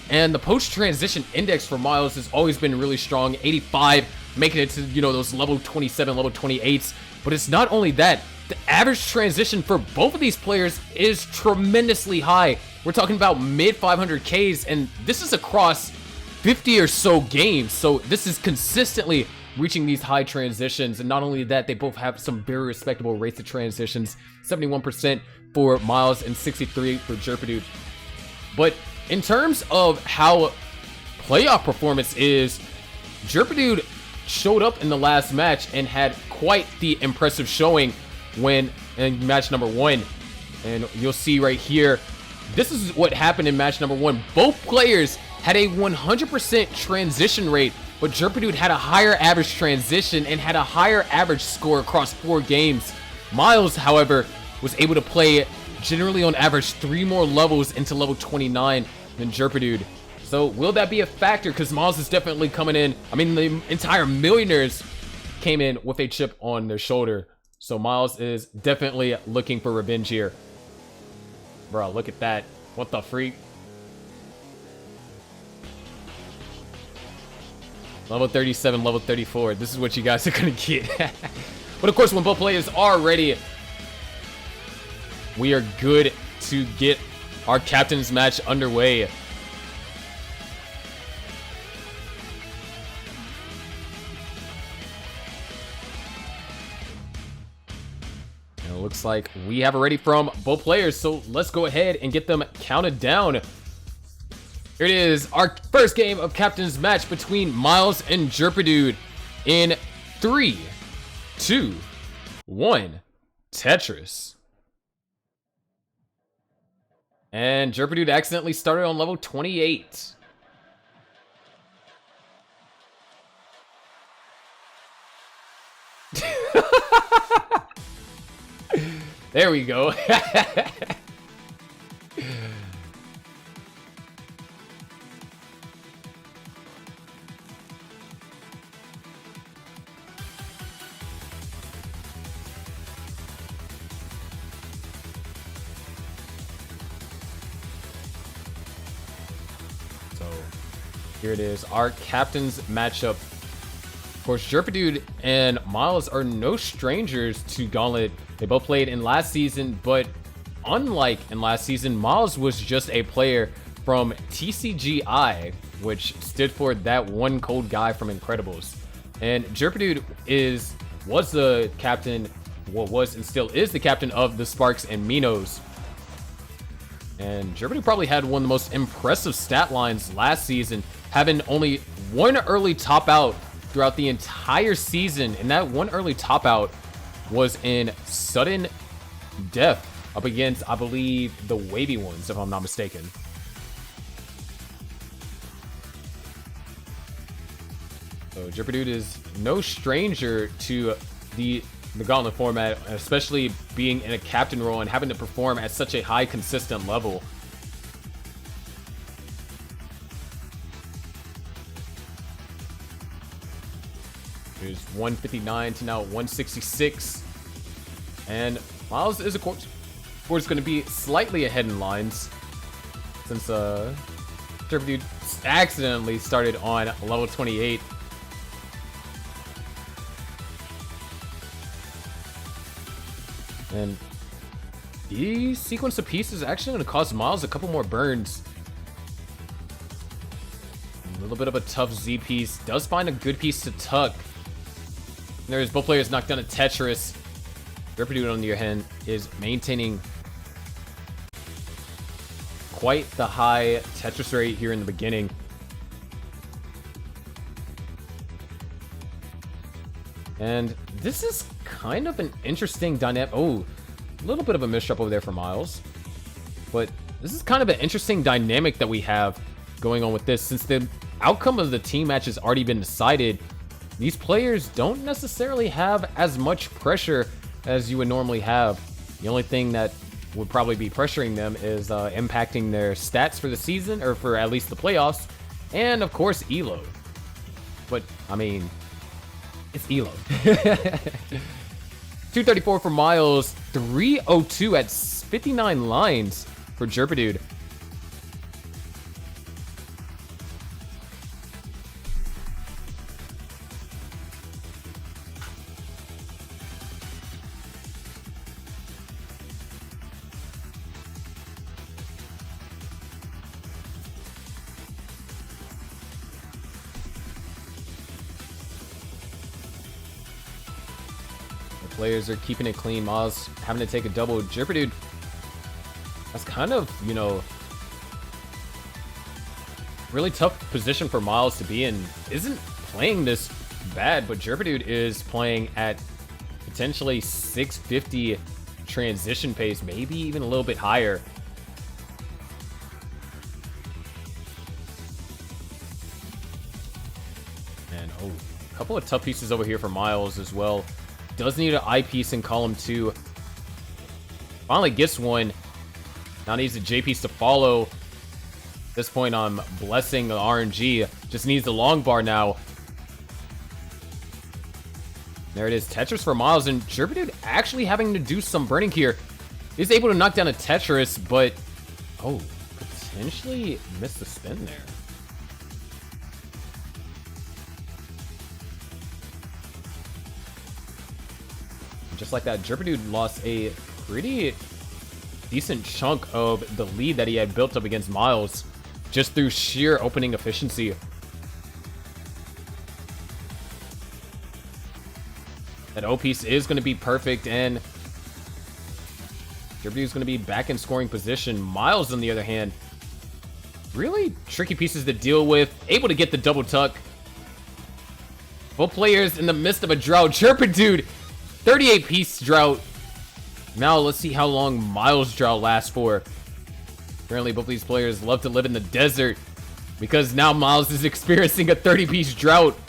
and the post-transition index for Miles has always been really strong, 85, making it to, you know, those level 27, level 28s. But it's not only that, the average transition for both of these players is tremendously high. We're talking about mid 500Ks, and this is across 50 or so games, so this is consistently reaching these high transitions. And not only that, they both have some very respectable rates of transitions, 71% for Miles and 63% for Jerpadude. But in terms of how playoff performance is, Jerpadude showed up in the last match and had quite the impressive showing when in match number 1. And you'll see right here, this is what happened in match number 1. Both players had a 100% transition rate, but Jerpadude had a higher average transition and had a higher average score across 4 games. Miles, however, was able to play generally on average 3 more levels into level 29 than Jerpadude. So will that be a factor? Because Miles is definitely coming in. I mean, the entire Millionaires came in with a chip on their shoulder. So Miles is definitely looking for revenge here. Bro, look at that. What the freak? Level 37, level 34. This is what you guys are going to get. But of course, when both players are ready, we are good to get our captain's match underway. And it looks like we have it ready from both players. So let's go ahead and get them counted down. Here it is, our first game of captain's match between Miles and Jerpadude in 3, 2, 1, Tetris. And Jerpadude accidentally started on level 28. There we go. Here it is, our captain's matchup. Of course, Jerpadude and Miles are no strangers to Gauntlet. They both played in last season, but unlike in last season, Miles was just a player from TCGI, which stood for that one cold guy from Incredibles. And Jerpadude was the captain, was and still is the captain of the Sparks and Minos. And Jerpadude probably had one of the most impressive stat lines last season, having only one early top out throughout the entire season. And that one early top out was in sudden death up against, I believe, the Wavy Ones, if I'm not mistaken. So Jerpadude is no stranger to the Gauntlet format, especially being in a captain role and having to perform at such a high consistent level. There's 159 to now 166. And Miles is, of course, going to be slightly ahead in lines since Jerpadude accidentally started on level 28. And the sequence of pieces actually going to cause Miles a couple more burns. A little bit of a tough Z piece. Does find a good piece to tuck. There's both players knocked down a Tetris. Jerpedude, on the other hand, is maintaining quite the high Tetris rate here in the beginning. And this is kind of an interesting dynamic. Oh, a little bit of a misstep over there for Miles. But this is kind of an interesting dynamic that we have going on with this. Since the outcome of the team match has already been decided, these players don't necessarily have as much pressure as you would normally have. The only thing that would probably be pressuring them is impacting their stats for the season, or for at least the playoffs, and of course Elo. But I mean, it's Elo. 234 for Miles, 302 at 59 lines for Jerpedude. Players are keeping it clean. Miles having to take a double. Jerpedude, that's kind of, you know, really tough position for Miles to be in. Isn't playing this bad, but Jerpedude is playing at potentially 650 transition pace, maybe even a little bit higher. And oh, a couple of tough pieces over here for Miles as well. Does need an I-piece in column 2. Finally gets one. Now needs a J-piece to follow. At this point, I'm blessing the RNG. Just needs the long bar now. There it is. Tetris for Miles. And Jerpedude actually having to do some burning here. He's able to knock down a Tetris, but... oh, potentially missed the spin there. Just like that, Jerpedude lost a pretty decent chunk of the lead that he had built up against Miles just through sheer opening efficiency. That O-piece is going to be perfect, and Jerpedude is going to be back in scoring position. Miles, on the other hand, really tricky pieces to deal with. Able to get the double tuck. Both players in the midst of a drought. Jerpedude, 38-piece drought. Now let's see how long Miles' drought lasts for. Apparently both these players love to live in the desert, because now Miles is experiencing a 30-piece drought.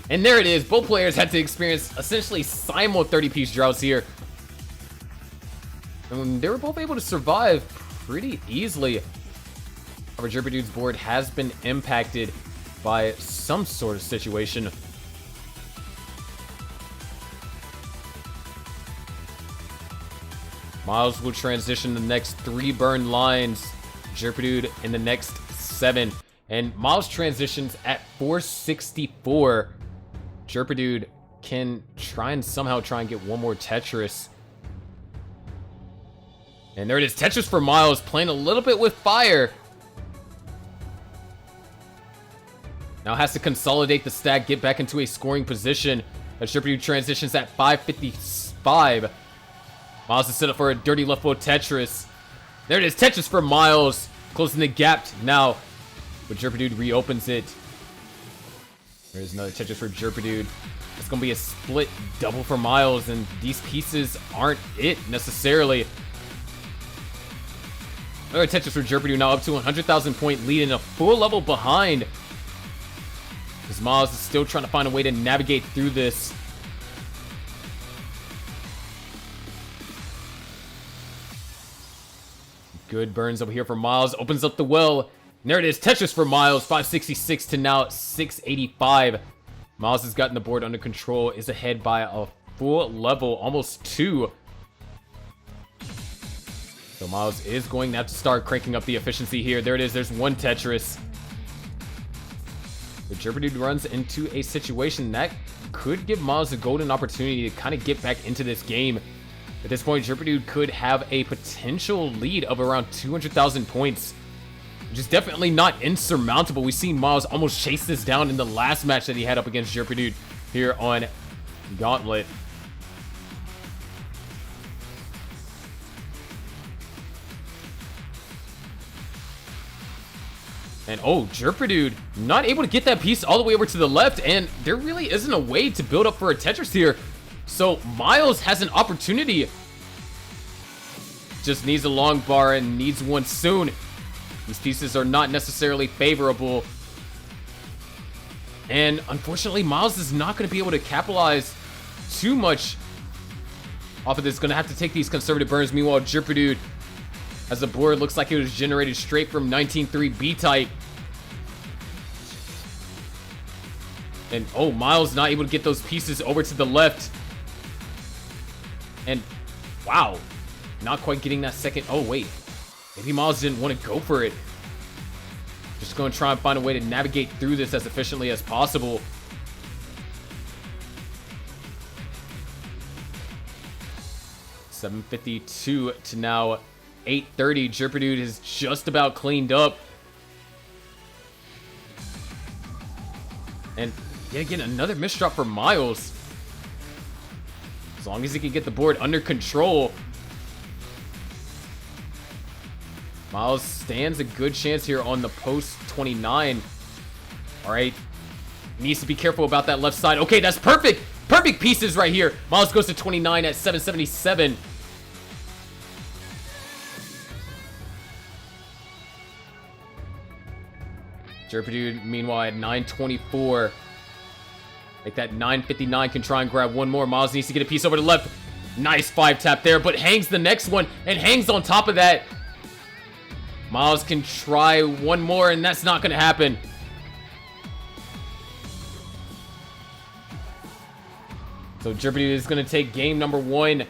And there it is. Both players had to experience essentially simul 30-piece droughts here. And they were both able to survive pretty easily. However, Jerpedude's board has been impacted by some sort of situation. Miles will transition the next 3 burn lines. Jerpedude in the next 7. And Miles transitions at 464. Jerpedude can somehow try and get one more Tetris. And there it is. Tetris for Miles, playing a little bit with fire. Now has to consolidate the stack, get back into a scoring position as Jerpedude transitions at 555. Miles is set up for a dirty left foot Tetris. There it is. Tetris for Miles, closing the gap now. But Jerpedude reopens it. There's another Tetris for Jerpedude. It's going to be a split double for Miles, and these pieces aren't it necessarily. Another Tetris for Jerpedude, now up to 100,000 point lead and a full level behind. As Miles is still trying to find a way to navigate through this. Good burns over here for Miles. Opens up the well. And there it is. Tetris for Miles. 566 to now 685. Miles has gotten the board under control. Is ahead by a full level. Almost 2. So Miles is going to have to start cranking up the efficiency here. There it is. There's one Tetris. But Jerpedude runs into a situation that could give Miles a golden opportunity to kind of get back into this game. At this point, Jerpedude could have a potential lead of around 200,000 points, which is definitely not insurmountable. We've seen Miles almost chase this down in the last match that he had up against Jerpedude here on Gauntlet. And oh, Jerpedude not able to get that piece all the way over to the left, and there really isn't a way to build up for a Tetris here. So Miles has an opportunity. Just needs a long bar and needs one soon. These pieces are not necessarily favorable. And unfortunately, Miles is not going to be able to capitalize too much off of this. Going to have to take these conservative burns. Meanwhile, Jerpedude, as the board looks like it was generated straight from 19.3 B-type. And oh, Miles not able to get those pieces over to the left. And wow, not quite getting that second. Oh wait, maybe Miles didn't want to go for it. Just going to try and find a way to navigate through this as efficiently as possible. $752 to now $830. Jerpedude is just about cleaned up. And yet again, another misdrop for Miles. As long as he can get the board under control, Miles stands a good chance here on the post 29. All right. Needs to be careful about that left side. Okay, that's perfect. Perfect pieces right here. Miles goes to 29 at 777. Jerpedude, meanwhile, at 924. Like that 959 can try and grab one more. Miles needs to get a piece over to the left. Nice 5-tap there, but hangs the next one and hangs on top of that. Miles can try one more, and that's not going to happen. So Jerpedude is going to take game number 1. Of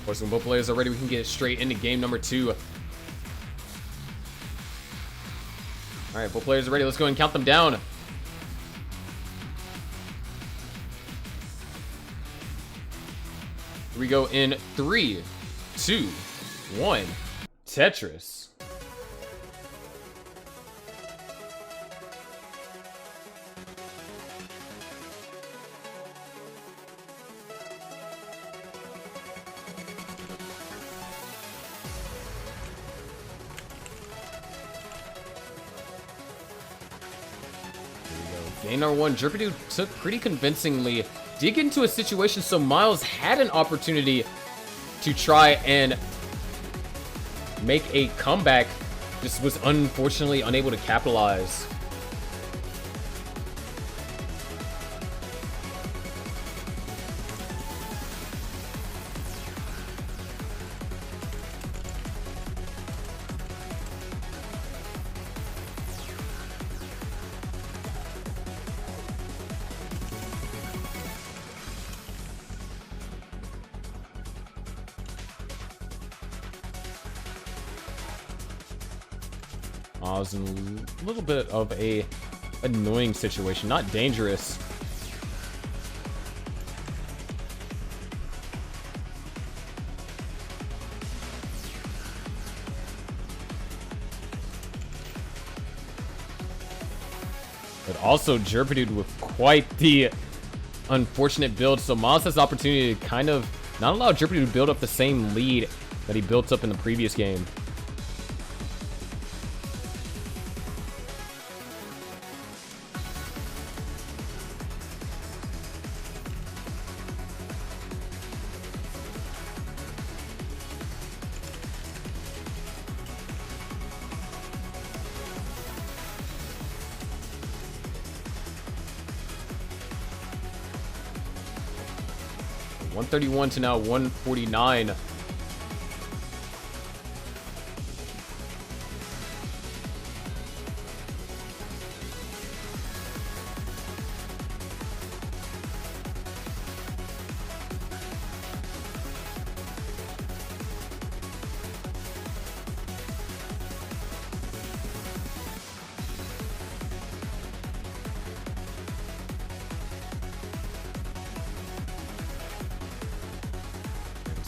course, when both players are ready, we can get straight into game number 2. All right, both players are ready. Let's go and count them down. Here we go in 3, 2, 1. Tetris. Game number 1, Jerpedude took pretty convincingly. Did get into a situation so Miles had an opportunity to try and make a comeback. Just was unfortunately unable to capitalize. I was in a little bit of a annoying situation, not dangerous. But also Jerpedude with quite the unfortunate build, so Miles has the opportunity to kind of not allow Jerpedude to build up the same lead that he built up in the previous game. $131 to now $149.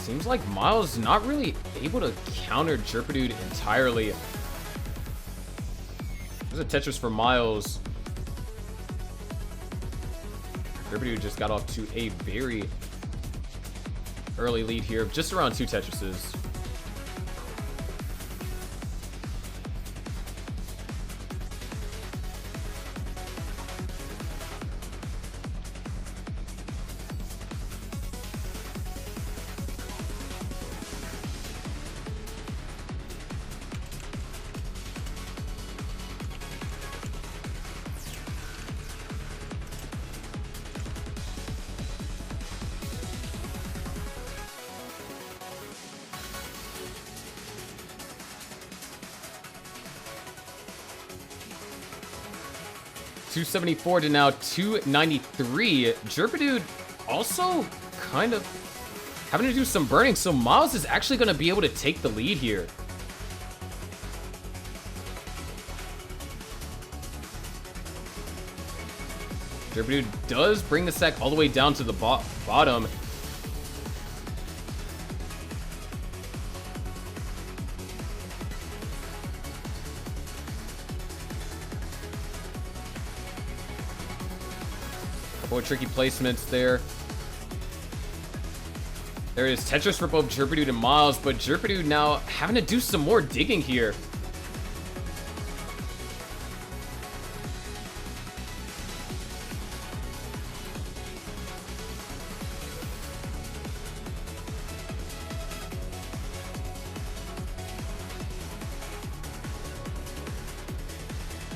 Seems like Miles not really able to counter Jerpadude entirely. There's a Tetris for Miles. Jerpadude just got off to a very early lead here, just around 2 Tetrises. $274 to now $293. Jerpadude also kind of having to do some burning, so Miles is actually going to be able to take the lead here. Jerpadude does bring the stack all the way down to the bottom. Tricky placements there. There is Tetris for both Jerpadude and Miles, but Jerpadude now having to do some more digging here.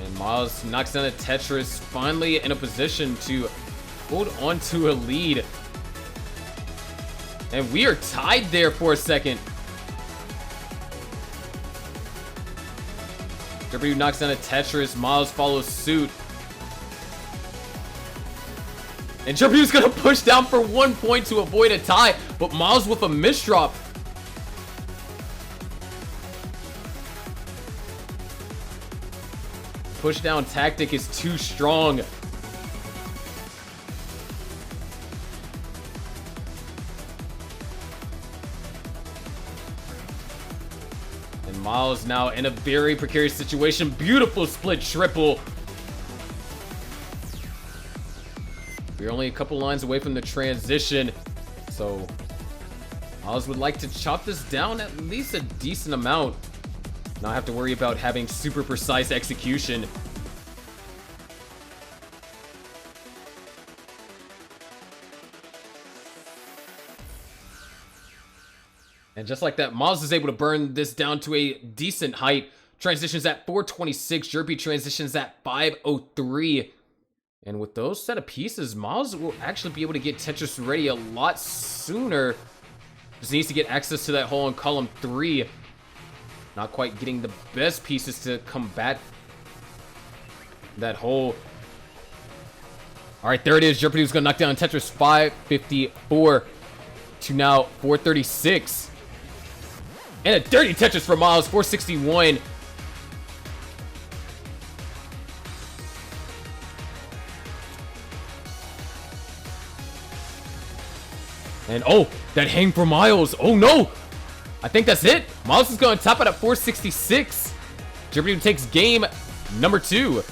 And Miles knocks down a Tetris, finally in a position to hold on to a lead. And we are tied there for a second. Jerpadude knocks down a Tetris. Miles follows suit. And Jerpadude's gonna push down for 1 point to avoid a tie, but Miles with a misdrop. Push down tactic is too strong. Miles now in a very precarious situation. Beautiful split triple. We're only a couple lines away from the transition, so Miles would like to chop this down at least a decent amount. Not have to worry about having super precise execution. And just like that, Miles is able to burn this down to a decent height. Transitions at 426. Jerpy transitions at 503. And with those set of pieces, Miles will actually be able to get Tetris ready a lot sooner. Just needs to get access to that hole in column 3. Not quite getting the best pieces to combat that hole. All right, there it is. Jerpadude's going to knock down Tetris 554 to now 436. And a dirty Tetris for Miles, 461. And oh, that hang for Miles. Oh no! I think that's it. Miles is going to top it at 466. Jerpadude takes game number 2.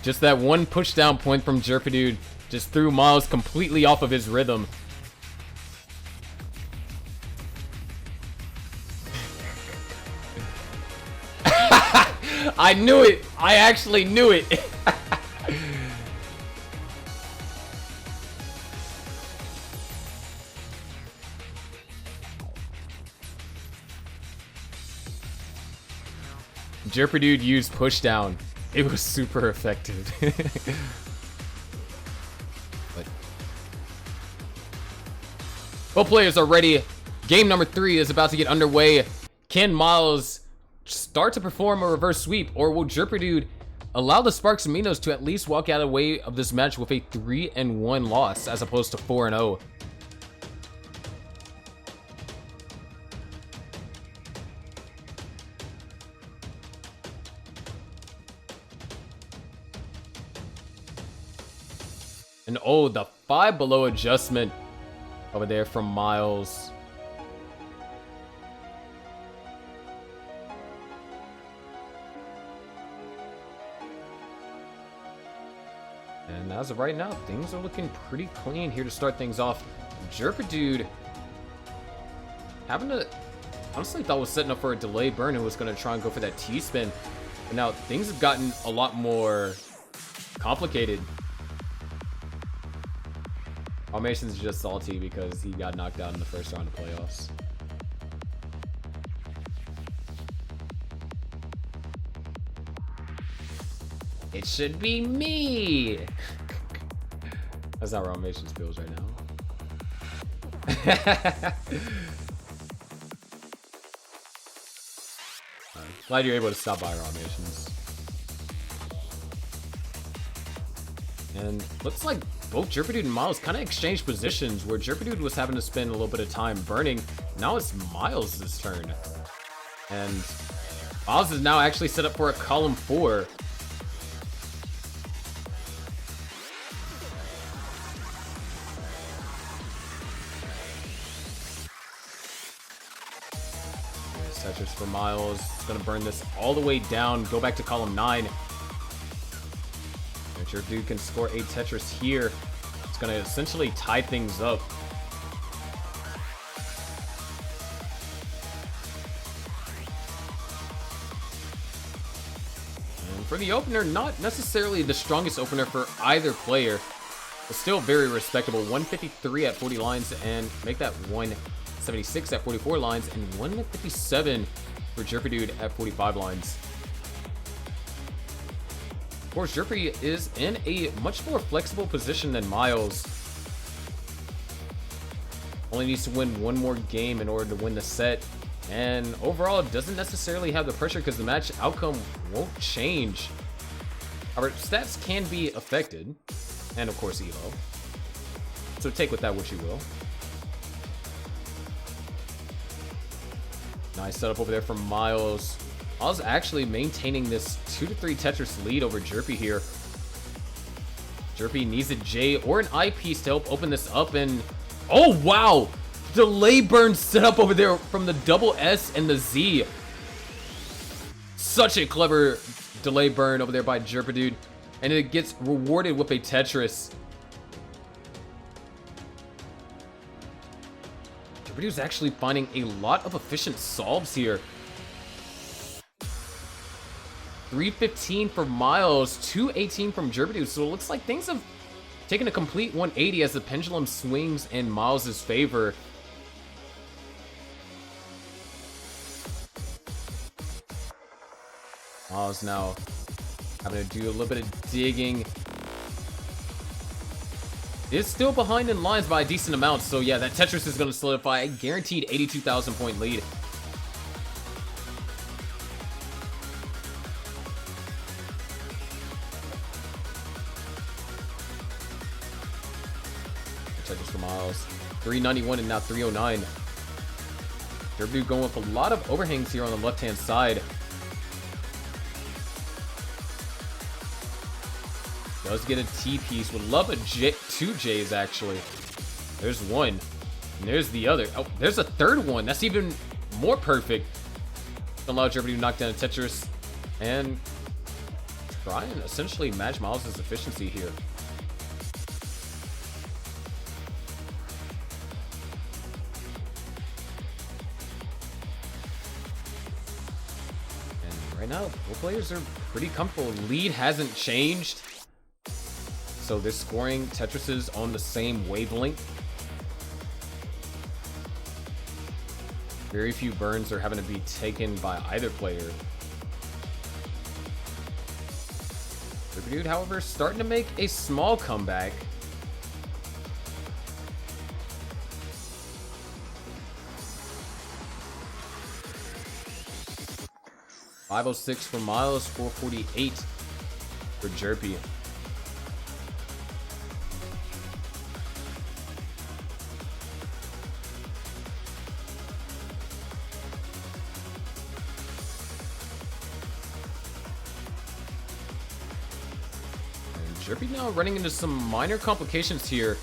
Just that one push down point from Jerpadude just threw Miles completely off of his rhythm. I knew it. I actually knew it. Jerpadude used push down. It was super effective. But both players are ready. Game number 3 is about to get underway. Can Miles start to perform a reverse sweep, or will Jerpadude allow the Sparks and Minos to at least walk out of the way of this match with a 3-1 loss as opposed to 4-0? And oh, the 5 below adjustment. over there from Miles. And as of right now, things are looking pretty clean here to start things off. Dude having to, honestly thought was setting up for a delay burn and was going to try and go for that T-spin. But now things have gotten a lot more complicated. Mason's just salty because he got knocked out in the first round of playoffs. It should be me. That's not how Mason's feels right now. Glad you're able to stop by, Raw Nations. And looks like both Dude and Miles kind of exchanged positions, where Dude was having to spend a little bit of time burning. Now it's Miles' turn. And Miles is now actually set up for a column 4. Tetris for Miles. Gonna burn this all the way down. Go back to column 9. If your dude can score a Tetris here, it's gonna essentially tie things up. And for the opener, not necessarily the strongest opener for either player, but still very respectable. 153 at 40 lines, and make that 176 at 44 lines, and 157 for Dude at 45 lines. Of course, Jerpy is in a much more flexible position than Miles. Only needs to win one more game in order to win the set, and overall doesn't necessarily have the pressure because the match outcome won't change. However, stats can be affected, and of course elo, so take with that what you will. Nice setup over there from Miles. Miles actually maintaining this 2-3 Tetris lead over Jerpy here. Jerpy needs a J or an I piece to help open this up, and oh wow! Delay burn set up over there from the double S and the Z. Such a clever delay burn over there by Dude, and it gets rewarded with a Tetris. Dude's actually finding a lot of efficient solves here. 315 for Miles, 218 from Dude. So it looks like things have taken a complete 180 as the pendulum swings in Miles' favor. Miles now having to do a little bit of digging. Is still behind in lines by a decent amount, so yeah, that Tetris is going to solidify a guaranteed 82,000 point lead. Tetris for Miles, 391 and now 309. Dude going with a lot of overhangs here on the left-hand side. Does get a T piece. Would love a J, 2 J's actually. There's one. And there's the other. Oh, there's a third one. That's even more perfect. Allow Jerpy to knock down a Tetris and try and essentially match Miles' efficiency here. And right now, both players are pretty comfortable. Lead hasn't changed. So they're scoring Tetrises on the same wavelength. Very few burns are having to be taken by either player. Dude, however, starting to make a small comeback. .506 for Miles, 448 for Jerpy. Jerpy now running into some minor complications here.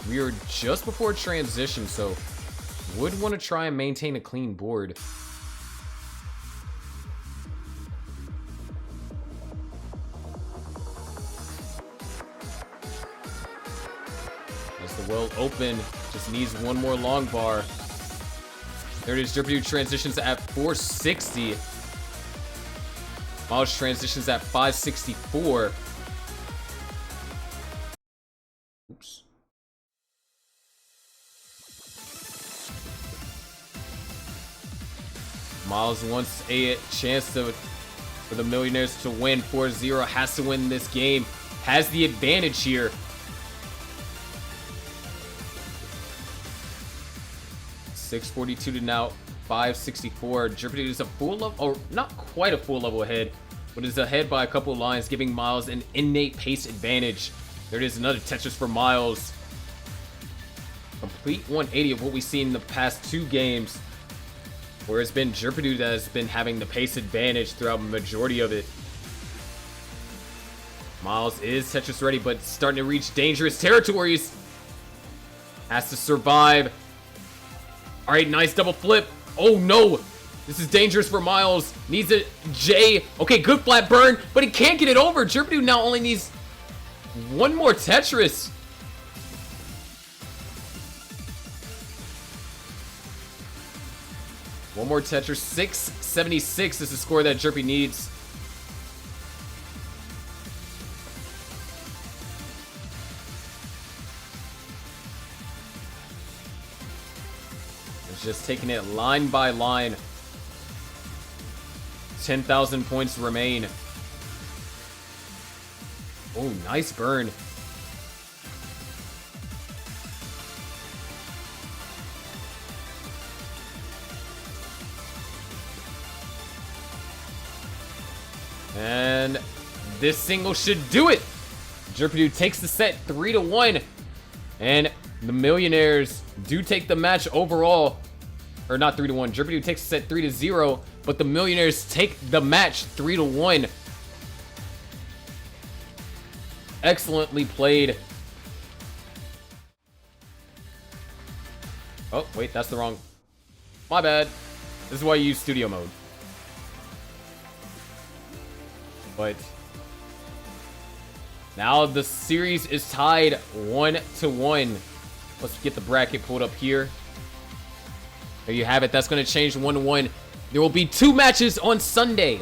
We are just before transition, so would want to try and maintain a clean board. As the well open, just needs one more long bar. There it is. Drippity transitions at 460. Miles transitions at 564. Oops. Miles wants a chance for the Millionaires to win 4-0. Has to win this game. Has the advantage here. $642 to now 564. Drippity is a full level, or not quite a full level ahead, but is ahead by a couple lines, giving Miles an innate pace advantage. There it is, another Tetris for Miles. Complete 180 of what we've seen in the past 2 games, where it's been Drippity that has been having the pace advantage throughout the majority of it. Miles is Tetris ready, but starting to reach dangerous territories. Has to survive. All right, nice double flip. Oh no, this is dangerous for Miles. Needs a J. Okay, good flat burn, but he can't get it over. Drippity now only needs one more Tetris. One more Tetris. 676 is the score that Drippity needs. Just taking it line by line. 10,000 points remain. Oh, nice burn. And this single should do it. Drippity takes the set 3-1. And the Millionaires do take the match overall. Or not 3-1. Drippity takes the set 3-0, but the Millionaires take the match 3-1. Excellently played. Oh, wait, that's the wrong. My bad. This is why you use studio mode. But now the series is tied 1-1. Let's get the bracket pulled up here. There you have it. That's going to change 1-1. There will be 2 matches on Sunday.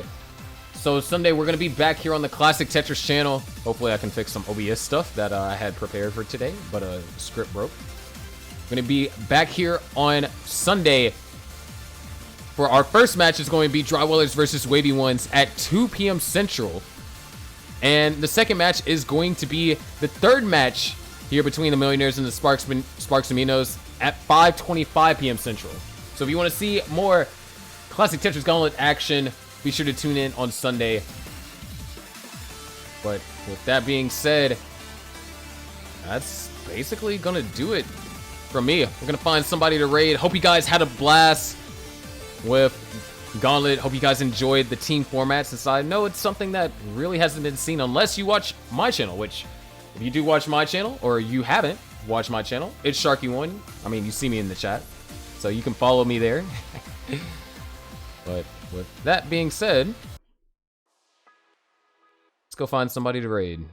So Sunday, we're going to be back here on the Classic Tetris channel. Hopefully, I can fix some OBS stuff that I had prepared for today, but script broke. We're going to be back here on Sunday. For our first match is going to be Drywallers versus Wavy Ones at 2 p.m. Central. And the second match is going to be the third match here between the Millionaires and the Sparks and Minos at 5:25 p.m. Central. So if you want to see more Classic Tetris Gauntlet action, be sure to tune in on Sunday. But with that being said, that's basically gonna do it from me. We're gonna find somebody to raid. Hope you guys had a blast with Gauntlet. Hope you guys enjoyed the team format, since I know it's something that really hasn't been seen unless you watch my channel, which if you do watch my channel or you haven't watched my channel, it's Sharky1. I mean, you see me in the chat, so you can follow me there. But with that being said, let's go find somebody to raid.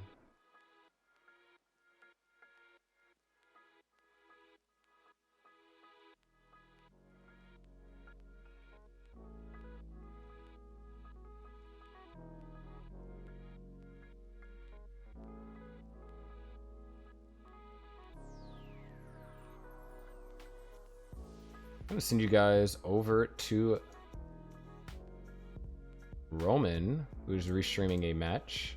I'm gonna send you guys over to Roman, who's restreaming a match.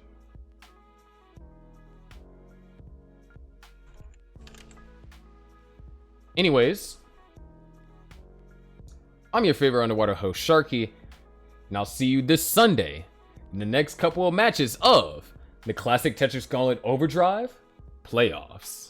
Anyways, I'm your favorite underwater host, Sharky, and I'll see you this Sunday in the next couple of matches of the Classic Tetris Gauntlet Overdrive playoffs.